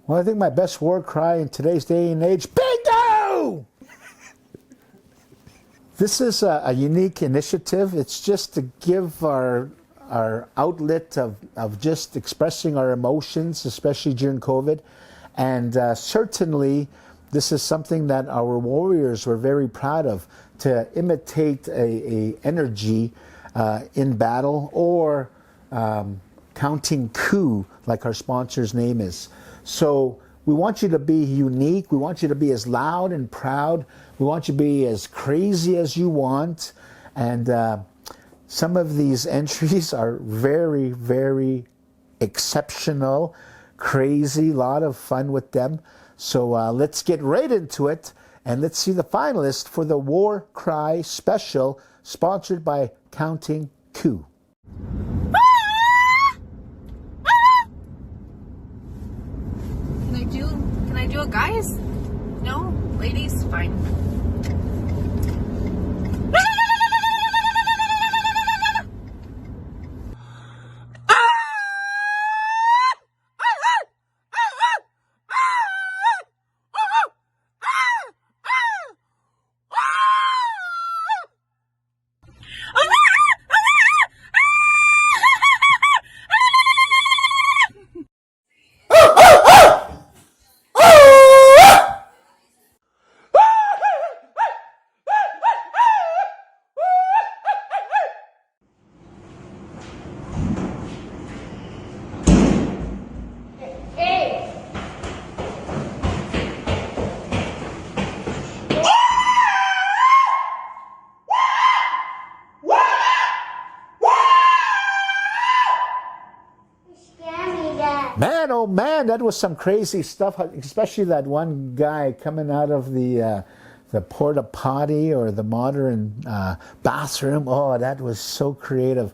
Well, I think my best war cry in today's day and age, bingo! This is a unique initiative. It's just to give our outlet of just expressing our emotions, especially during COVID. And certainly, this is something that our warriors were very proud of, to imitate a energy in battle, or counting coup, like our sponsor's name is. So we want you to be unique. We want you to be as loud and proud. We want you to be as crazy as you want. And some of these entries are very, very exceptional, crazy, a lot of fun with them. So let's get right into it, and let's see the finalists for the War Cry Special, sponsored by Counting Coup. Can I do it, guys? No? Ladies? Fine. Man, oh man, that was some crazy stuff, especially that one guy coming out of the porta potty or the modern bathroom. Oh, that was so creative.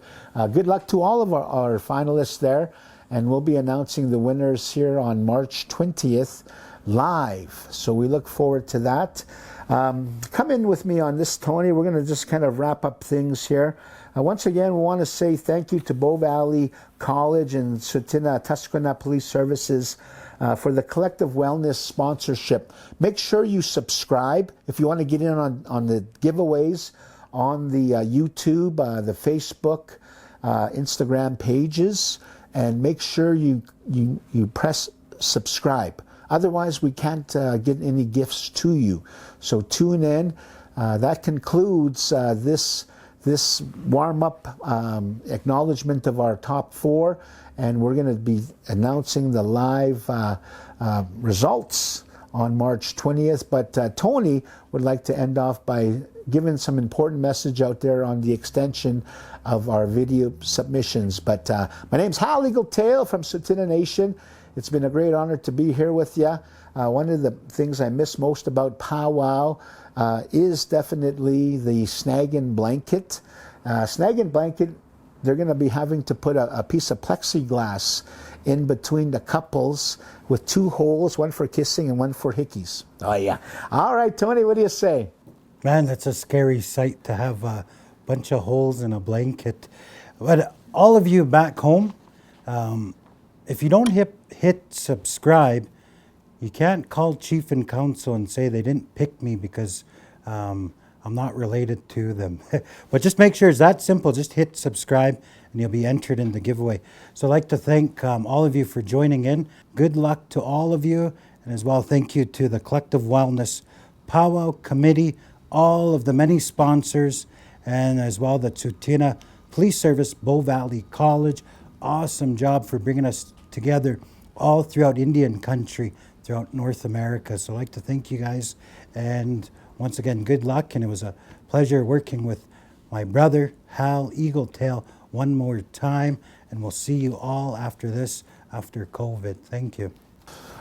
Good luck to all of our finalists there, and we'll be announcing the winners here on March 20th live. So we look forward to that. Come in with me on this, Tony. We're going to just kind of wrap up things here. Once again, we want to say thank you to Bow Valley College and Sutina Tusquana Police Services for the Collective Wellness sponsorship. Make sure you subscribe if you want to get in on the giveaways on the YouTube, the Facebook, Instagram pages, and make sure you press subscribe. Otherwise, we can't get any gifts to you. So tune in. That concludes this warm-up acknowledgement of our top 4, and we're going to be announcing the live results on March 20th. But Tony would like to end off by giving some important message out there on the extension of our video submissions. But my name's Hal Eagle Tail from Sutina Nation. It's been a great honor to be here with you. One of the things I miss most about Pow Wow is definitely the snag and blanket. Snag and blanket, they're going to be having to put a piece of plexiglass in between the couples with 2 holes, one for kissing and one for hickeys. Oh, yeah. All right, Tony, what do you say? Man, that's a scary sight to have a bunch of holes in a blanket. But all of you back home, if you don't hit subscribe, you can't call Chief and Council and say they didn't pick me because I'm not related to them. But just make sure it's that simple. Just hit subscribe and you'll be entered in the giveaway. So I'd like to thank all of you for joining in. Good luck to all of you. And as well, thank you to the Collective Wellness Pow Wow Committee, all of the many sponsors, and as well the Sutina Police Service, Bow Valley College. Awesome job for bringing us together all throughout Indian country, throughout North America. So I'd like to thank you guys, and once again, good luck, and it was a pleasure working with my brother, Hal Eagletail, one more time, and we'll see you all after this, after COVID. Thank you.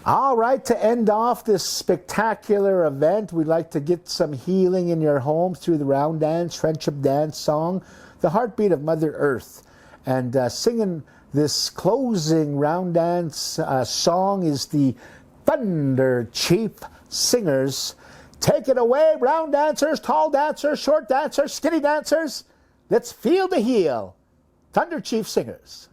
All right, to end off this spectacular event, we'd like to get some healing in your home through the round dance, friendship dance song, the heartbeat of Mother Earth. And singing this closing round dance song is the Thunder Chief Singers. Take it away, round dancers, tall dancers, short dancers, skinny dancers. Let's feel the heel. Thunder Chief Singers.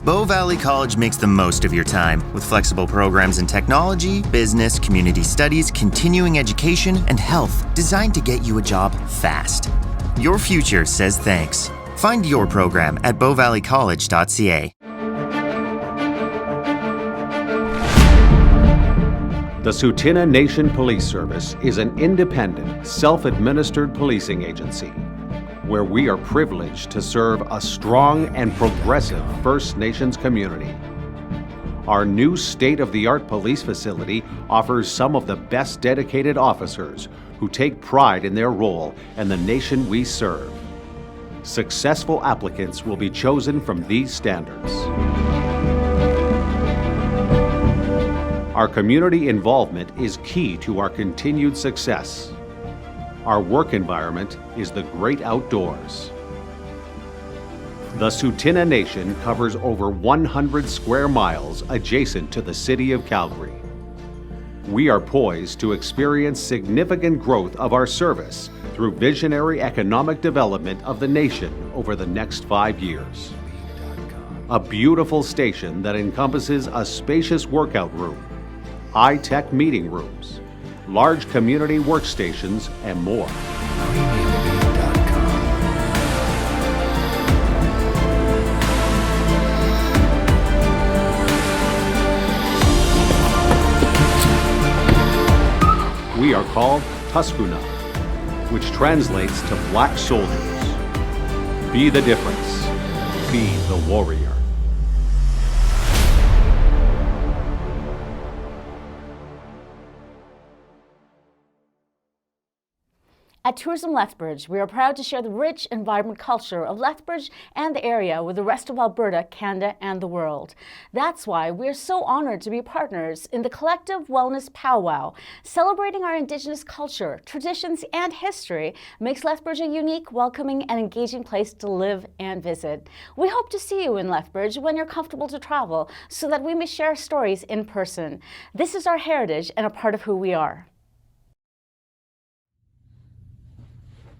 Bow Valley College makes the most of your time with flexible programs in technology, business, community studies, continuing education, and health designed to get you a job fast. Your future says thanks. Find your program at bowvalleycollege.ca. The Sutina Nation Police Service is an independent, self-administered policing agency where we are privileged to serve a strong and progressive First Nations community. Our new state-of-the-art police facility offers some of the best dedicated officers who take pride in their role and the nation we serve. Successful applicants will be chosen from these standards. Our community involvement is key to our continued success. Our work environment is the great outdoors. The Sutina Nation covers over 100 square miles adjacent to the city of Calgary. We are poised to experience significant growth of our service through visionary economic development of the nation over the next 5 years. A beautiful station that encompasses a spacious workout room, high-tech meeting rooms, large community workstations, and more. We are called Tuskuna, which translates to Black Soldiers. Be the difference. Be the warrior. At Tourism Lethbridge, we are proud to share the rich and vibrant culture of Lethbridge and the area with the rest of Alberta, Canada, and the world. That's why we are so honored to be partners in the Collective Wellness Pow Wow. Celebrating our Indigenous culture, traditions, and history makes Lethbridge a unique, welcoming, and engaging place to live and visit. We hope to see you in Lethbridge when you're comfortable to travel so that we may share stories in person. This is our heritage and a part of who we are.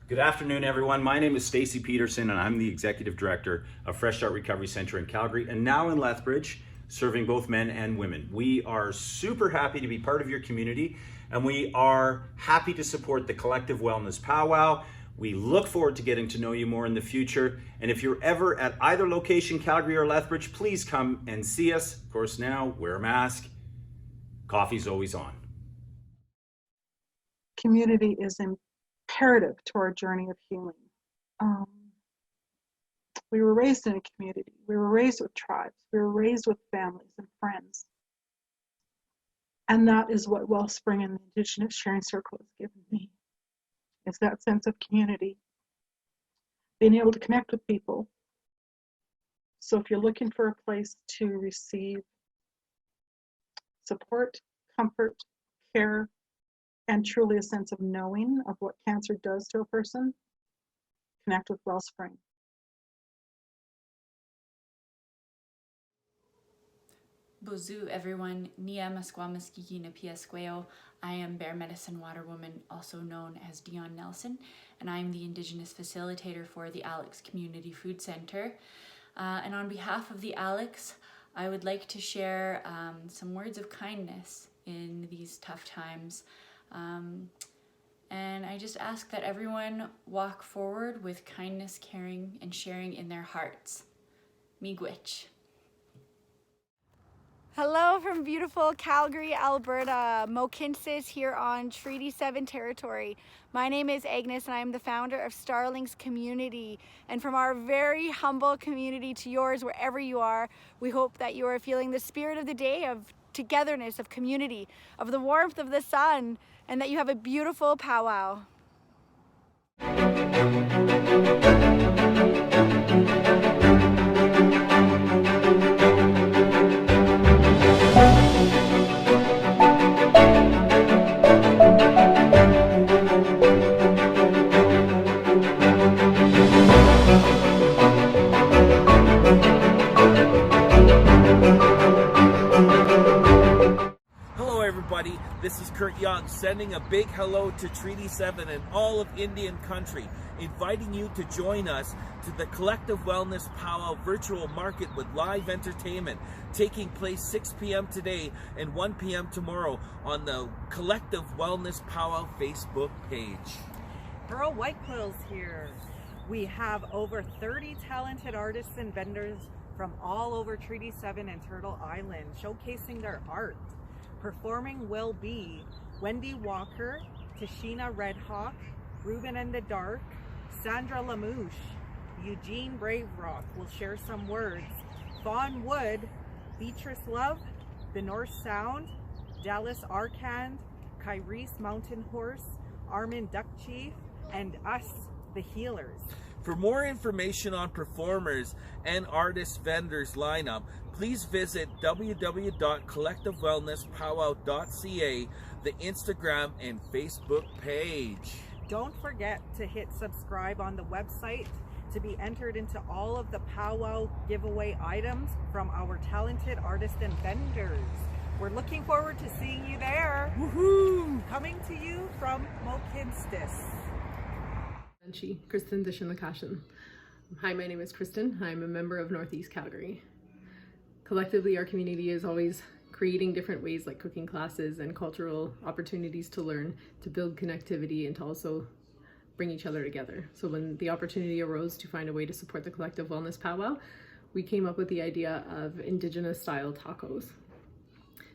Good afternoon, everyone. My name is Stacey Peterson, and I'm the Executive Director of Fresh Start Recovery Centre in Calgary, and now in Lethbridge, serving both men and women. We are super happy to be part of your community, and we are happy to support the Collective Wellness Pow Wow. We look forward to getting to know you more in the future, and if you're ever at either location, Calgary or Lethbridge, please come and see us. Of course, now, wear a mask. Coffee's always on. Community is imperative to our journey of healing. We were raised in a community. We were raised with tribes. We were raised with families and friends. And that is what Wellspring and the Indigenous Sharing Circle has given me. It's that sense of community, being able to connect with people. So if you're looking for a place to receive support, comfort, care, and truly a sense of knowing of what cancer does to a person, connect with Wellspring. Bonjour everyone, Nia Masquamaskiki na Piasqueo. I am Bear Medicine Water Woman, also known as Dion Nelson, and I am the Indigenous Facilitator for the Alex Community Food Center. And on behalf of the Alex, I would like to share some words of kindness in these tough times. And I just ask that everyone walk forward with kindness, caring, and sharing in their hearts. Miigwech. Hello from beautiful Calgary, Alberta. Mohkinstsis here on Treaty 7 territory. My name is Agnes and I am the founder of Starlings Community. And from our very humble community to yours, wherever you are, we hope that you are feeling the spirit of the day of togetherness, of community, of the warmth of the sun, and that you have a beautiful powwow. This is Kurt Young sending a big hello to Treaty 7 and all of Indian country, inviting you to join us to the Collective Wellness Pow Wow virtual market with live entertainment taking place 6 p.m. today and 1 p.m. tomorrow on the Collective Wellness Pow Wow Facebook page. Pearl White Quills here. We have over 30 talented artists and vendors from all over Treaty 7 and Turtle Island showcasing their art. Performing will be Wendy Walker, Tashina Redhawk, Ruben and the Dark, Sandra Lamouche, Eugene Brave Rock will share some words, Fawn Wood, Beatrice Love, The North Sound, Dallas Arcand, Kyrese Mountain Horse, Armin Duck Chief, and us, the Healers. For more information on performers and artist vendors lineup, please visit www.collectivewellnesspowwow.ca, the Instagram and Facebook page. Don't forget to hit subscribe on the website to be entered into all of the powwow giveaway items from our talented artists and vendors. We're looking forward to seeing you there. Woohoo! Coming to you from Mohkinstsis. Kristen Dishin-Lakashin. Hi, my name is Kristen. I'm a member of Northeast Calgary. Collectively, our community is always creating different ways like cooking classes and cultural opportunities to learn, to build connectivity and to also bring each other together. So when the opportunity arose to find a way to support the Collective Wellness Pow Wow, we came up with the idea of Indigenous style tacos.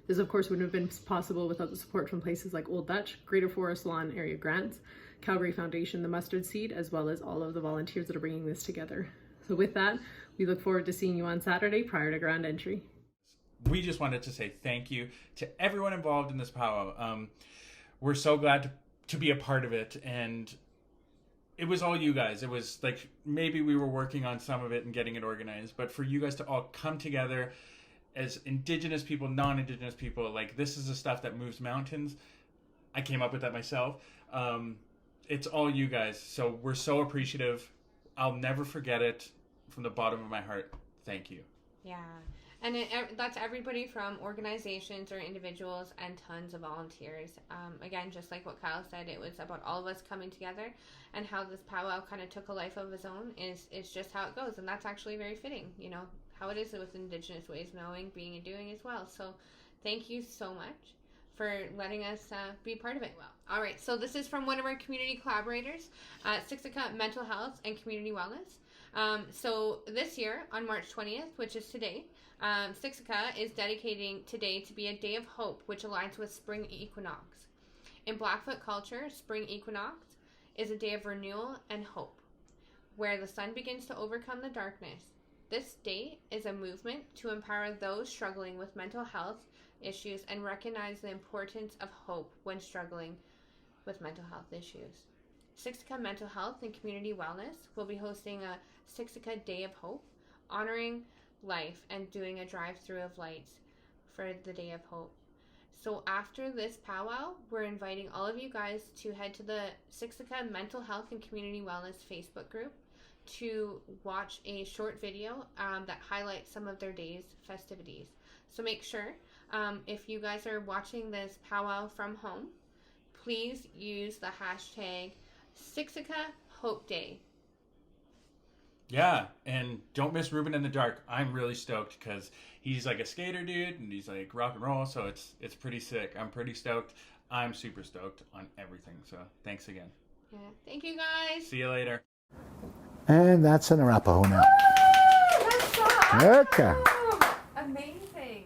This of course wouldn't have been possible without the support from places like Old Dutch, Greater Forest Lawn Area Grants, Calgary Foundation, the Mustard Seed, as well as all of the volunteers that are bringing this together. So with that, we look forward to seeing you on Saturday prior to grand entry. We just wanted to say thank you to everyone involved in this powwow. We're so glad to be a part of it, and it was all you guys. It was like maybe we were working on some of it and getting it organized, but for you guys to all come together as Indigenous people, non-Indigenous people, like this is the stuff that moves mountains. I came up with that myself. It's all you guys. So we're so appreciative. I'll never forget it from the bottom of my heart. Thank you. Yeah. And that's everybody from organizations or individuals and tons of volunteers. Again, just like what Kyle said, it was about all of us coming together, and how this powwow kind of took a life of its own is just how it goes. And that's actually very fitting, you know, how it is with Indigenous ways of knowing, being, and doing as well. So thank you so much for letting us be part of it. Well, all right, so this is from one of our community collaborators, Siksika Mental Health and Community Wellness. So this year, on March 20th, which is today, Siksika is dedicating today to be a day of hope, which aligns with spring equinox. In Blackfoot culture, spring equinox is a day of renewal and hope, where the sun begins to overcome the darkness. This day is a movement to empower those struggling with mental health issues and recognize the importance of hope when struggling with mental health issues. Siksika Mental Health and Community Wellness will be hosting a Siksika Day of Hope, honoring life and doing a drive-through of lights for the Day of Hope. So after this powwow, we're inviting all of you guys to head to the Siksika Mental Health and Community Wellness Facebook group to watch a short video that highlights some of their day's festivities. So make sure, if you guys are watching this powwow from home, please use the hashtag Siksika Hope Day. Yeah, and don't miss Ruben in the Dark. I'm really stoked because he's like a skater dude and he's like rock and roll, so it's pretty sick. I'm pretty stoked. I'm super stoked on everything. So thanks again. Yeah, thank you guys. See you later. And that's an Arapaho now. That's so awesome. Okay. Amazing.